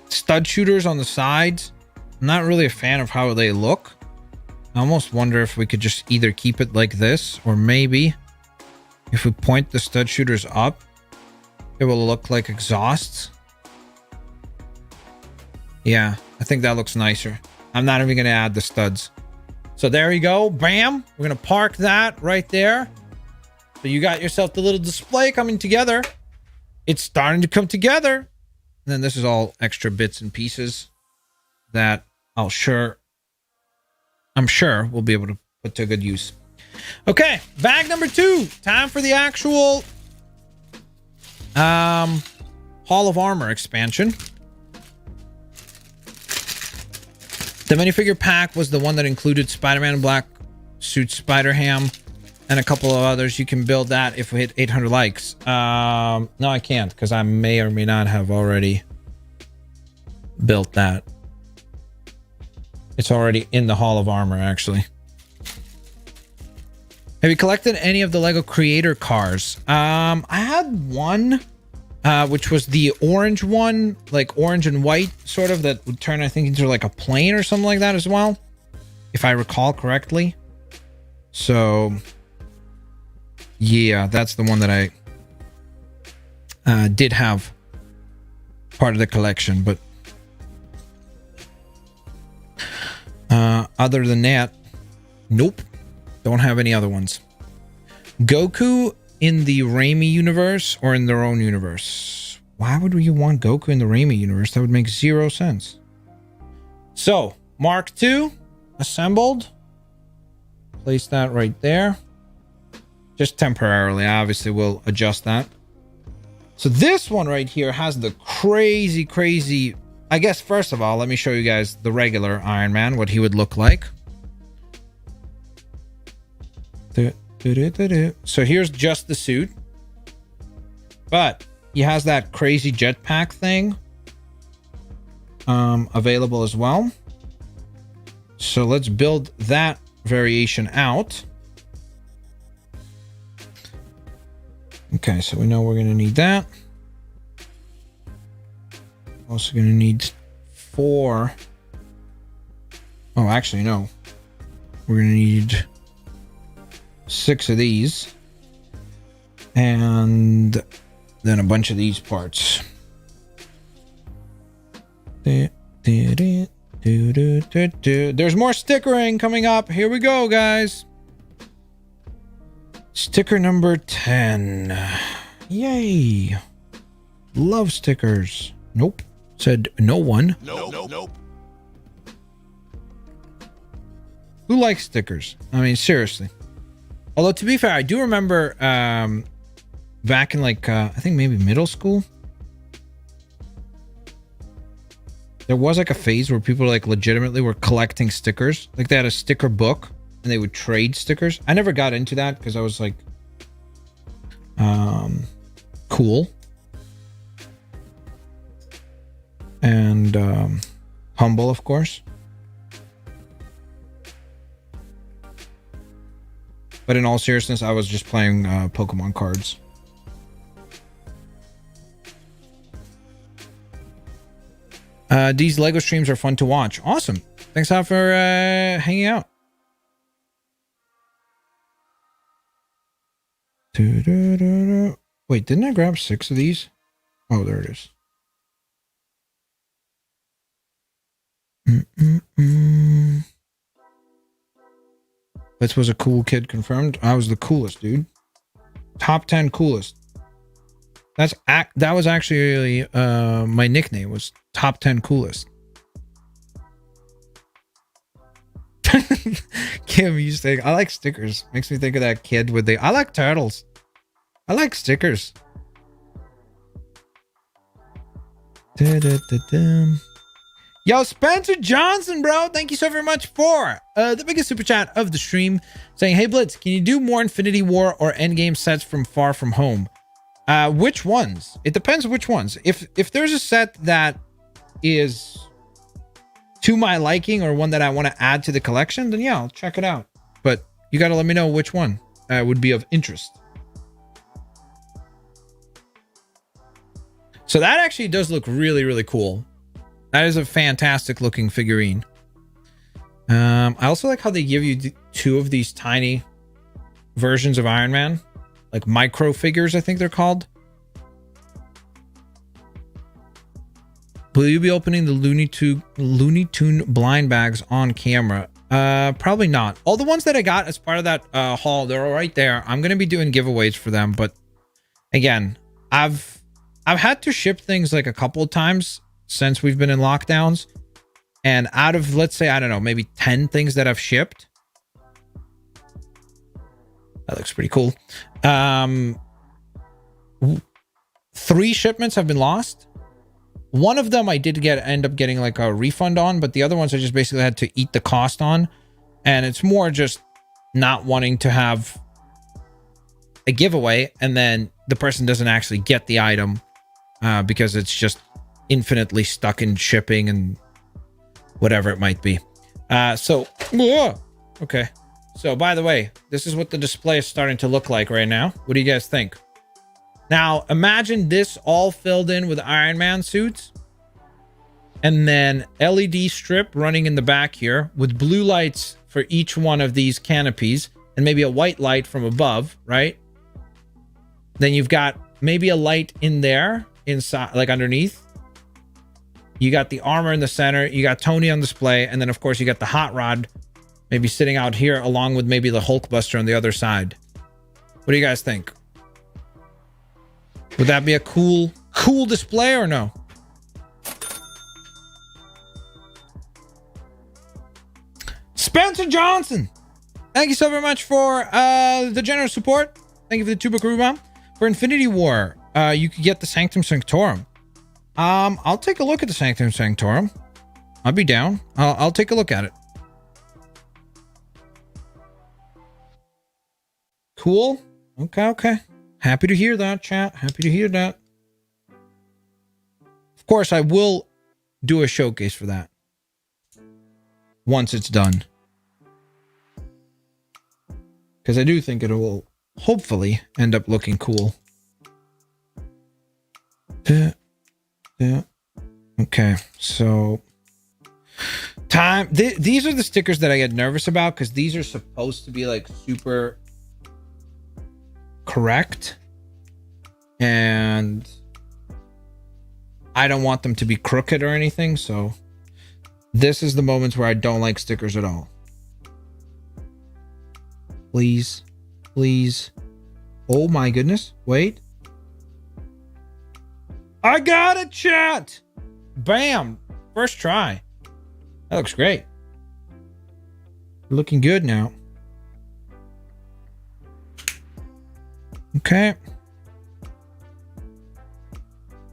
stud shooters on the sides. I'm not really a fan of how they look. I almost wonder if we could just either keep it like this, or maybe if we point the stud shooters up, it will look like exhausts. Yeah, I think that looks nicer. I'm not even going to add the studs. So there you go. Bam. We're going to park that right there. So you got yourself the little display coming together. It's starting to come together. And then this is all extra bits and pieces that I'm sure we'll be able to put to good use. Okay, bag number 2. Time for the actual Hall of Armor expansion. The minifigure pack was the one that included Spider-Man Black Suit Spider-Ham and a couple of others. You can build that if we hit 800 likes. No, I can't, because I may or may not have already built that. It's already in the Hall of Armor, actually. Have you collected any of the Lego Creator cars? I had one, which was the orange one, like orange and white, sort of, that would turn, I think, into like a plane or something like that as well, if I recall correctly. So, yeah, that's the one that I did have part of the collection, but other than that, nope, don't have any other ones. Goku in the Raimi universe or in their own universe? Why would you want Goku in the Raimi universe? That would make 0 sense. So, Mark II assembled. Place that right there. Just temporarily. Obviously, we'll adjust that. So this one right here has the crazy... I guess, first of all, let me show you guys the regular Iron Man, what he would look like. So here's just the suit. But he has that crazy jetpack thing available as well. So let's build that variation out. Okay, so we know we're going to need that. Also going to need 4. Oh, actually, no. We're going to need 6 of these. And then a bunch of these parts. There's more stickering coming up. Here we go, guys. Sticker number 10. Yay. Love stickers. Nope. Said no one. Nope. Who likes stickers? I mean, seriously. Although, to be fair, I do remember back in like, I think maybe middle school, there was like a phase where people like legitimately were collecting stickers. Like they had a sticker book and they would trade stickers. I never got into that because I was like, cool and humble, of course. But in all seriousness, I was just playing Pokemon cards. These LEGO streams are fun to watch. Awesome. Thanks a lot for hanging out. Wait, didn't I grab 6 of these? Oh, there it is. This was a cool kid confirmed. I was the coolest, dude. Top 10 coolest. That was actually my nickname was Top 10 Coolest. Kim used to think, I like stickers. Makes me think of that kid with the I like turtles. I like stickers. Yo, Spencer Johnson, bro. Thank you so very much for the biggest super chat of the stream. Saying, hey, Blitz, can you do more Infinity War or Endgame sets from Far From Home? Which ones? It depends which ones. If there's a set that is to my liking or one that I want to add to the collection, then yeah, I'll check it out. But you got to let me know which one would be of interest. So that actually does look really, really cool. That is a fantastic looking figurine. I also like how they give you 2 of these tiny versions of Iron Man. Like micro figures, I think they're called. Will you be opening the Looney Tune blind bags on camera? Probably not. All the ones that I got as part of that haul, they're all right there. I'm going to be doing giveaways for them. But again, I've had to ship things like a couple of times since we've been in lockdowns. And out of, let's say, I don't know, maybe 10 things that I've shipped. That looks pretty cool. 3 shipments have been lost. One of them I did end up getting like a refund on, but the other ones I just basically had to eat the cost on. And it's more just not wanting to have a giveaway and then the person doesn't actually get the item because it's just infinitely stuck in shipping and whatever it might be. Okay. So, by the way, this is what the display is starting to look like right now. What do you guys think? Now, imagine this all filled in with Iron Man suits. And then LED strip running in the back here with blue lights for each one of these canopies. And maybe a white light from above, right? Then you've got maybe a light in there, inside, like underneath. You got the armor in the center. You got Tony on display. And then, of course, you got the hot rod maybe sitting out here along with maybe the Hulkbuster on the other side. What do you guys think? Would that be a cool display or no? Spencer Johnson, thank you so very much for the generous support. Thank you for the Tuba Bomb. For Infinity War, you could get the Sanctum Sanctorum. I'll take a look at the Sanctum Sanctorum. I'll be down. I'll take a look at it. Cool. Okay. Happy to hear that, chat. Happy to hear that. Of course, I will do a showcase for that once it's done. Because I do think it will hopefully end up looking cool. Yeah. Okay, so time. These are the stickers that I get nervous about because these are supposed to be like super correct. And I don't want them to be crooked or anything. So this is the moments where I don't like stickers at all. Please. Oh my goodness. Wait. I got it, chat. Bam. First try. That looks great. Looking good now. Okay.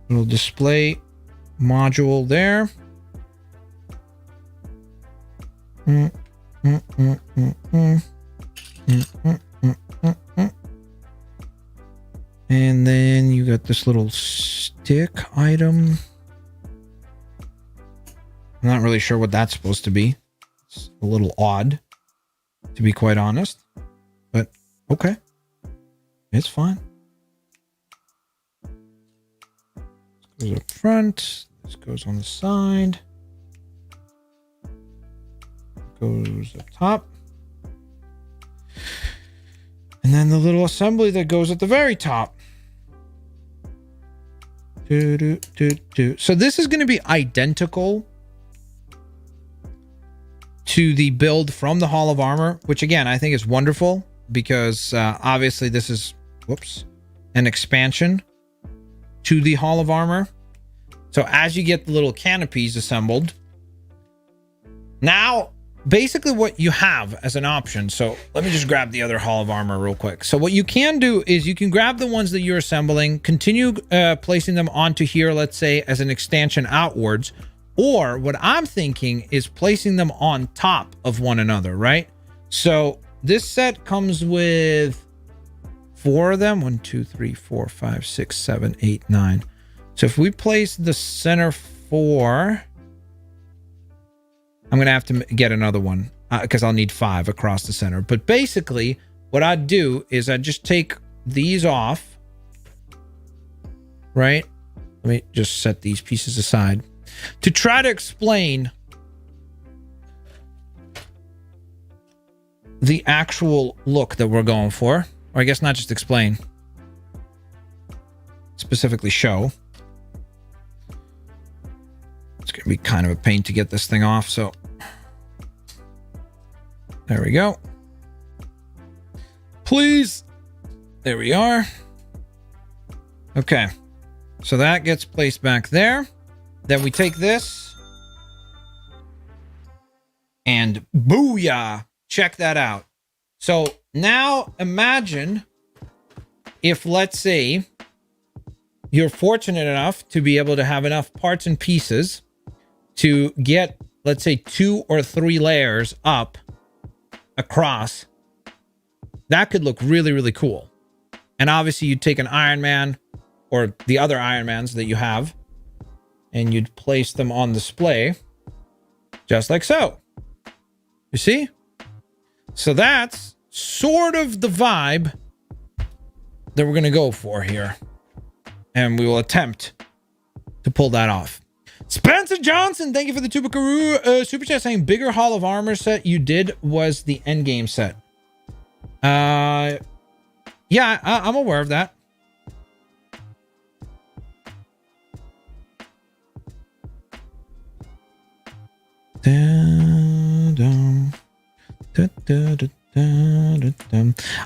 Little display module there. And then you got this little stick item. I'm not really sure what that's supposed to be. It's a little odd, to be quite honest. But okay. It's fine. This goes up front. This goes on the side. Goes up top. And then the little assembly that goes at the very top. So this is going to be identical to the build from the Hall of Armor, which again, I think is wonderful because obviously this is, an expansion to the Hall of Armor. So as you get the little canopies assembled, now basically what you have as an option. So let me just grab the other Hall of Armor real quick. So what you can do is you can grab the ones that you're assembling, continue placing them onto here, let's say as an extension outwards. Or what I'm thinking is placing them on top of one another, right? So this set comes with 4 of them. 1, 2, 3, 4, 5, 6, 7, 8, 9. So if we place the center 4, I'm going to have to get another one because I'll need 5 across the center. But basically what I'd do is I'd just take these off, right? Let me just set these pieces aside to try to explain the actual look that we're going for. Or I guess not just explain, specifically show. It's going to be kind of a pain to get this thing off, so there we go. Please. There we are. Okay. So that gets placed back there. Then we take this and booyah, check that out. So now imagine if, let's say, you're fortunate enough to be able to have enough parts and pieces to get, let's say, 2 or 3 layers up across. That could look really, really cool. And obviously you'd take an Iron Man or the other Iron Mans that you have, and you'd place them on display just like so. You see? So that's sort of the vibe that we're going to go for here. And we will attempt to pull that off. Spencer Johnson, thank you for the Tubakaroo super chat saying bigger Hall of Armor set you did was the Endgame set. Yeah, I'm aware of that.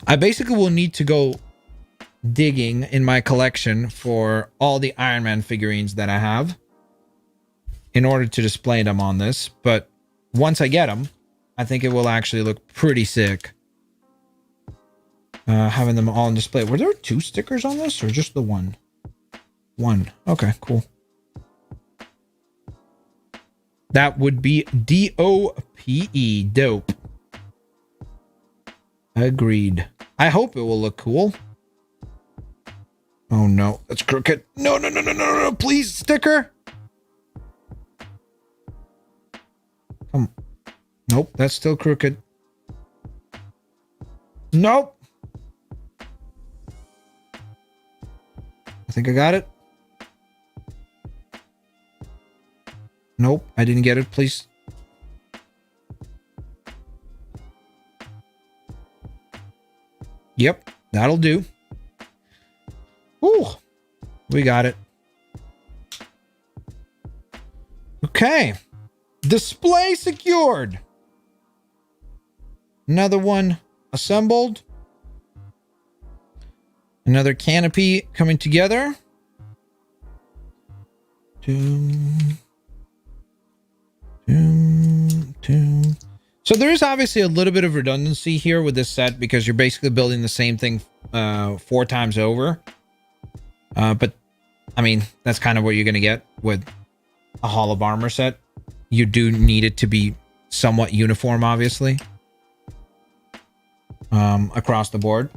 I basically will need to go digging in my collection for all the Iron Man figurines that I have in order to display them on this. But once I get them, I think it will actually look pretty sick. Having them all on display. Were there 2 stickers on this or just the one? One. Okay, cool. That would be D-O-P-E. Dope. Agreed. I hope it will look cool. Oh no, that's crooked. No, please, sticker. Come. Nope, that's still crooked. Nope. I think I got it. Nope, I didn't get it, please. Yep, that'll do. Ooh, we got it. Okay. Display secured. Another one assembled. Another canopy coming together. So there is obviously a little bit of redundancy here with this set because you're basically building the same thing 4 times over. But I mean, that's kind of what you're going to get with a Hall of Armor set. You do need it to be somewhat uniform, obviously, across the board.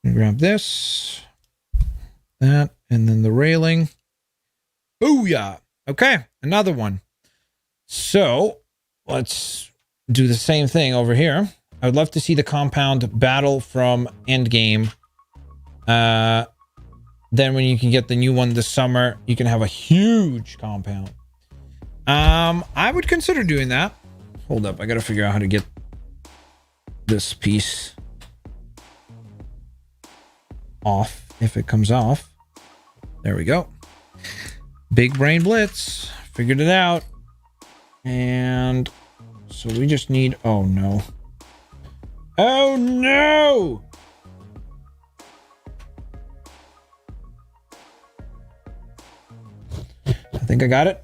Grab this, that, and then the railing. Booyah! Okay, another one. So let's do the same thing over here. I would love to see the compound battle from Endgame. Then when you can get the new one this summer, you can have a huge compound. I would consider doing that. Hold up, I gotta figure out how to get this piece off, if it comes off. There we go. Big brain blitz. Figured it out. And so we just need... Oh, no. Oh, no! I think I got it.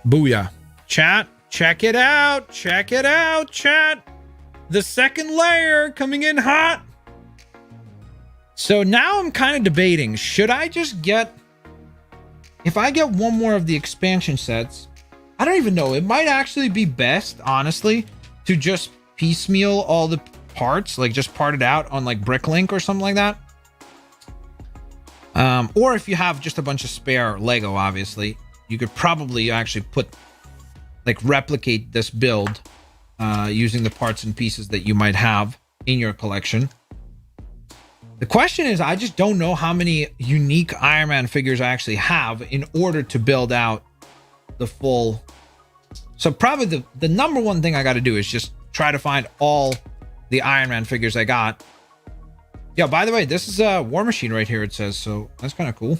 Booyah. Chat, check it out. Check it out, chat. The second layer coming in hot. So now I'm kind of debating. Should I just get... If I get one more of the expansion sets, I don't even know. It might actually be best, honestly, to just piecemeal all the parts, like just part it out on like Bricklink or something like that. Or if you have just a bunch of spare Lego, obviously, you could probably actually replicate this build using the parts and pieces that you might have in your collection. The question is, I just don't know how many unique Iron Man figures I actually have in order to build out the full. So probably the number one thing I got to do is just try to find all the Iron Man figures I got. Yeah, by the way, this is a War Machine right here, it says, so that's kind of cool.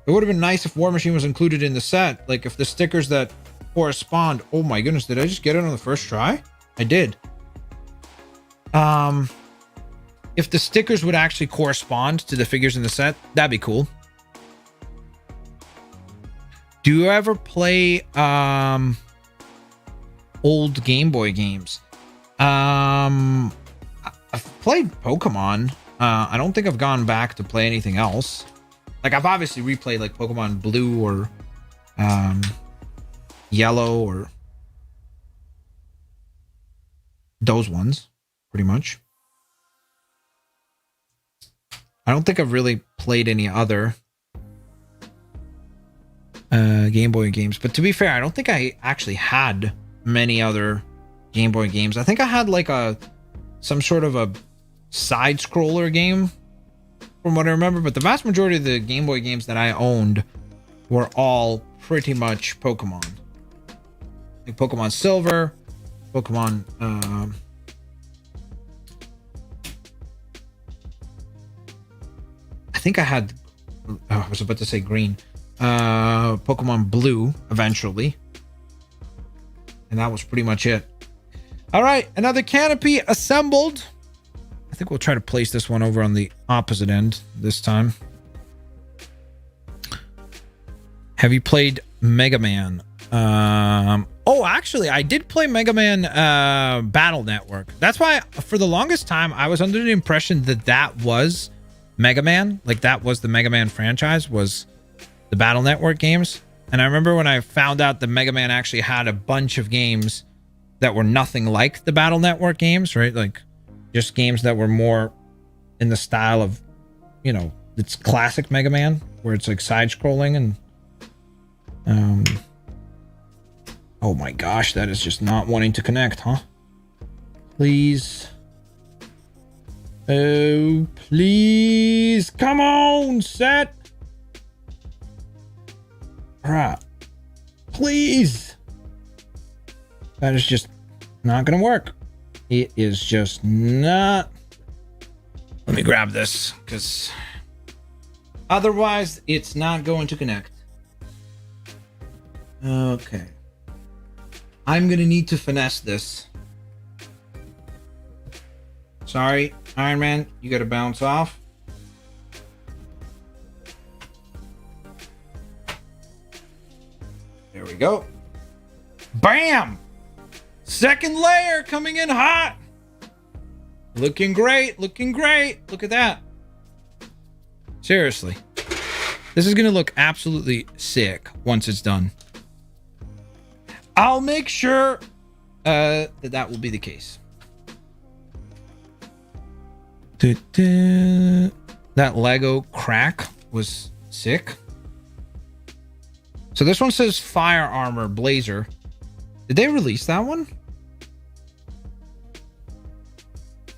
It would have been nice if War Machine was included in the set, like if the stickers that correspond. Oh my goodness, did I just get it on the first try? I did. If the stickers would actually correspond to the figures in the set, that'd be cool. Do you ever play old Game Boy games? I've played Pokemon. I don't think I've gone back to play anything else. Like, I've obviously replayed like Pokemon Blue or Yellow or those ones, pretty much. I don't think I've really played any other Game Boy games. But to be fair, I don't think I actually had many other Game Boy games. I think I had like some sort of a side scroller game from what I remember. But the vast majority of the Game Boy games that I owned were all pretty much Pokemon. Like Pokemon Silver, Pokemon... I think I had... Oh, I was about to say green. Pokemon Blue, eventually. And that was pretty much it. All right, another canopy assembled. I think we'll try to place this one over on the opposite end this time. Have you played Mega Man? Oh, actually, I did play Mega Man Battle Network. That's why, for the longest time, I was under the impression that that was Mega Man. Like, that was the Mega Man franchise, was the Battle Network games. And I remember when I found out that Mega Man actually had a bunch of games that were nothing like the Battle Network games, right? Like, just games that were more in the style of, you know, it's classic Mega Man, where it's like side-scrolling and... Oh my gosh, that is just not wanting to connect, huh? Please. Oh, please. Come on, set. All right. Please. That is just not going to work. It is just not. Let me grab this, because otherwise it's not going to connect. Okay. I'm going to need to finesse this. Sorry, Iron Man, you got to bounce off. There we go. Bam! Second layer coming in hot. Looking great, looking great. Look at that. Seriously. This is going to look absolutely sick once it's done. I'll make sure that will be the case. That Lego crack was sick. So this one says Fire Armor Blazer. Did they release that one?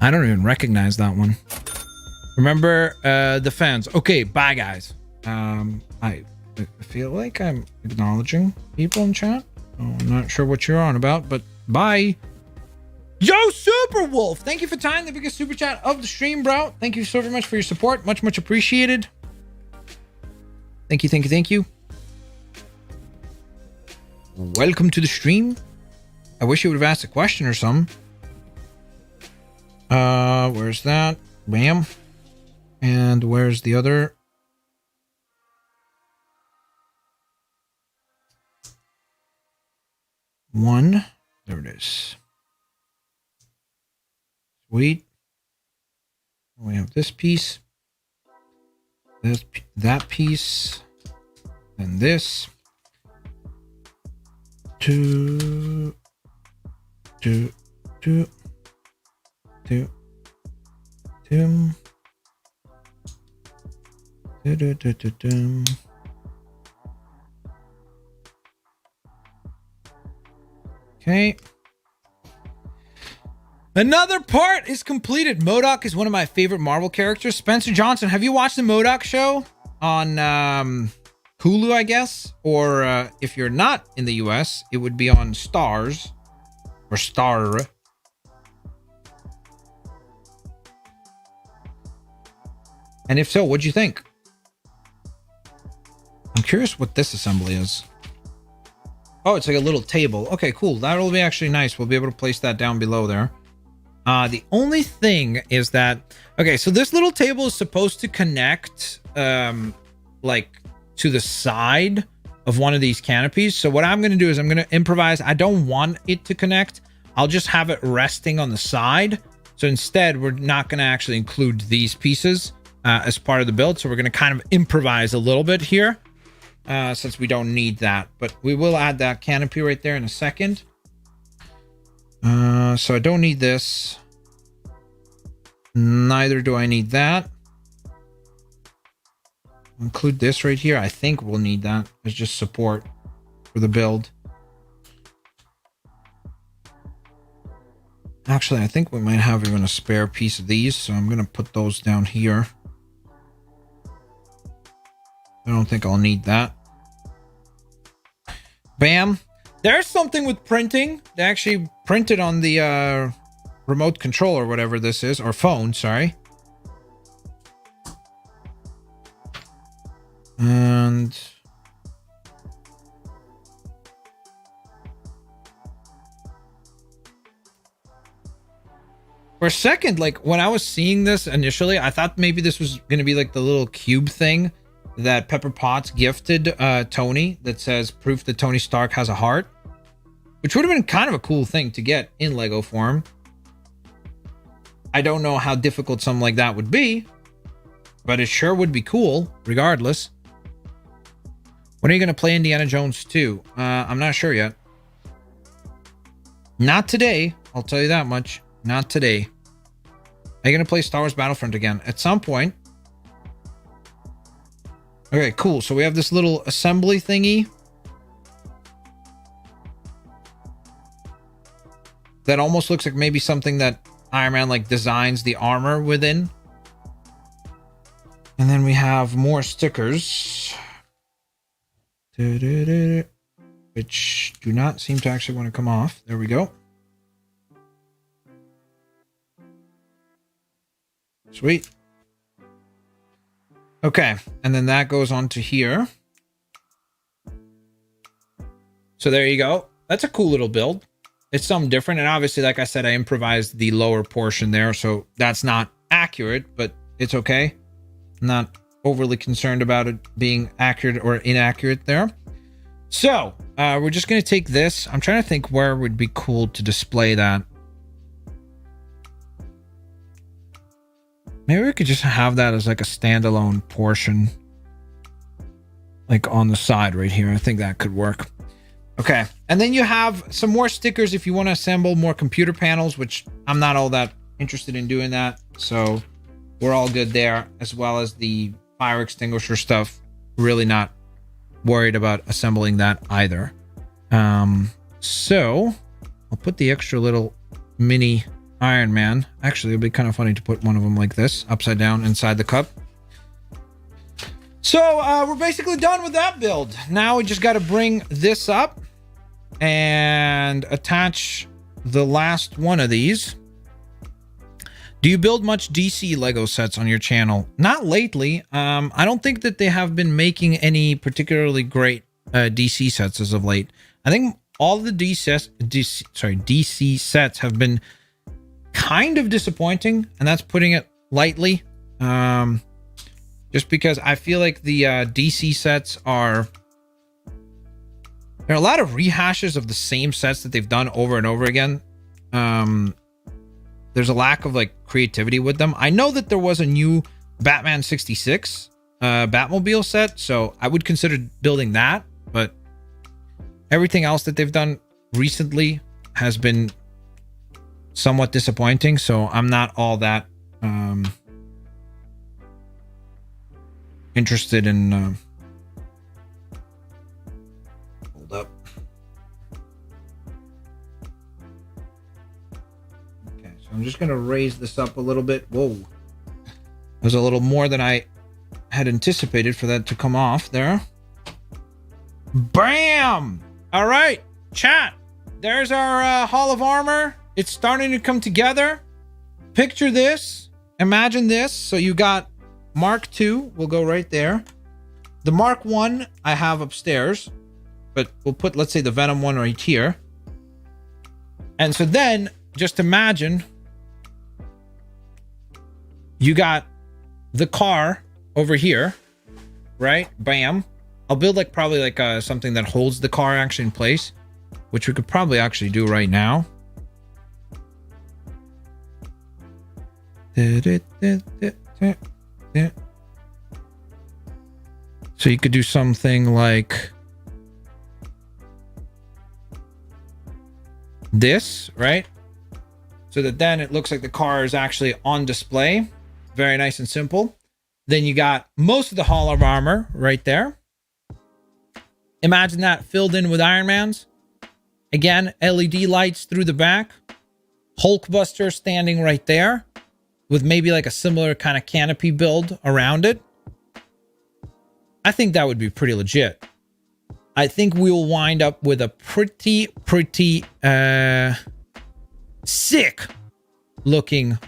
I don't even recognize that one. Remember the fans. Okay, bye guys. I feel like I'm acknowledging people in chat. I'm not sure what you're on about, but bye. Yo, Super Wolf, thank you for time, the biggest super chat of the stream, bro. Thank you so very much for your support. Much appreciated. Thank you. Welcome to the stream. I wish you would have asked a question or something. Where's that? Bam. And where's the other? One. There it is. Sweet. We have this piece. That piece. And this. Two. Okay. Another part is completed. MODOK is one of my favorite Marvel characters. Spencer Johnson, have you watched the MODOK show on Hulu, I guess? Or if you're not in the US, it would be on Stars or Star. And if so, what'd you think? I'm curious what this assembly is. Oh, it's like a little table. Okay, cool. That'll be actually nice. We'll be able to place that down below there. The only thing is that, okay, so this little table is supposed to connect like to the side of one of these canopies. So what I'm going to do is I'm going to improvise. I don't want it to connect. I'll just have it resting on the side. So instead, we're not going to actually include these pieces as part of the build. So we're going to kind of improvise a little bit here since we don't need that. But we will add that canopy right there in a second. So I don't need this. Neither do I need that. Include this right here. I think we'll need that as just support for the build. Actually, I think we might have even a spare piece of these, so I'm going to put those down here. I don't think I'll need that. Bam. There's something with printing. They actually printed on the remote control or whatever this is, or phone, sorry. And for a second, like when I was seeing this initially, I thought maybe this was going to be like the little cube thing that Pepper Potts gifted Tony that says proof that Tony Stark has a heart, which would have been kind of a cool thing to get in Lego form. I don't know how difficult something like that would be, but it sure would be cool regardless. When are you going to play Indiana Jones 2? I'm not sure yet. Not today. I'll tell you that much. Not today. Are you going to play Star Wars Battlefront again? At some point. Okay, cool. So we have this little assembly thingy. That almost looks like maybe something that Iron Man like designs the armor within. And then we have more stickers. Which do not seem to actually want to come off. There we go. Sweet. Okay, and then that goes on to here. So there you go. That's a cool little build. It's something different. And obviously, like I said, I improvised the lower portion there. So that's not accurate, but it's okay. I'm not overly concerned about it being accurate or inaccurate there. So we're just going to take this. I'm trying to think where would be cool to display that. Maybe we could just have that as like a standalone portion, like on the side right here. I think that could work. Okay, and then you have some more stickers if you want to assemble more computer panels, which I'm not all that interested in doing that, so we're all good there, as well as the fire extinguisher stuff. Really not worried about assembling that either. So I'll put the extra little mini Iron Man. Actually, it'd be kind of funny to put one of them like this, upside down inside the cup. So we're basically done with that build. Now we just got to bring this up and attach the last one of these. Do you build much DC Lego sets on your channel? Not lately. I don't think that they have been making any particularly great DC sets as of late. I think all the DC sets have been kind of disappointing, and that's putting it lightly. Just because I feel like the DC sets are... There are a lot of rehashes of the same sets that they've done over and over again. There's a lack of like creativity with them. I know that there was a new Batman 66 Batmobile set, so I would consider building that, but everything else that they've done recently has been somewhat disappointing, so I'm not all that interested in hold up. Okay, so I'm just gonna raise this up a little bit. Whoa, there's a little more than I had anticipated for that to come off there. Bam! All right, chat, there's our Hall of Armor. It's starting to come together. Picture this, imagine this. So you got Mark II will go right there. The Mark I I have upstairs, but we'll put, let's say, the Venom one right here. And so then just imagine you got the car over here, right? Bam. I'll build like probably like something that holds the car actually in place, which we could probably actually do right now. So you could do something like this, right? So that then it looks like the car is actually on display. Very nice and simple. Then you got most of the Hall of Armor right there. Imagine that filled in with Iron Mans. Again, LED lights through the back. Hulkbuster standing right there with maybe like a similar kind of canopy build around it. I think that would be pretty legit. I think we will wind up with a pretty sick looking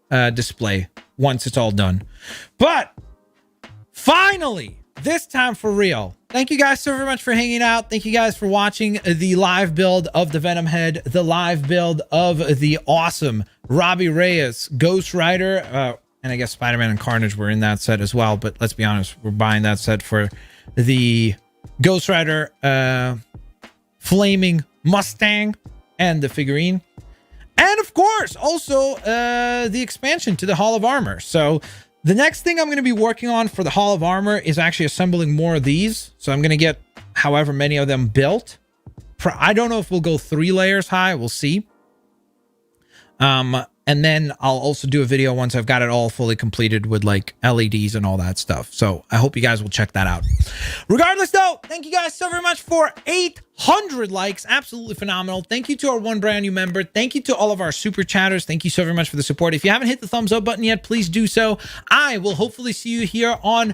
display once it's all done. But finally, this time for real. Thank you guys so very much for hanging out. Thank you guys for watching the live build of the Venom head, the live build of the awesome Robbie Reyes, Ghost Rider, and I guess Spider-Man and Carnage were in that set as well. But let's be honest, we're buying that set for the Ghost Rider Flaming Mustang and the figurine. And of course, also the expansion to the Hall of Armor. So the next thing I'm going to be working on for the Hall of Armor is actually assembling more of these. So I'm going to get however many of them built. I don't know if we'll go 3 layers high. We'll see. And then I'll also do a video once I've got it all fully completed with like LEDs and all that stuff. So I hope you guys will check that out. Regardless though, thank you guys so very much for 800 likes. Absolutely phenomenal. Thank you to our one brand new member. Thank you to all of our super chatters. Thank you so very much for the support. If you haven't hit the thumbs up button yet, please do so. I will hopefully see you here on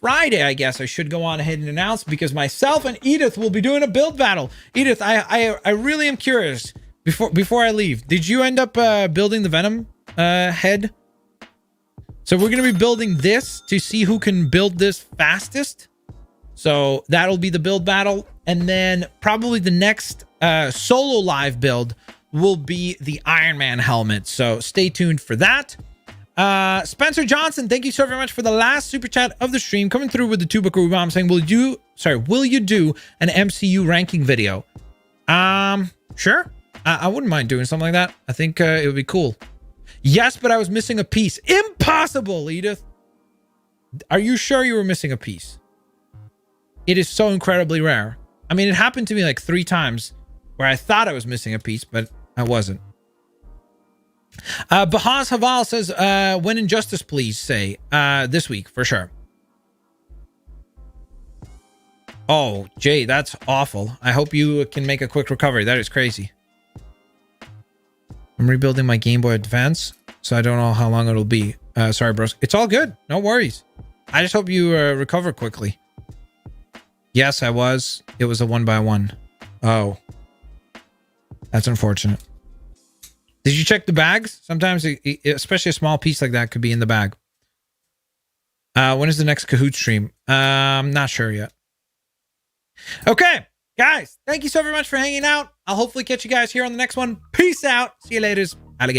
Friday. I guess I should go on ahead and announce, because myself and Edith will be doing a build battle. Edith, I really am curious. Before I leave, did you end up building the Venom head? So we're going to be building this to see who can build this fastest. So that'll be the build battle. And then probably the next solo live build will be the Iron Man helmet. So stay tuned for that. Spencer Johnson, thank you so very much for the last super chat of the stream, coming through with the 2 Buckaroo bomb saying, will you do an MCU ranking video? Sure. I wouldn't mind doing something like that. I think it would be cool. Yes, but I was missing a piece. Impossible, Edith. Are you sure you were missing a piece? It is so incredibly rare. I mean, it happened to me like 3 times where I thought I was missing a piece, but I wasn't. Bahaz Haval says, when Injustice, please say, this week, for sure. Oh, Jay, that's awful. I hope you can make a quick recovery. That is crazy. I'm rebuilding my Game Boy Advance, so I don't know how long it'll be. Sorry, bros. It's all good. No worries. I just hope you recover quickly. Yes, I was. It was a 1x1. Oh. That's unfortunate. Did you check the bags? Sometimes, especially a small piece like that could be in the bag. When is the next Kahoot stream? I'm not sure yet. Okay, guys, thank you so very much for hanging out. I'll hopefully catch you guys here on the next one. Peace out. See you later. Alligator.